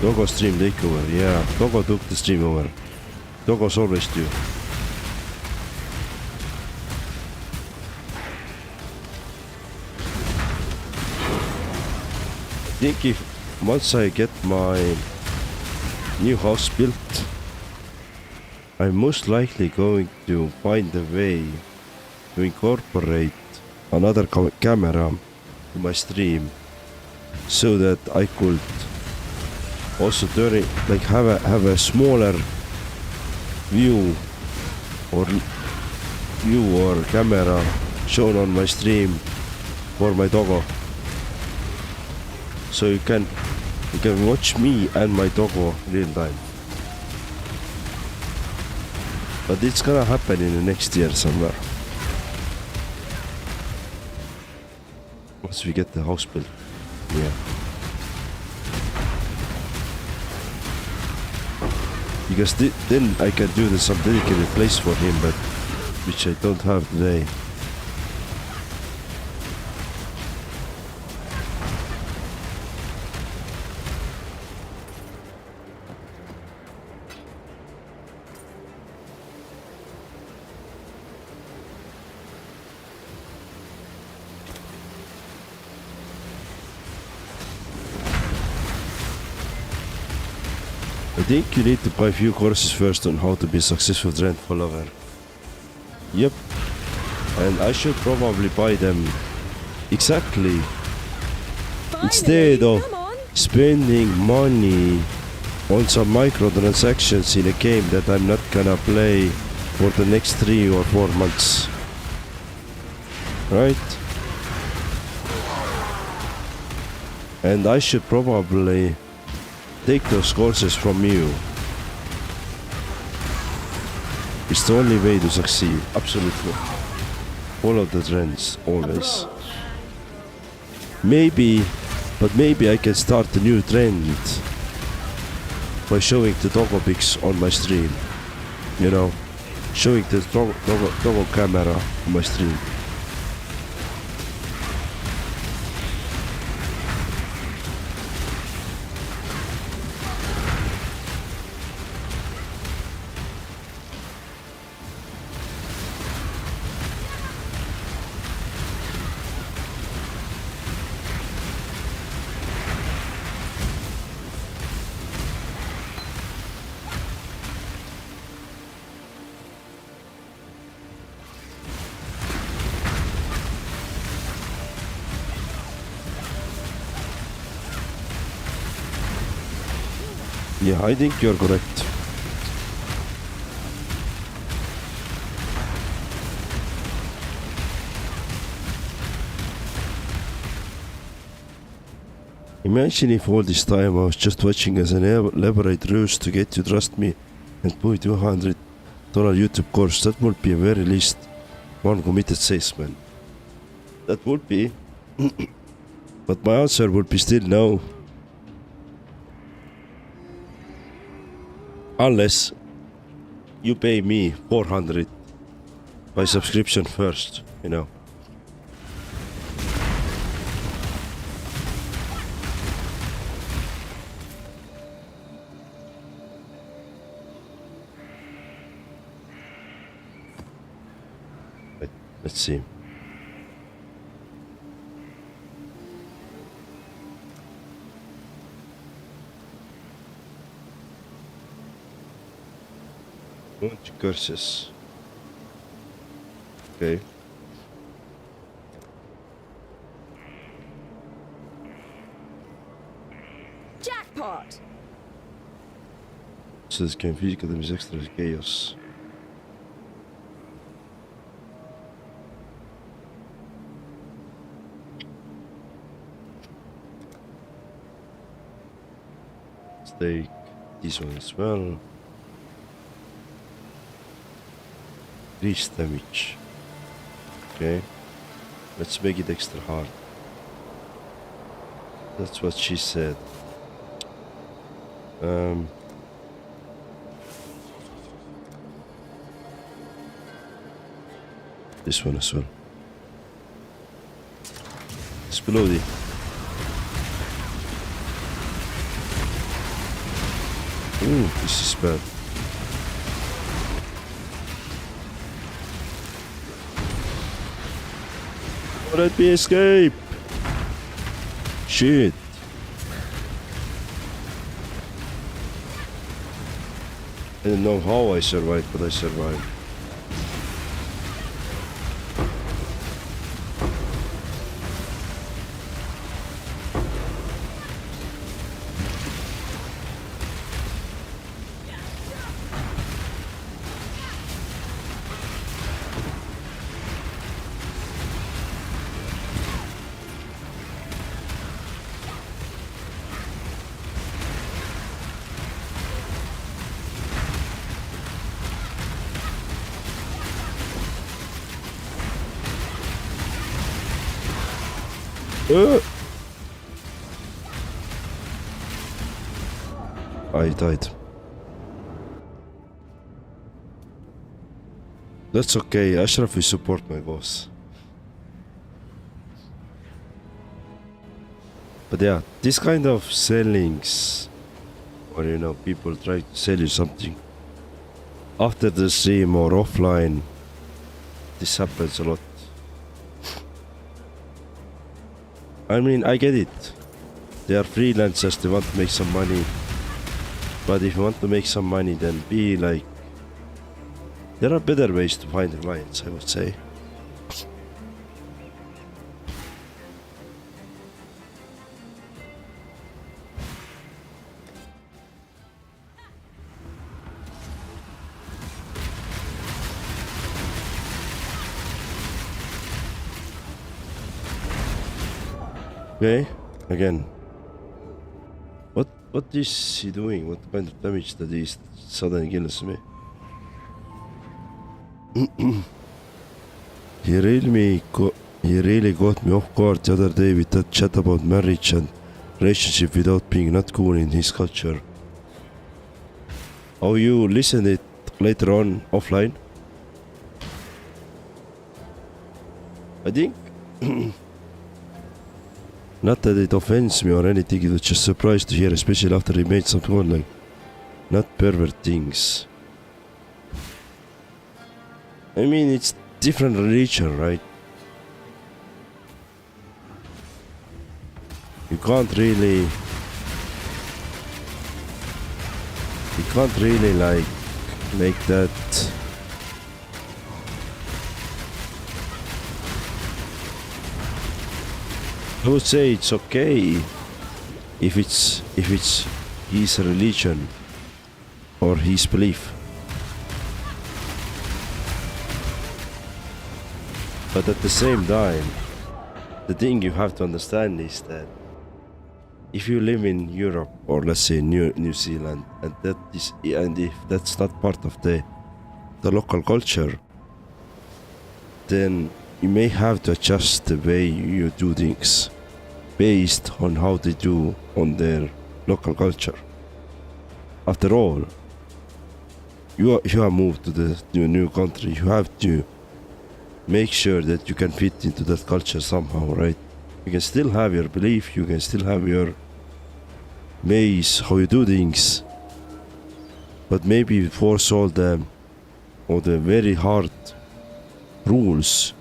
Doggo stream takeover, yeah. Doggo took the stream over. Doggo's always due. I think if once I get my new house built, I'm most likely going to find a way to incorporate another camera to my stream so that I could also turn it, like have a smaller view or camera shown on my stream for my doggo, so you can watch me and my doggo real time. But it's gonna happen in the next year somewhere. Once we get the house built, yeah. Because then I can do some dedicated place for him, but which I don't have today. I think you need to buy a few courses first on how to be a successful trend follower. Yep. And I should probably buy them exactly. Finally, instead of come on. spending money on some microtransactions in a game that I'm not gonna play for the next 3 or 4 months. Right? And I should probably take those courses from you. It's the only way to succeed, absolutely. Follow the trends, always. Maybe I can start a new trend by showing the doggo pics on my stream. You know, showing the doggo camera on my stream. Yeah, I think you're correct. Imagine if all this time I was just watching as an elaborate ruse to get you to trust me and put 200 $1 YouTube course, that would be very least one committed salesman. That would be. But my answer would be still no. Unless you pay me 400 by subscription first, you know. Let's see. Launch curses. Okay. Jackpot! Selles game füüsika tegemise ekstra chaos. Let's take this one as well. Increase damage. Okay. Let's make it extra hard. That's what she said. This one as well. Explode. Ooh, this is bad. Let me escape! Shit! I don't know how I survived, but I survived. I died. That's okay, Ashraf will support my boss. But yeah, this kind of sellings, or you know, people try to sell you something after the stream or offline, this happens a lot. I mean, I get it. They are freelancers, they want to make some money. But if you want to make some money, then be like... There are better ways to find clients, I would say. Okay, again. What is he doing? What kind of damage that he suddenly kills me? He really got me off guard the other day with that chat about marriage and relationship without being not cool in his culture. Oh, you listened it later on offline? I think not that it offends me or anything, it was just surprised to hear, especially after he made some comment like, not pervert things. I mean, it's different religion, right? You can't really like make that. I would say it's okay if it's his religion or his belief. But at the same time, the thing you have to understand is that if you live in Europe or let's say New Zealand, and if that's not part of the the local culture, then you may have to adjust the way you do things based on how they do on their local culture. After all, you have moved to the new country. You have to make sure that you can fit into that culture somehow, right? You can still have your belief, you can still have your ways how you do things, but maybe force all the very hard rules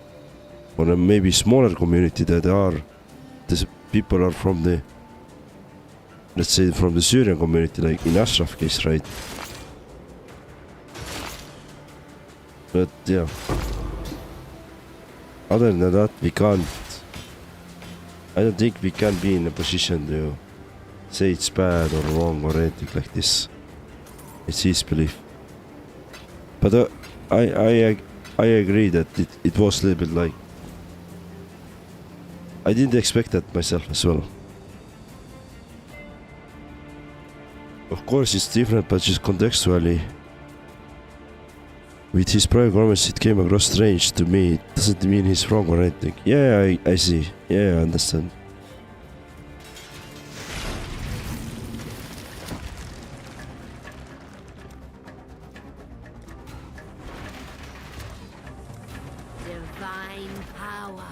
on a maybe smaller community that the people are from the, let's say, from the Syrian community, like in Ashraf case, right? But yeah, other than that, I don't think we can be in a position to say it's bad or wrong or anything like this. It's his belief. But I agree that it was a little bit like, I didn't expect that myself as well. Of course it's different, but just contextually, with his prior comments it came across strange to me. It doesn't mean he's wrong or anything. Yeah, I see. Yeah, I understand. Divine power.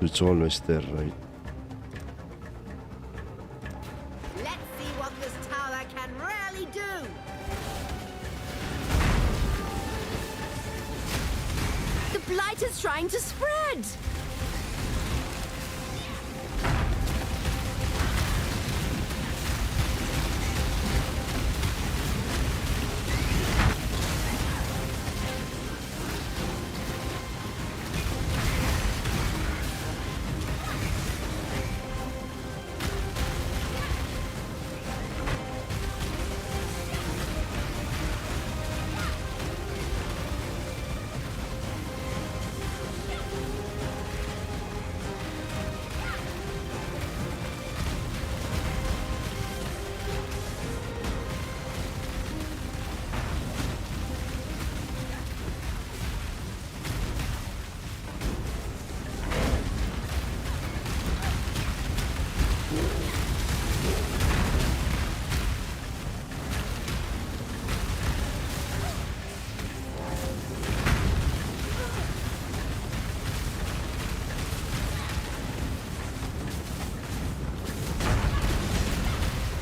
It's always there, right? Let's see what this tower can really do. The blight is trying to spread.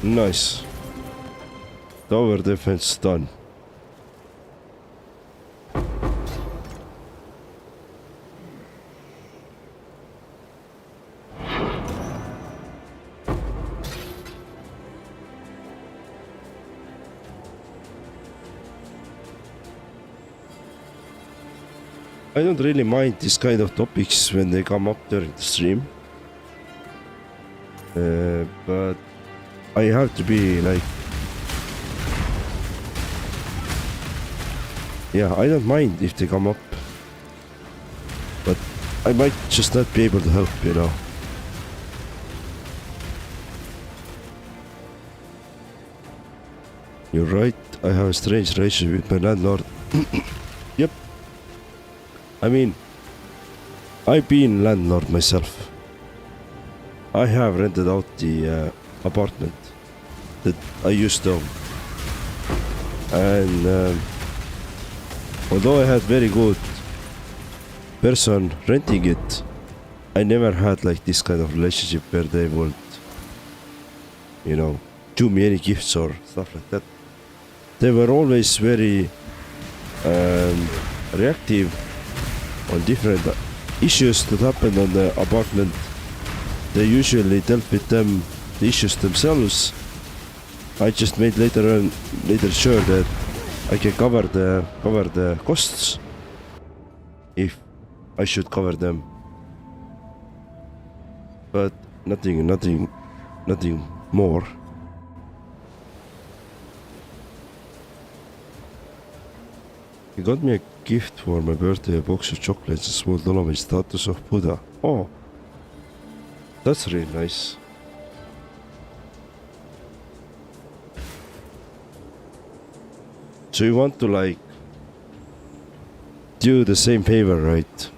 Nice. Tower defense done. I don't really mind this kind of topics when they come up during the stream. But I have to be like, yeah, I don't mind if they come up, but I might just not be able to help, you know. You're right, I have a strange relationship with my landlord. Yep. I mean, I've been landlord myself. I have rented out the apartment that I used to own. And although I had very good person renting it, I never had like this kind of relationship where they would, you know, do me any gifts or stuff like that. They were always very reactive on different issues that happened on the apartment. They usually dealt with them, the issues themselves. I just made later sure that I can cover the costs if I should cover them. But nothing more. He got me a gift for my birthday, a box of chocolates, a small dolomite status of Buddha. Oh, that's really nice. So you want to like do the same favor, right?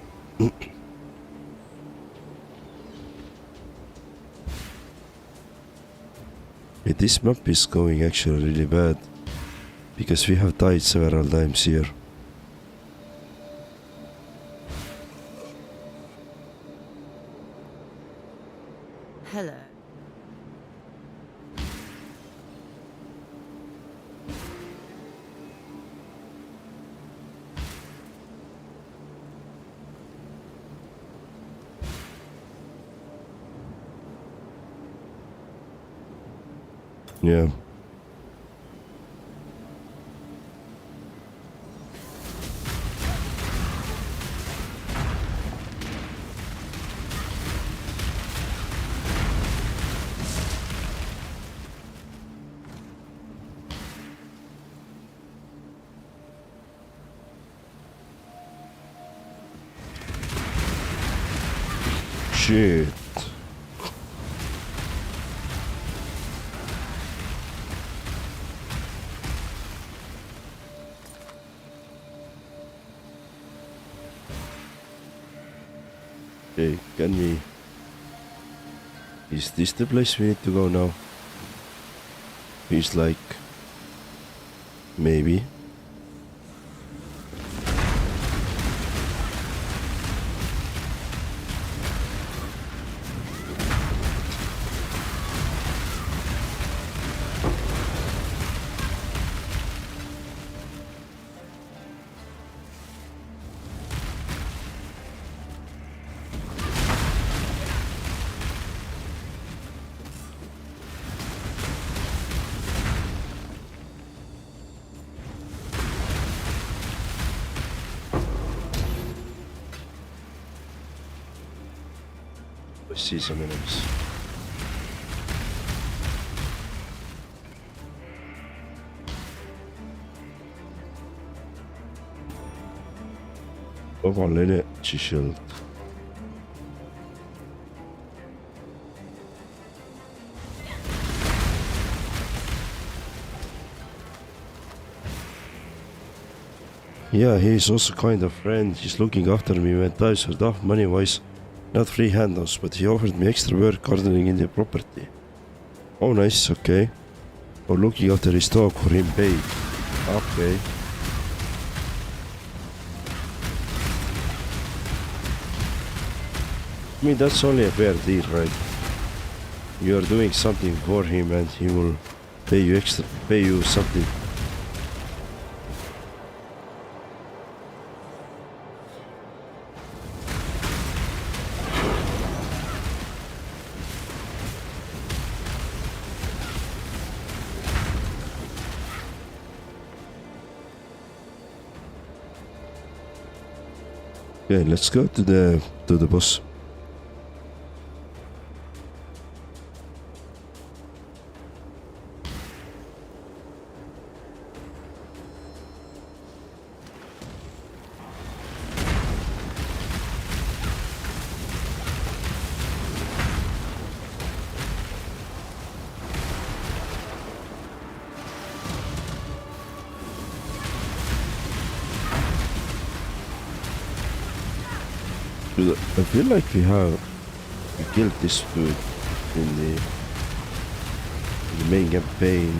This map is going actually really bad because we have died several times here. Hello. Yeah. Shit. Okay, can we... Is this the place we need to go now? He's like... Maybe. I see some enemies. طبعا لنا shield. Yeah, he's also kind of friend. He's looking after me when times are tough money-wise. Not free handouts, but he offered me extra work gardening in the property. Oh, nice, okay. Or looking after his dog for him paid. Okay. I mean, that's only a fair deal, right? You are doing something for him and he will pay you something. Okay, let's go to the boss. I feel like we killed this dude in the main campaign.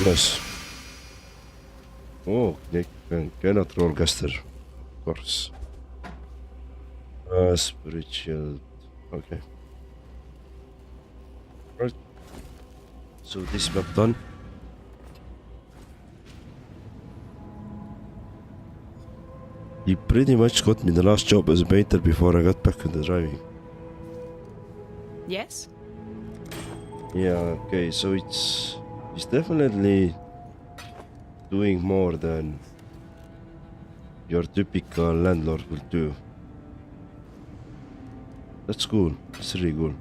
Yes. Oh, they cannot roll caster, of course. Spiritual. Okay. Right. So this map done. He pretty much got me the last job as a painter before I got back into driving. Yes? Yeah, okay, so it's definitely doing more than your typical landlord will do. That's cool. It's really cool.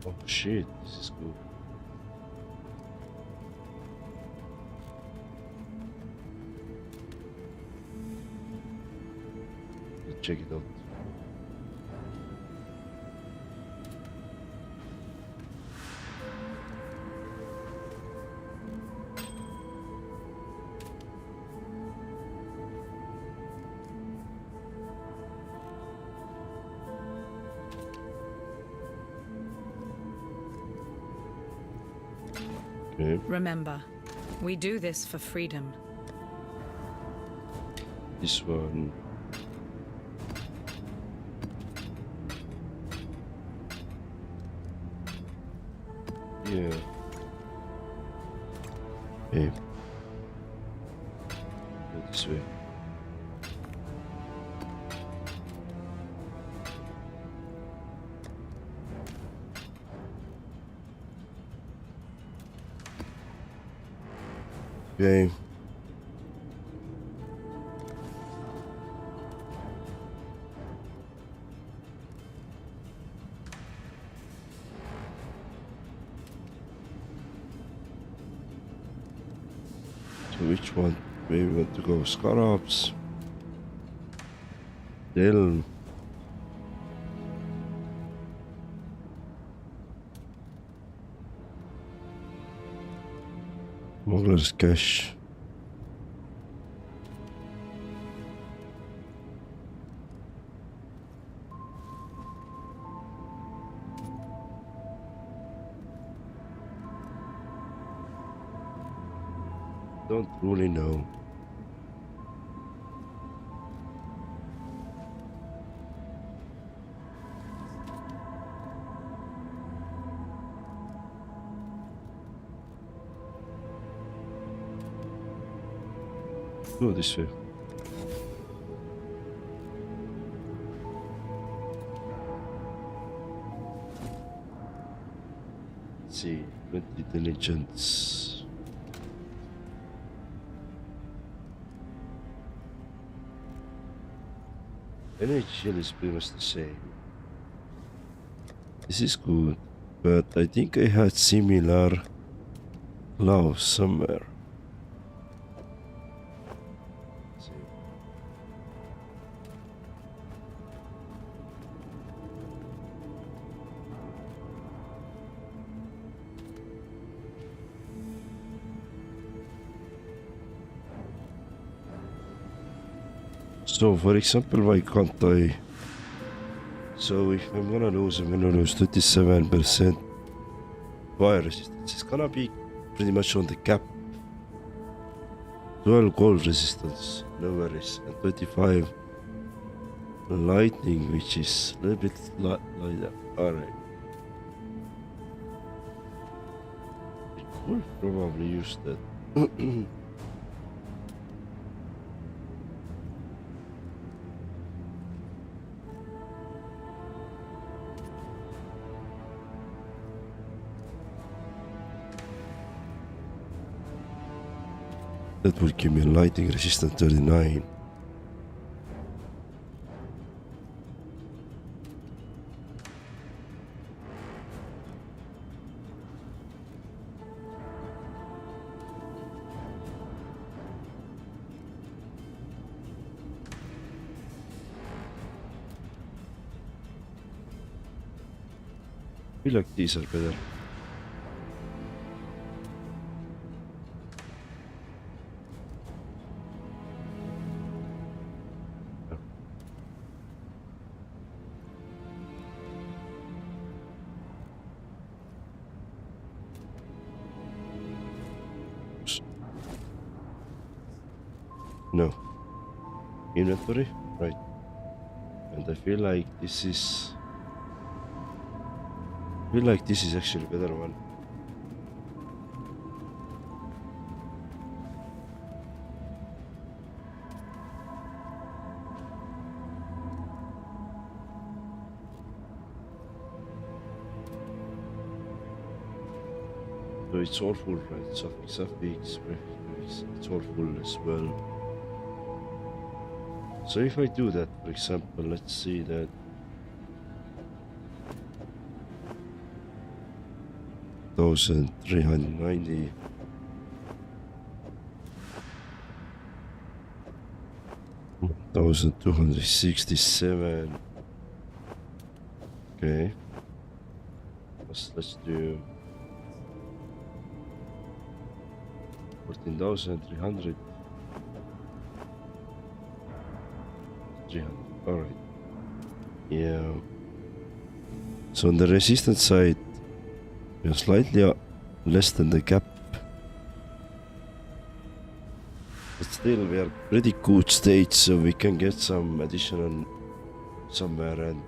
Oh shit, this is cool. Let's check it out. Okay, Remember, we do this for freedom. this one. Yeah. Okay. Go this way. Okay. So which one? Maybe we want to go Scarabs. Delm. Smuggler's Cache. Don't really know. Go this way. Let's see, 20 intelligence. NHL is pretty much the same. This is good, but I think I had similar gloves somewhere. Let's see. So, for example, why can't I? So, if I'm gonna lose 27% fire resistance. It's gonna be pretty much on the cap. 12 cold resistance, no worries, and 25 lightning, which is a little bit lighter. Alright. I could probably use that. That would give me a lightning resistance 39. I feel like these are better. No. Inventory? Right. And I feel like this is I feel like this is actually better one. So it's all full, right? Suffix, prefix, it's all full as well. So if I do that, for example, let's see that 1390. $1,267. Okay. Let's do 14,300. 300. All right. Yeah. So on the resistance side, we are slightly less than the gap. But still, we are pretty good state, so we can get some additional somewhere. And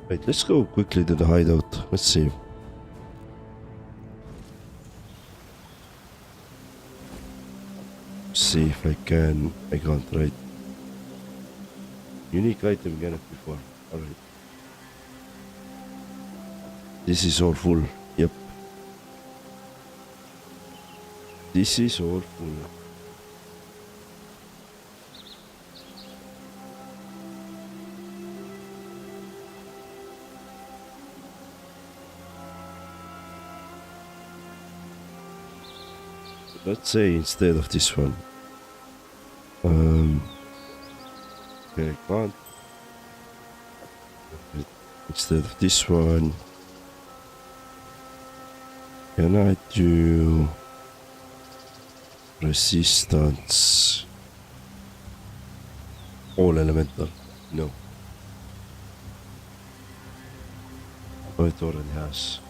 wait, let's go quickly to the hideout. Let's see. See if I can. I can't, right? Unique item cannot before. Alright. This is all full. Yep. This is all full. Let's say instead of this one. Okay, I can't. Instead of this one, can I do resistance all elemental? No. Oh, it already has.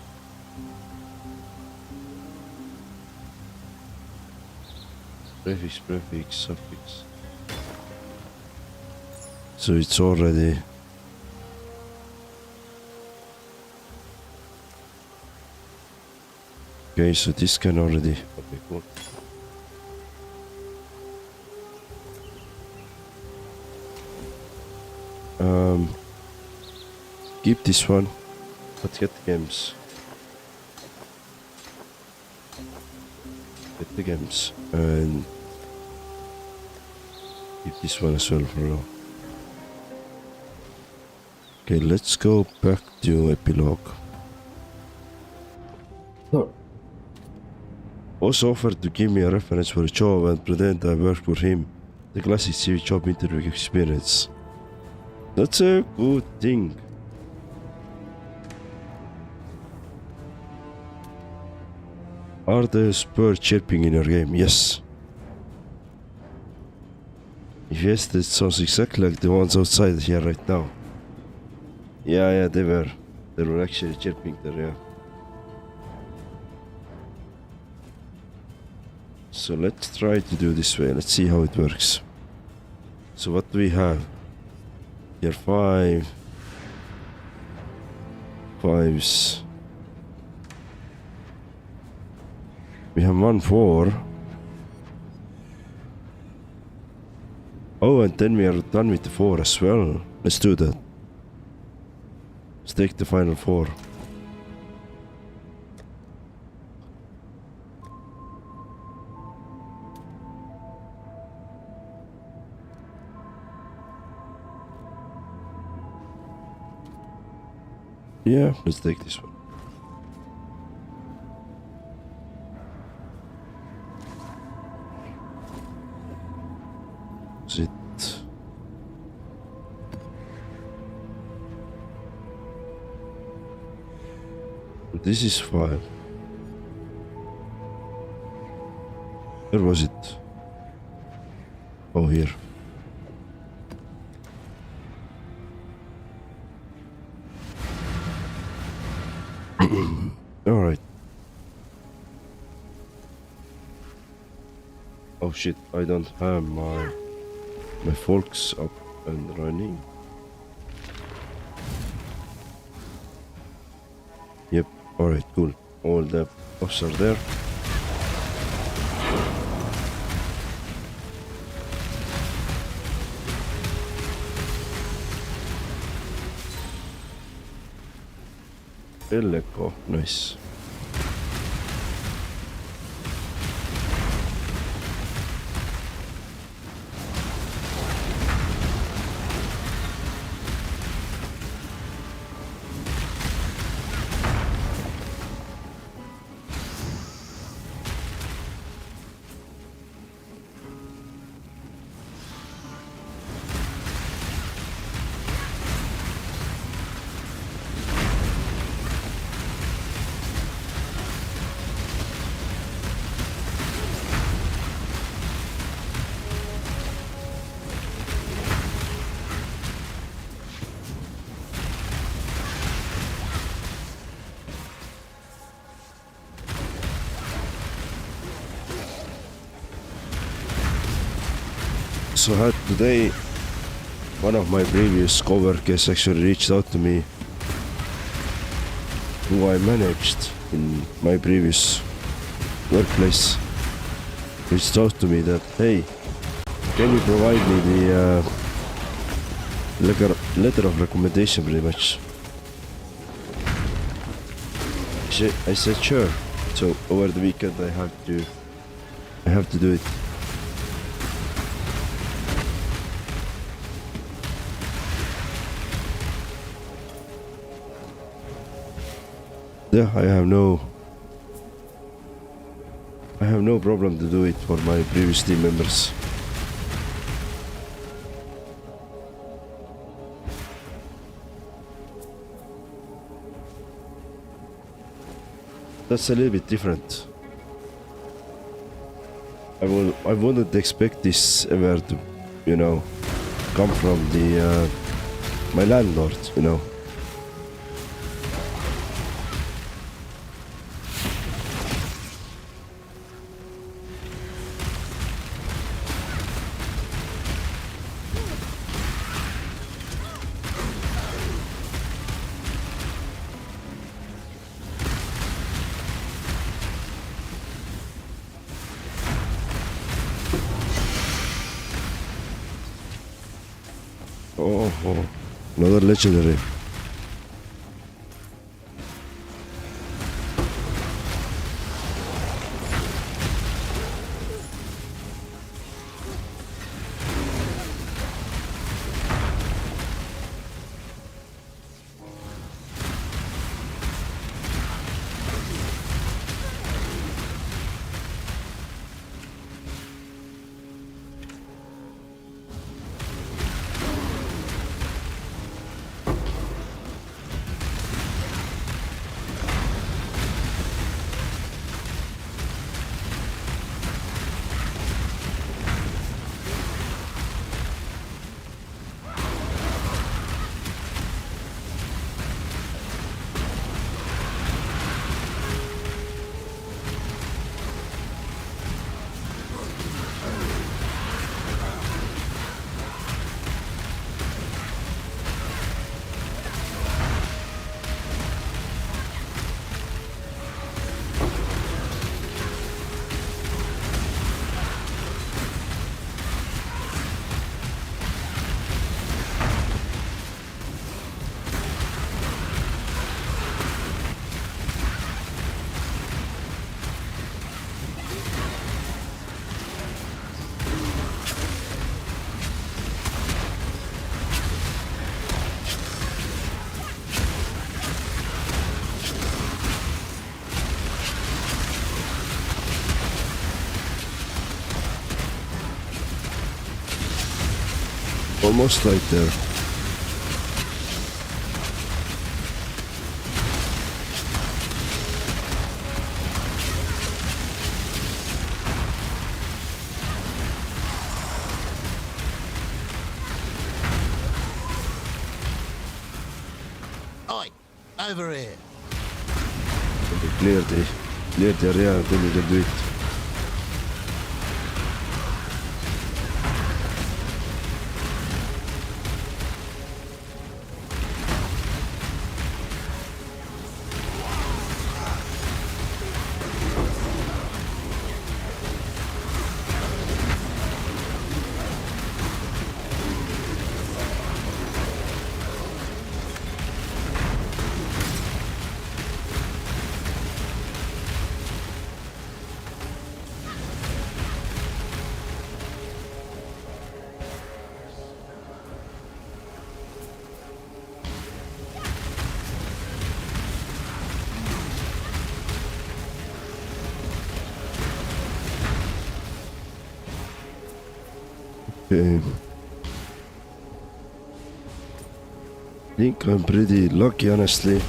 Prefix, prefix, suffix. So it's already. Okay, so this can already. Okay, cool. Keep this one, but get the gems. Get the gems and keep this one as well for now. Okay, let's go back to epilogue. Also offered to give me a reference for a job and pretend I worked for him. The classic CV job interview experience. That's a good thing. Are the birds chirping in your game? Yes. If yes, that sounds exactly like the ones outside here right now. Yeah, they were. They were actually chirping there, yeah. So let's try to do this way. Let's see how it works. So what do we have? Here 5. 5s. We have 1 4. Oh, and then we are done with the 4 as well. Let's do that. Let's take the final 4. Yeah, let's take this one. Is it? This is 5. Where was it? Oh, here. All right. Oh shit, I don't have my forks up and running. Yep, alright, cool. All the buffs are there. Echo, nice. So today, one of my previous coworkers actually reached out to me, who I managed in my previous workplace. Reached out to me that, hey, can you provide me the letter of recommendation, pretty much. I said sure. So over the weekend I have to do it. Yeah, I have no problem to do it for my previous team members. That's a little bit different. I wouldn't expect this ever to, come from the my landlord, Oh, another legendary. Almost right there. Oi, over here. Clear the area, then you can do it. Okay. Think I'm pretty lucky, honestly.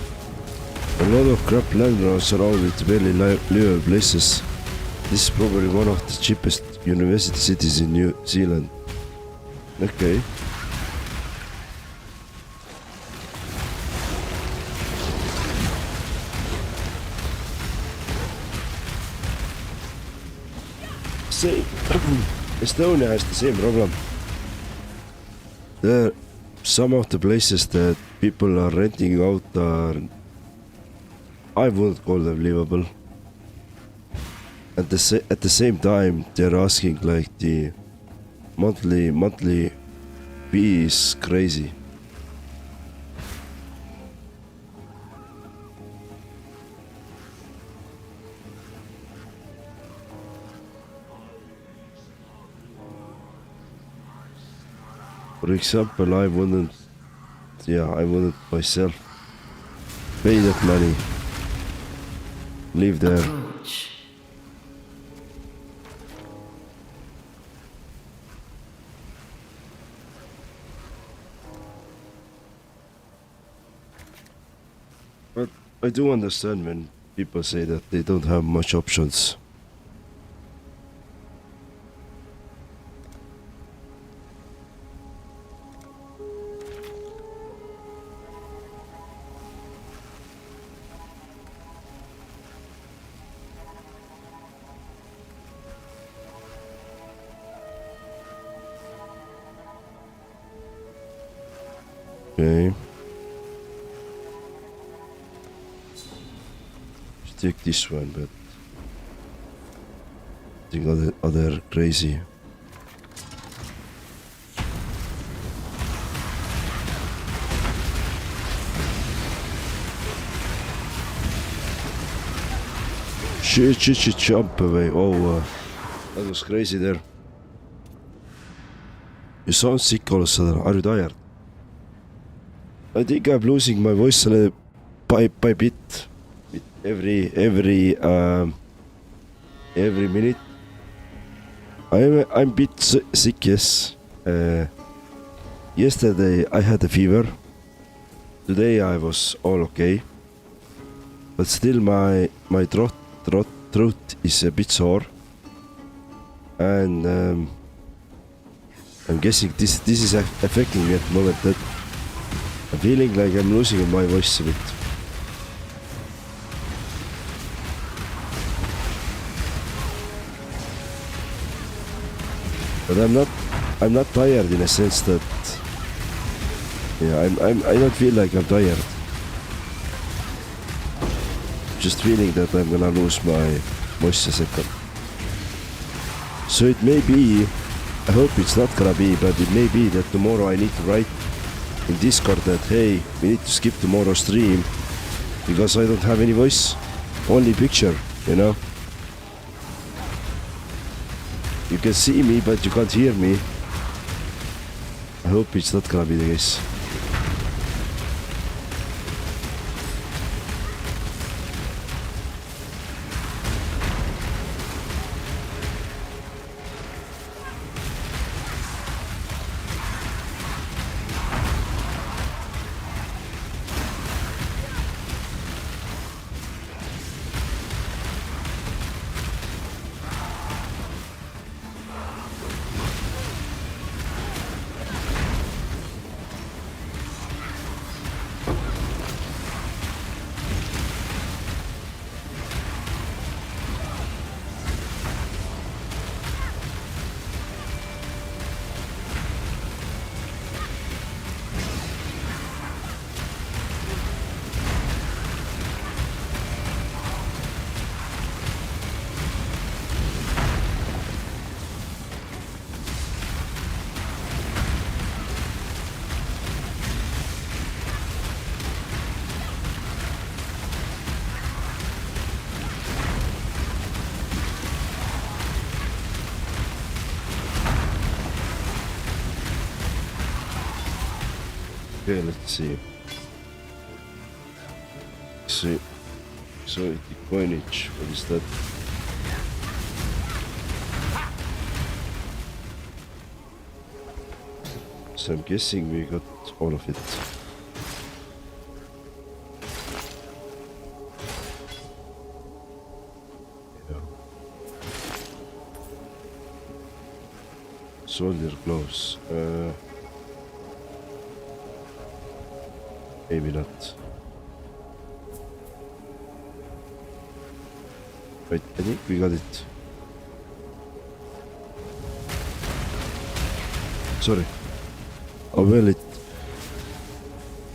A lot of crap land runs around with barely livable places. This is probably one of the cheapest university cities in New Zealand. Okay. Same. Estonia has the same problem. There, some of the places that people are renting out are, I wouldn't call them livable. At the same time, they're asking like the monthly fee is crazy. For example, I wouldn't myself pay that money. Live there. Approach. But I do understand when people say that they don't have much options. Okay. Take this one, but I think other crazy. Shit, jump away. Oh, that was crazy there. You sound sick all of a sudden. Are you tired? I think I'm losing my voice by bit. Every minute. I'm a bit sick, yes. Yesterday I had a fever. Today I was all okay. But still my throat is a bit sore. And I'm guessing this is affecting me at the moment. That I'm feeling like I'm losing my voice a bit. But I'm not tired in a sense that, yeah, I don't feel like I'm tired. Just feeling that I'm gonna lose my voice a second. So it may be, I hope it's not gonna be, but it may be that tomorrow I need to write in Discord that, hey, we need to skip tomorrow's stream because I don't have any voice, only picture, you know. You can see me, but you can't hear me. I hope it's not gonna be the case. Okay, let's see. So the coinage, what is that? So I'm guessing we got all of it. Yeah. Soldier gloves. Maybe not. Wait, I think we got it. Sorry. Oh well, it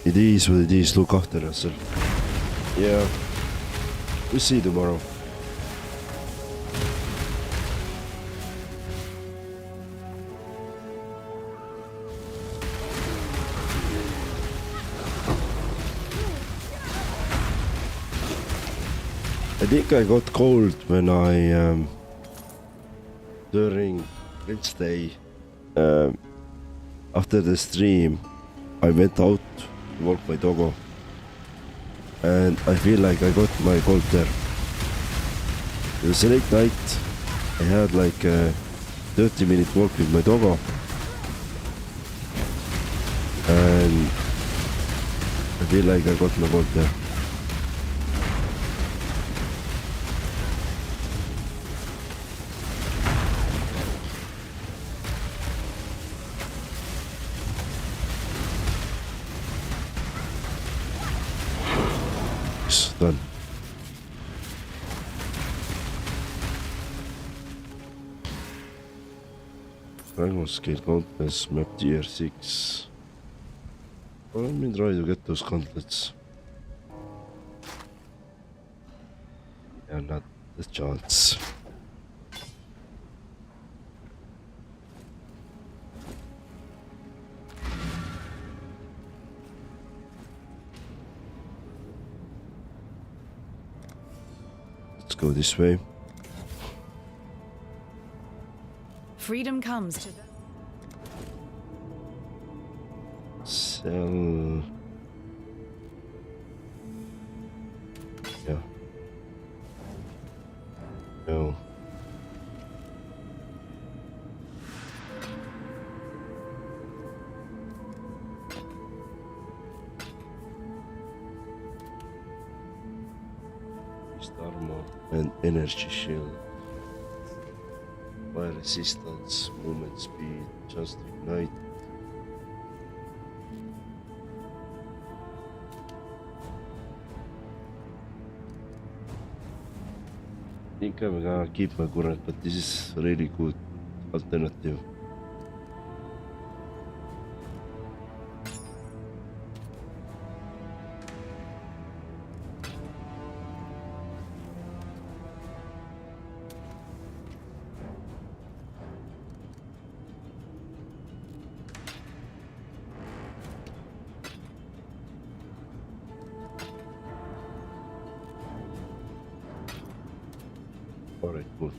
is what it is. Look after yourself. Yeah. We'll see tomorrow. I think I got cold when I during Wednesday after the stream I went out to walk my doggo and I feel like I got my cold there. It was a late night. I had like a 30-minute walk with my doggo and I feel like I got my cold there. Done. Dragon scale gauntlets, map tier 6. Well, let me try to get those gauntlets. Yeah, not the chance. Let's go this way. Freedom comes to them. Sell. Yeah. No. Armor and energy shield. Fire resistance, movement speed, just ignite. I think I'm gonna keep my current, but this is really good alternative. Alright, cool.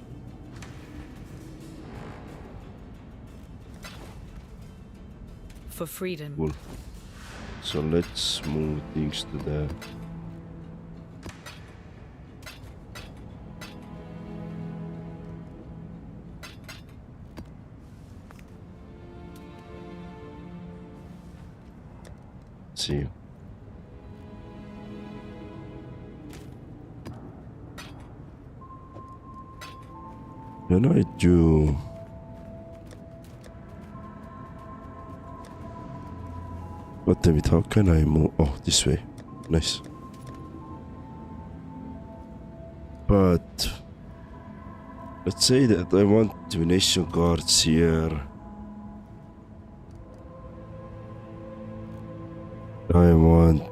For freedom. Cool. So let's move things to the see. When I do what damn it, how can I move? Oh, this way. Nice. But let's say that I want divination cards here. I want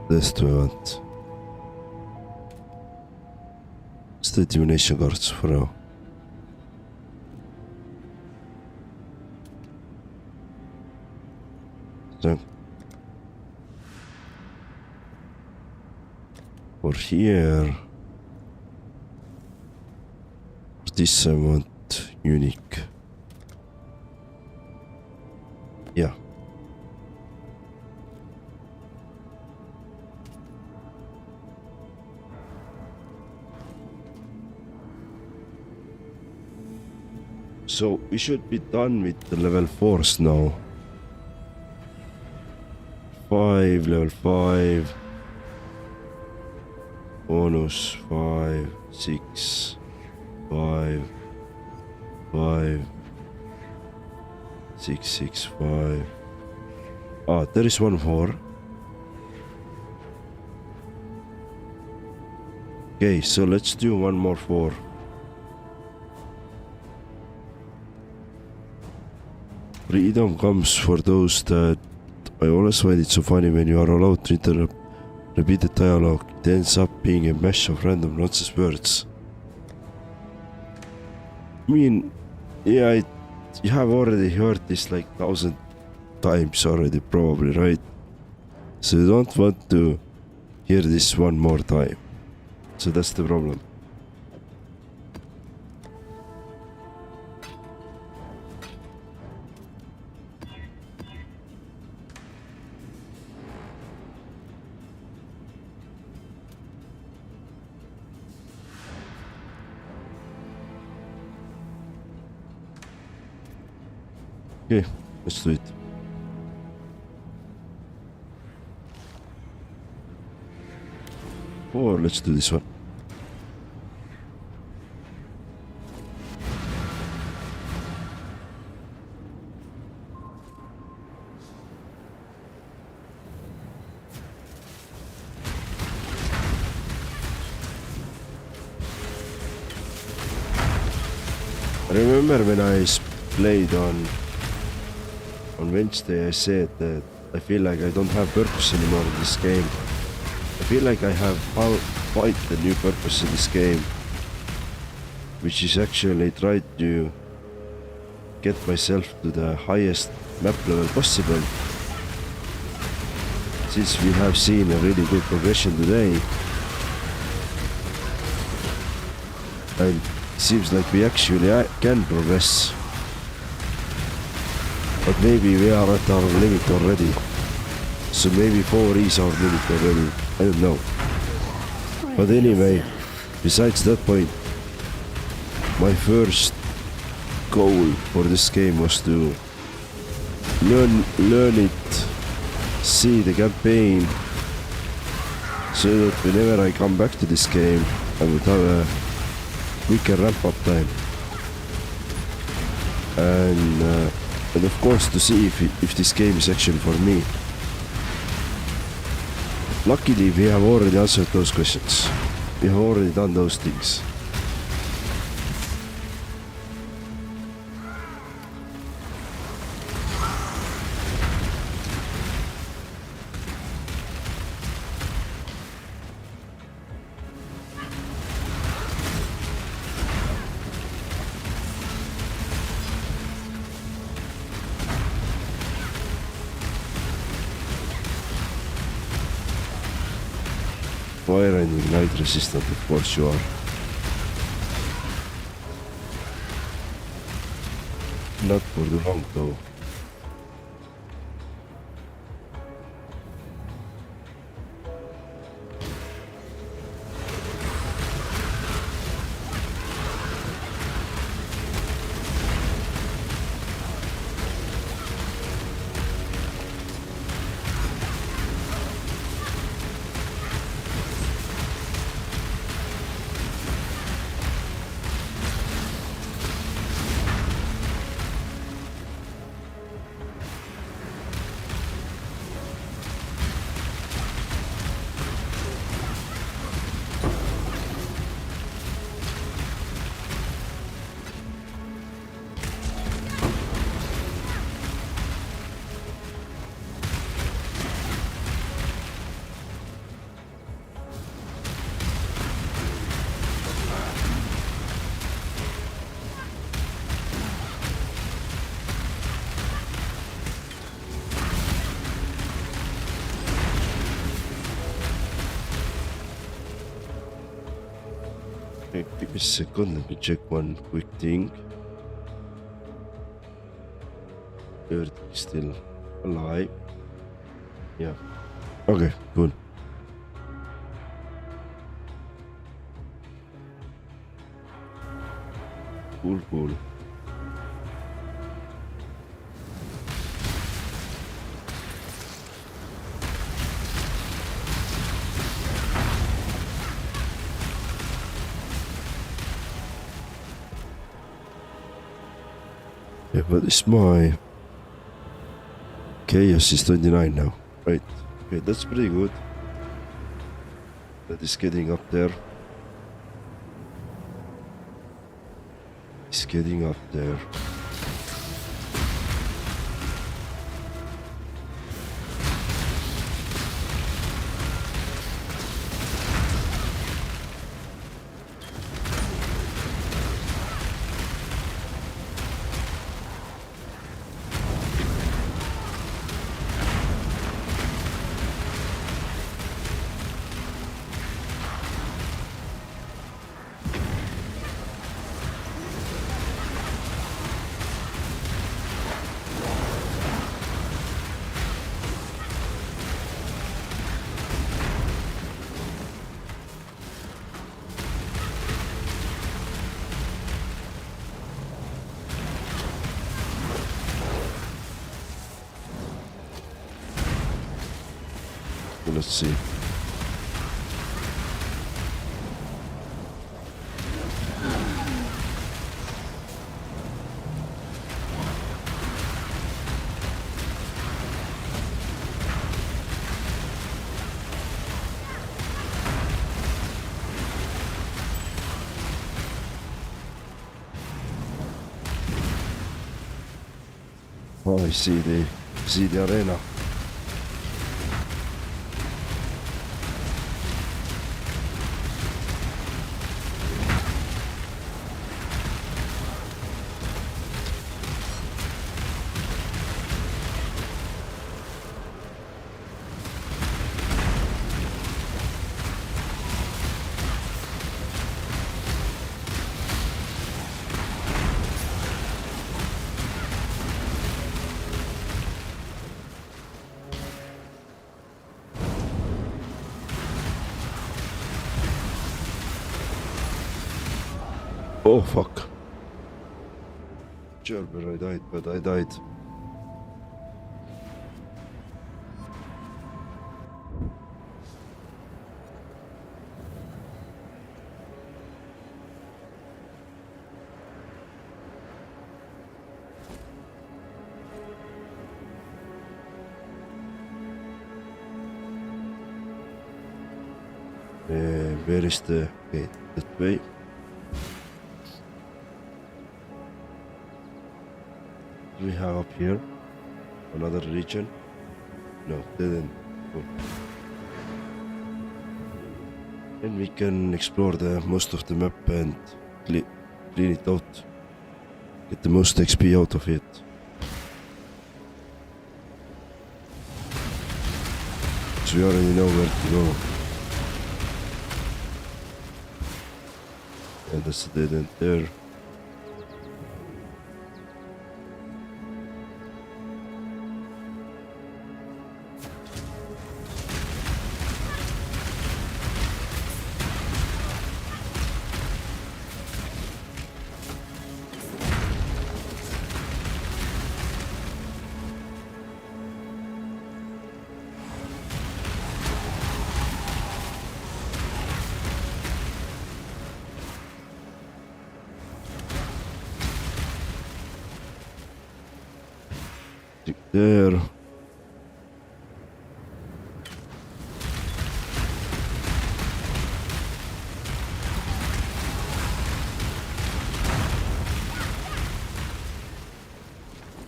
this do I want? It's the divination cards for now. So for here, for this I want unique. Yeah. So we should be done with the level 4s now. 5, level 5. Bonus 5, 6, 5, 5, 6, 6, 5. Ah, there is one more. Okay, so let's do one more 4. Freedom comes for those that I always find it so funny when you are allowed to interrupt repeated dialogue. It ends up being a mesh of random nonsense words. I mean, yeah, you have already heard this like 1,000 times already, probably, right? So you don't want to hear this one more time. So that's the problem. Okay, let's do it. Or let's do this one. I remember when I played on Wednesday, I said that I feel like I don't have purpose anymore in this game. I feel like I have found the new purpose in this game, which is actually try to get myself to the highest map level possible. Since we have seen a really good progression today, and it seems like we actually can progress. But maybe we are at our limit already. So maybe 4 is our limit already. I don't know. But anyway, besides that point, my first goal for this game was to learn it, see the campaign, so that whenever I come back to this game, I would have a quicker ramp-up time. And of course to see if this game is actually for me. Luckily we have already answered those questions. We have already done those things. Fire and ignite resistant, of course you are. Not for too long though. Okay, give me a second, let me check one quick thing. Earth is still alive. Yeah. Okay, cool. Cool. Yeah, but it's my chaos is 29 now, right? Okay, that's pretty good. That is getting up there. It's getting up there. Let's see. Oh, I see the arena. Oh fuck. Gerber, I died, but I died. Where is the gate? That way. Do we have up here another region? No, didn't. Cool. Then we can explore the most of the map and clean it out. Get the most XP out of it. So we already know where to go. And that's the dead end there. There.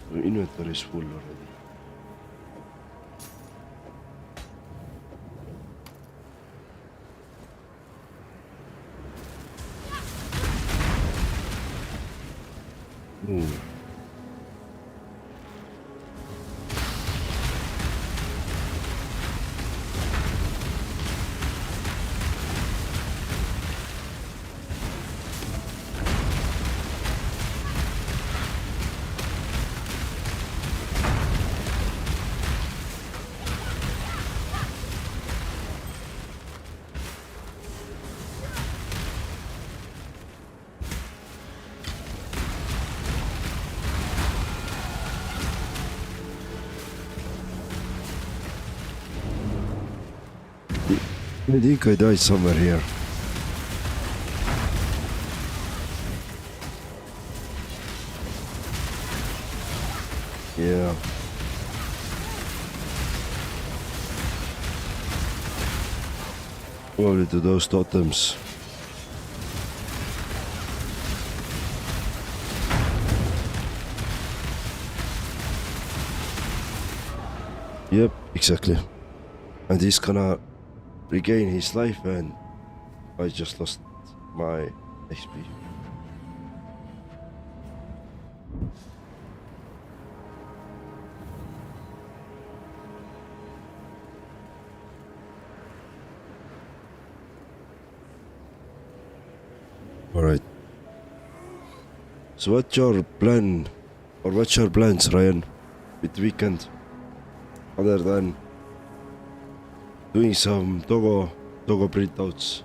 The inventory is full already. Ooh. I think I died somewhere here. Yeah. Probably to those totems. Yep, exactly. And he's gonna regain his life, and I just lost my XP. Alright. So what's your plan, or what's your plans, Ryan, with the weekend? Other than doing some Togo printouts.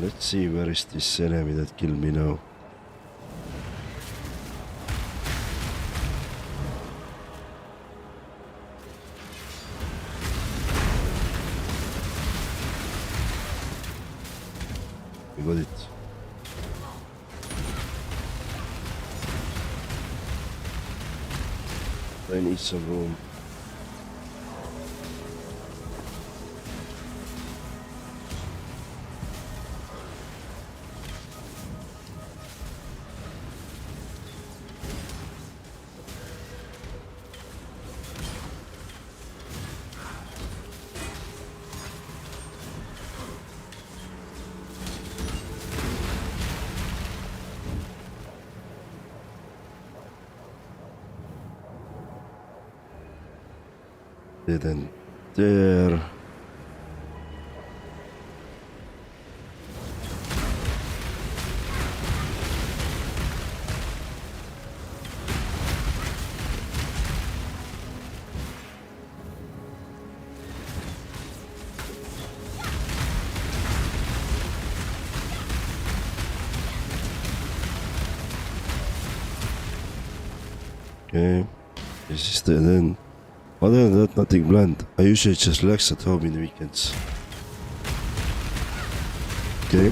Let's see, where is this enemy that killed me now? We got it. I need some room. Didn't dare. Okay, this is the end. Other than that, nothing planned. I usually just relax at home in the weekends. Okay.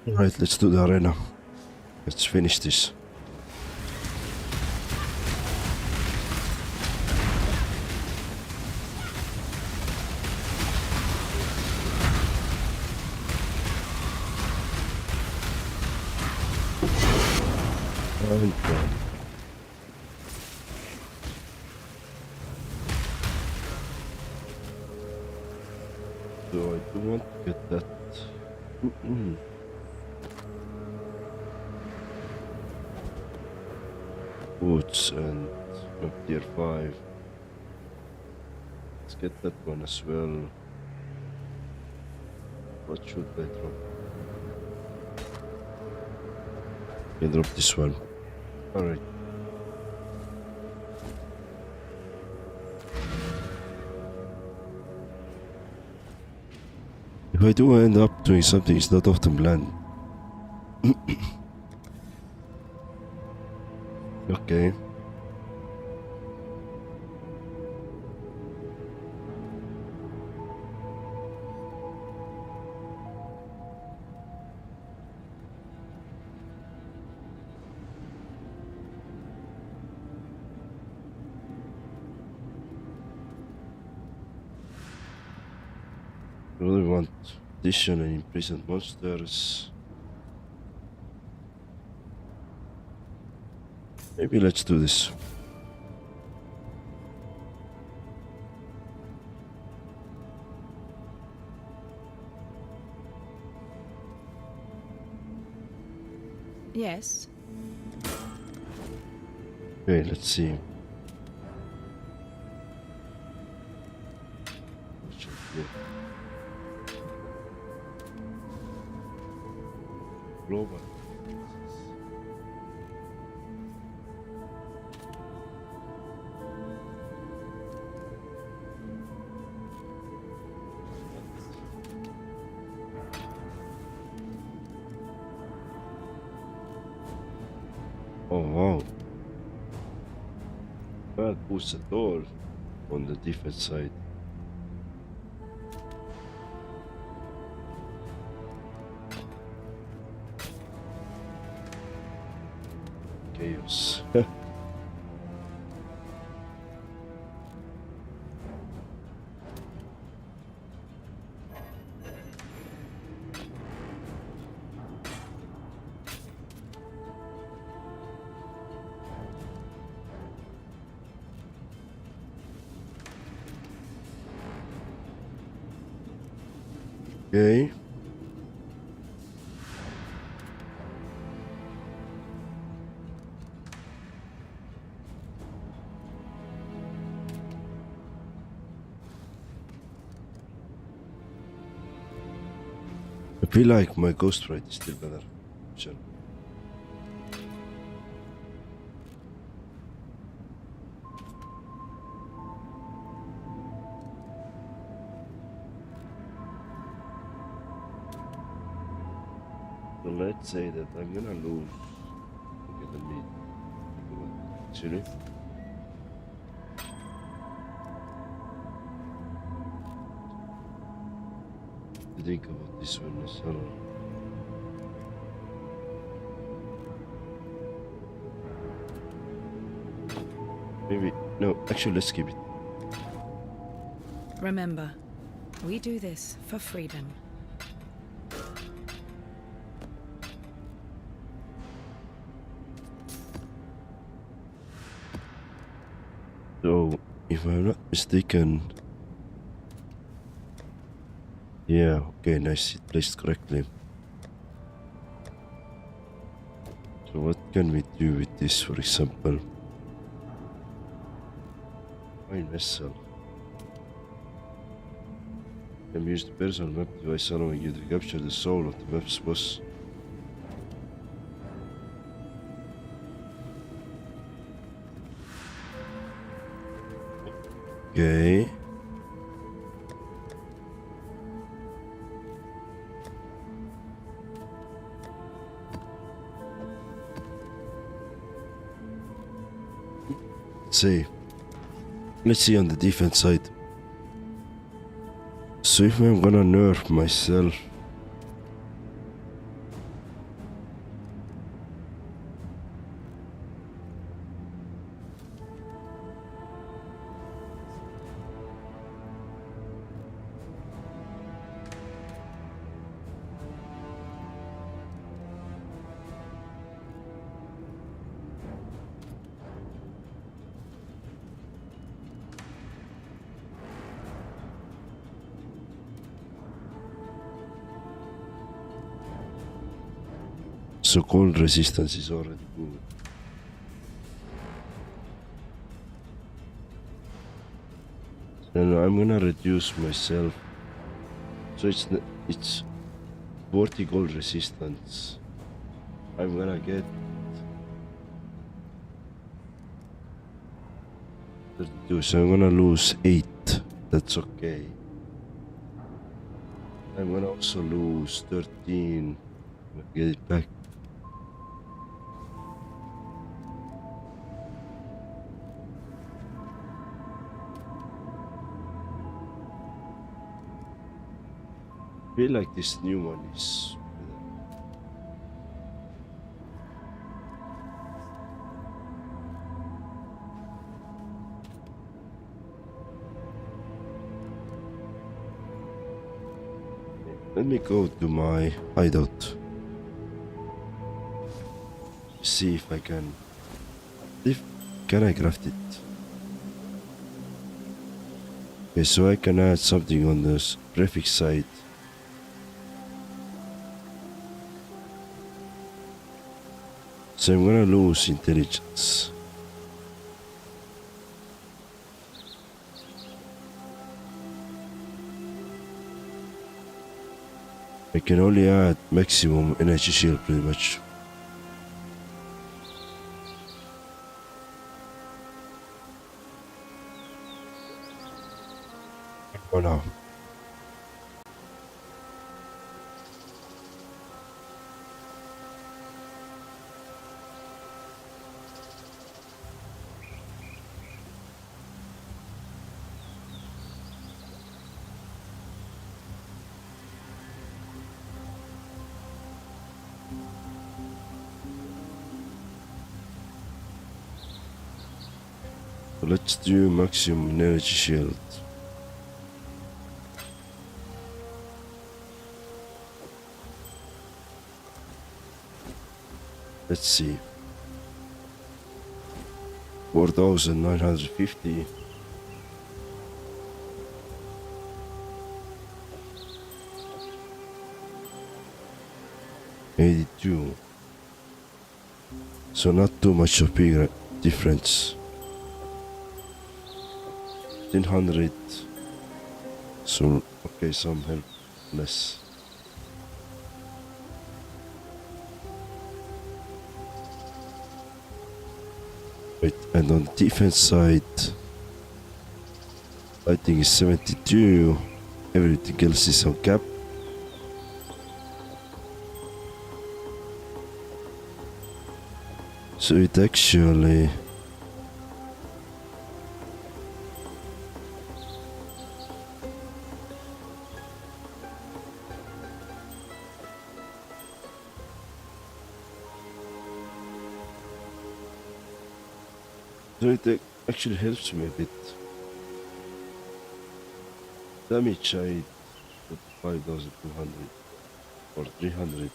Alright, let's do the arena. Let's finish this. And done. So I do want to get that. Boots and tier 5. Let's get that one as well. What should I drop? I drop this one. Alright. If I do end up doing something, it's not often planned. Okay. I really want addition and imprisoned monsters. Maybe let's do this. Yes. Okay, let's see. Global. Oh wow. Bad boost at all on the defense side. Chaos. Okay. I feel like my Ghost Ride is still better. Sure. So let's say that I'm gonna lose. Okay, let me actually. To think about this one as well. Maybe no, actually let's keep it. Remember, we do this for freedom. So if I'm not mistaken, yeah, okay, nice, it placed correctly. So what can we do with this, for example? Fine vessel. Can use the personal map device allowing you to capture the soul of the map's boss. Okay. Let's see on the defense side. So if I'm gonna nerf myself, so cold resistance is already good. And I'm gonna reduce myself. So it's 40 gold resistance. I'm gonna get 32, so I'm gonna lose 8. That's okay. I'm gonna also lose 13. Get it back. I feel like this new one is better. Let me go to my hideout. See if I can. Can I craft it? Okay, so I can add something on this prefix side. So I'm gonna lose intelligence. I can only add maximum energy shield pretty much. Oh no. So let's do maximum energy shield. Let's see. 4,950. $82. So not too much of big difference. 1,000. So okay, some help less. Wait, and on the defense side, I think it's 72. Everything else is on cap. So it actually actually helps me a bit. Damage I put 5,200 or 300.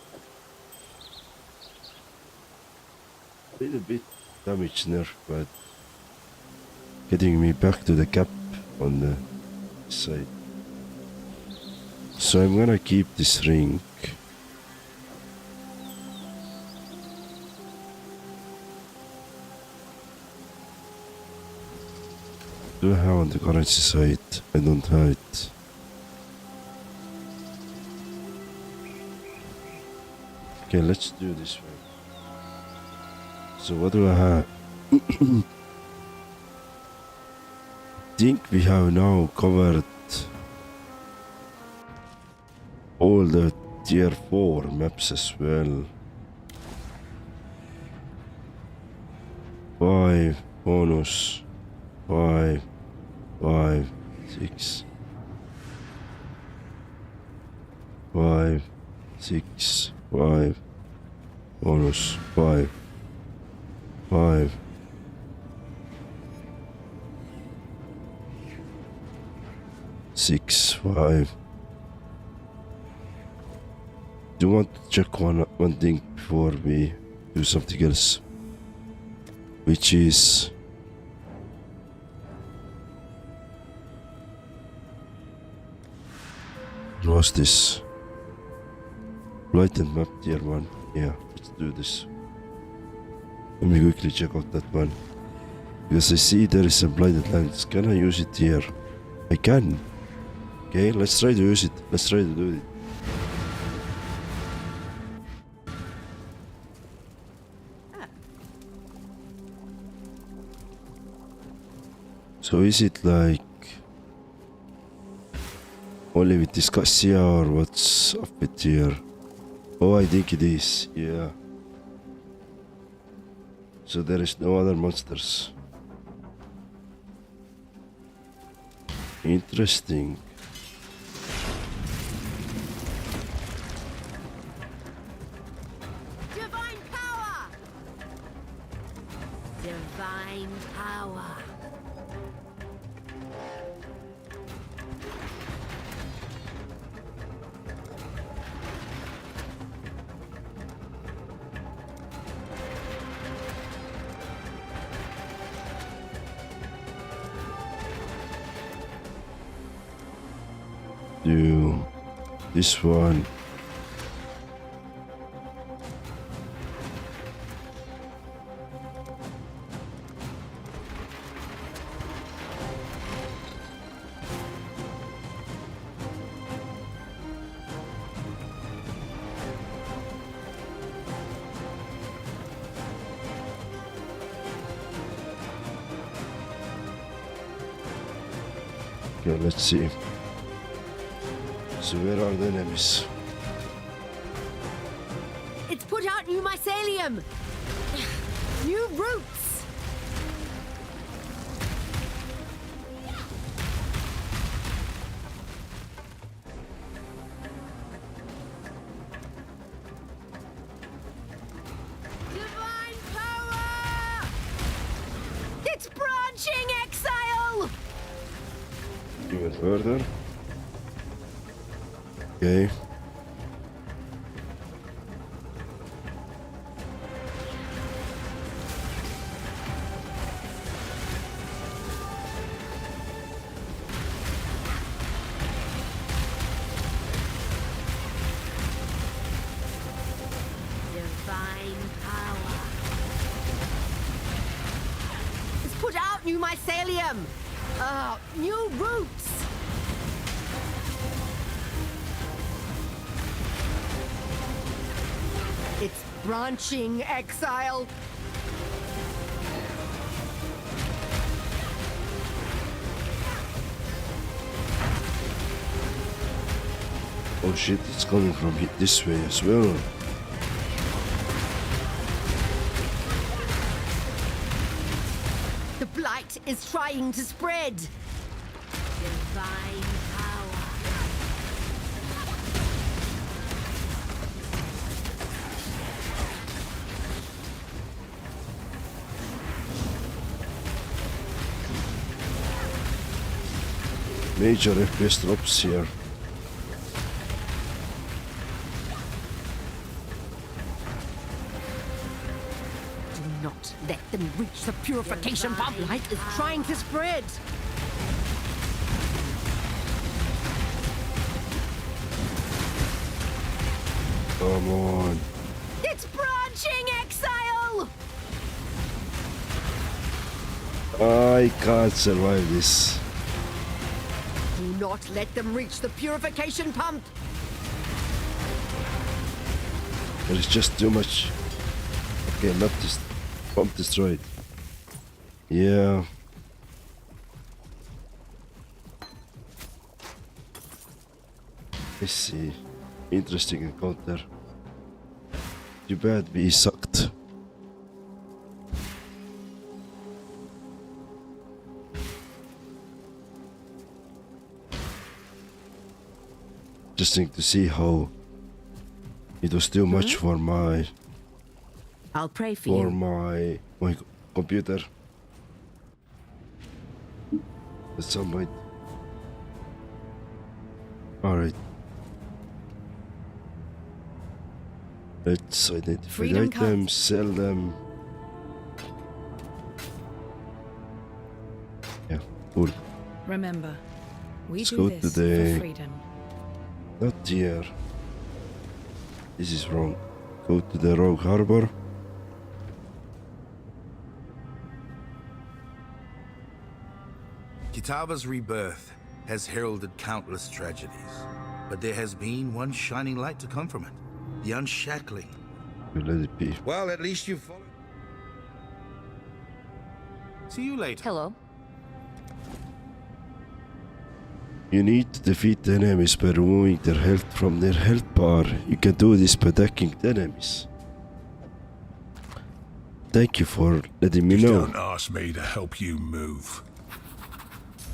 Little bit damage nerf, but getting me back to the cap on the side. So I'm gonna keep this ring. Do I have on the currency side? I don't have it. Okay, let's do this way. So what do I have? Think we have now covered all the tier 4 maps as well. 5 bonus, 5, 5, 6, 5, 6, 5, bonus, 5, 5, 6, 5. Do you want to check one thing before we do something else? Which is what's this? Blighted map tier 1. Yeah, let's do this. Let me quickly check out that one. Because I see there is a blighted lands. Can I use it here? I can. Okay, let's try to use it. Let's try to do it. So is it like only with this Cassia or what's up with here? Oh, I think it is, yeah. So there is no other monsters. Interesting. Divine power! Divine power. Do this one. Okay, let's see. So where are the enemies? It's put out new mycelium! New roots! Divine power! It's branching exile! Even further. Okay. Divine power. It's put out new mycelium! New roots! It's branching exile! Oh shit, it's coming from this way as well. The blight is trying to spread! Divine power. Major FPS drops here. Do not let them reach the purification pump. Light is trying to spread. Come on. It's branching exile! I can't survive this. Do not let them reach the purification pump. There is just too much. Okay, not this pump destroyed. Yeah. Let's see. Interesting encounter. Too bad we sucked. Interesting to see how it was too much for my I'll pray for my computer. At some point. Alright. Let's identify Freedom items, sell them. Yeah, cool. Remember, we Let's do go this to the- for freedom. Not here. This is wrong. Go to the Rogue Harbor. Kitaba's rebirth has heralded countless tragedies, but there has been one shining light to come from it. The unshackling. We let it be. Well, at least you followed. See you later. Hello. You need to defeat the enemies by removing their health from their health bar. You can do this by attacking the enemies. Thank you for letting me know. Don't ask me to help you move.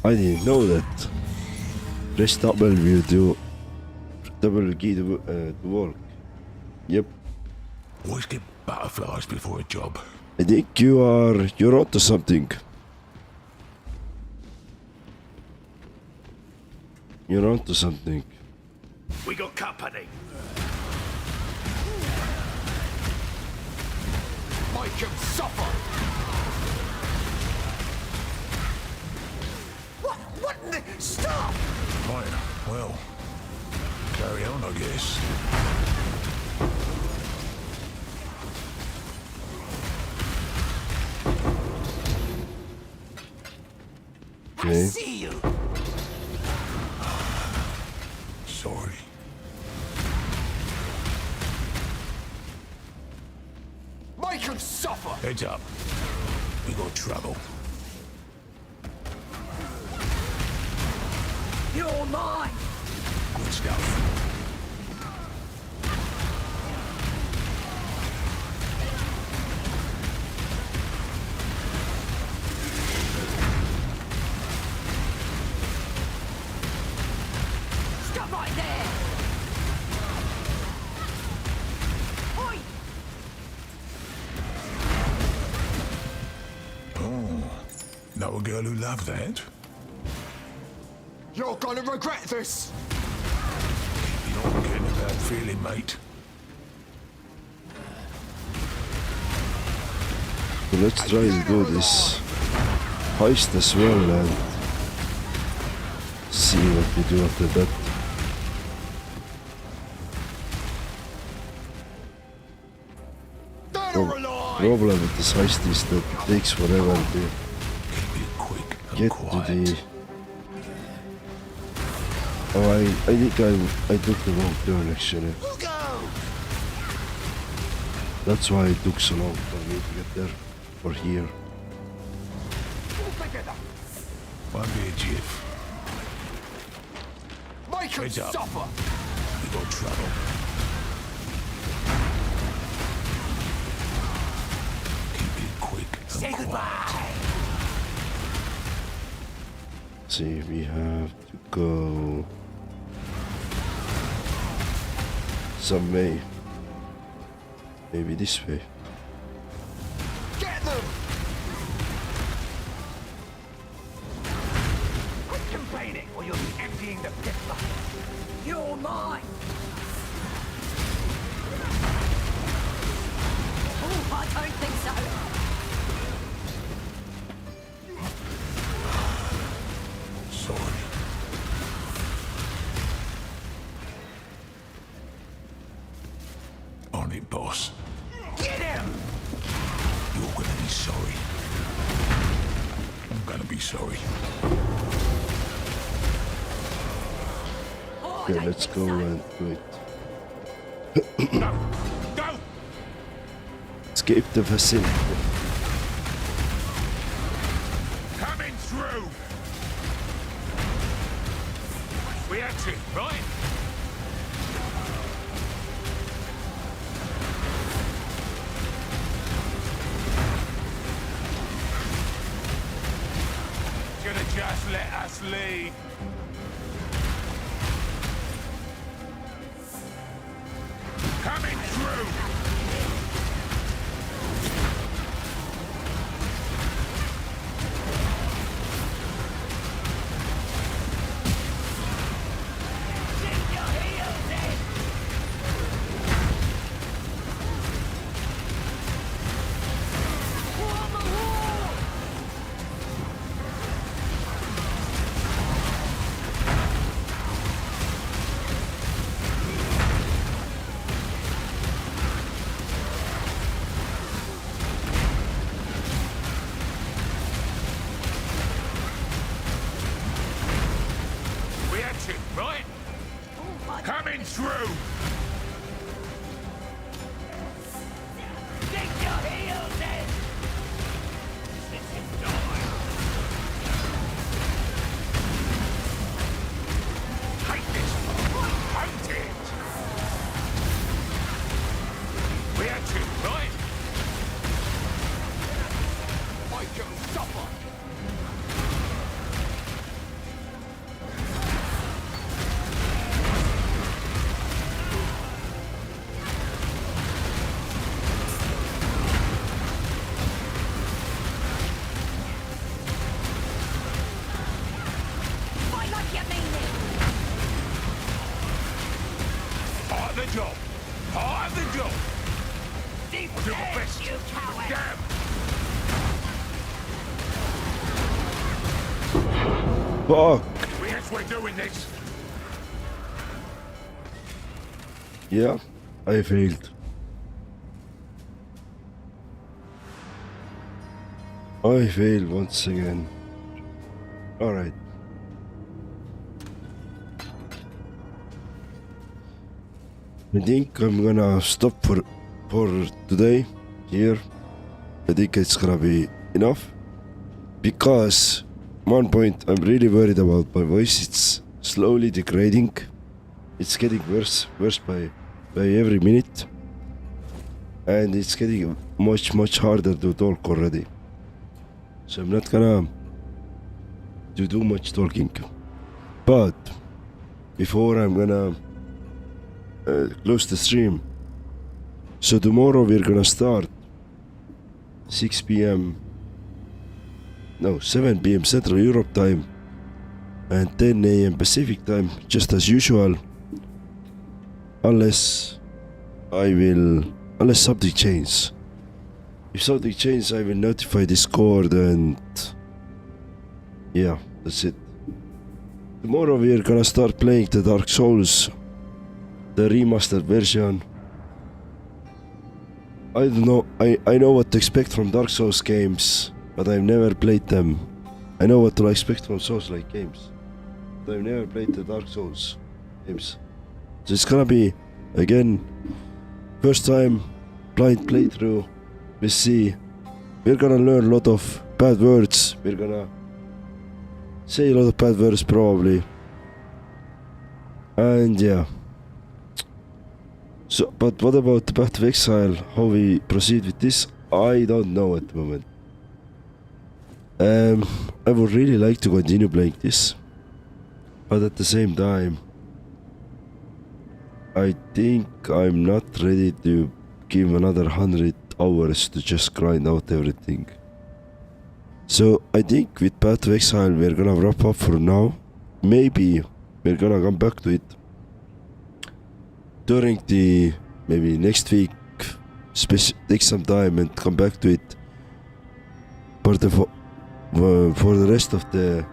I didn't know that. Press W to double key to walk. Yep. Always get butterflies before a job. I think you're onto something. You're onto something. We got company. Make him suffer! What in the... Stop! Right, well, carry on, I guess. Okay. See you! Sorry. Make him suffer! Heads up. We got trouble. You're mine! Good stuff. Stop right there! Oi! Know a girl who loved that? You're gonna regret this! You're not getting a bad feeling, mate. So let's try to do this heist as well and see what we do after that. Problem with this heist is that it takes forever to get to the... Oh, I think I took the wrong turn actually. That's why it took so long for me to get there, or here. Won't be a jiff. Make him Heads up. suffer! We got trouble. Keep it quick and Say quiet. goodbye! See, we have to go some way. Maybe this way. Get them! Quit complaining or you'll be emptying the pit bucket. You're mine! Oh, I don't think so. Sorry. On it, boss. Get him! You're gonna be sorry. I'm gonna be sorry. Okay, let's go and do it. Go! Go! Escape the facility. Coming through! We exit, right? Gonna just let us leave. Coming through! We exit, right? Coming through! Dig your heels in! This is die! Hate this! Hate it! We exit, right? Make him suffer! Fight like you mean it. Part of the job! Part of the job! Deep Do my best! you coward! Damn! Fuck! Yes, we're doing this! Yeah, I failed. I failed once again. Alright. I think I'm gonna stop for today here. I think it's gonna be enough. Because one point I'm really worried about my voice. It's slowly degrading. It's getting worse by every minute, and it's getting much harder to talk already. So I'm not gonna do too much talking. But before I'm gonna close the stream. So tomorrow we're gonna start 6 p.m. No, 7 p.m. Central Europe time and 10 a.m. Pacific time, just as usual. Unless something changes. If something changes, I will notify Discord, and yeah, that's it. Tomorrow we are gonna start playing the Dark Souls, the remastered version. I don't know, I know what to expect from Dark Souls games, but I've never played them. I know what to expect from Souls-like games, but I've never played the Dark Souls games. So it's gonna be, again, first time blind playthrough. We see, we're gonna learn a lot of bad words, we're gonna say a lot of bad words probably, and yeah. So, but what about the Path of Exile? How we proceed with this? I don't know at the moment. I would really like to continue playing this, but at the same time, I think I'm not ready to give another 100 hours to just grind out everything. So I think with Path of Exile we're gonna wrap up for now. Maybe we're gonna come back to it during the maybe next week, take some time and come back to it. But for the rest of the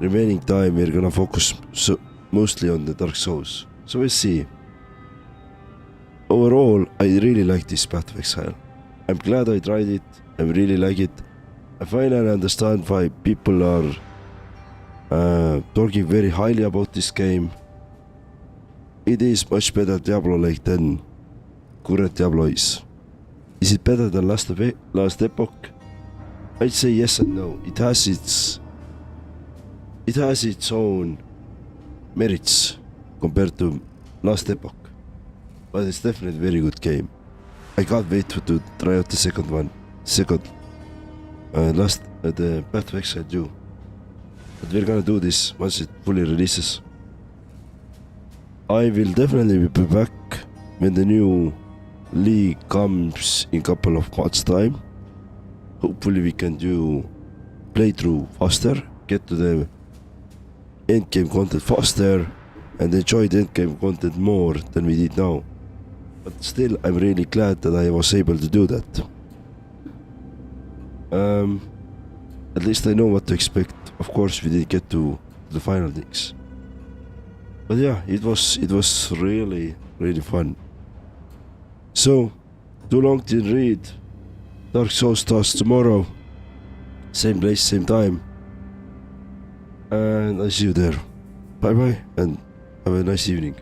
remaining time we're gonna focus mostly on the Dark Souls. So we'll see. Overall, I really like this Path of Exile. I'm glad I tried it. I really like it. I finally understand why people are talking very highly about this game. It is much better Diablo-like than current Diablo is. Is it better than Last Epoch? I'd say yes and no. It has its own merits compared to Last Epoch, but it's definitely a very good game. I can't wait to try out the second one. The Path of Exile 2. But we're gonna do this once it fully releases. I will definitely be back when the new league comes in a couple of months time. Hopefully we can do playthrough faster, get to the endgame content faster, and enjoy the endgame content more than we did now. But still, I'm really glad that I was able to do that. At least I know what to expect. Of course, we didn't get to the final things. But yeah, it was really fun. So, Too Long Didn't Read. Dark Souls starts tomorrow. Same place, same time. And I see you there. Bye bye and have a nice evening.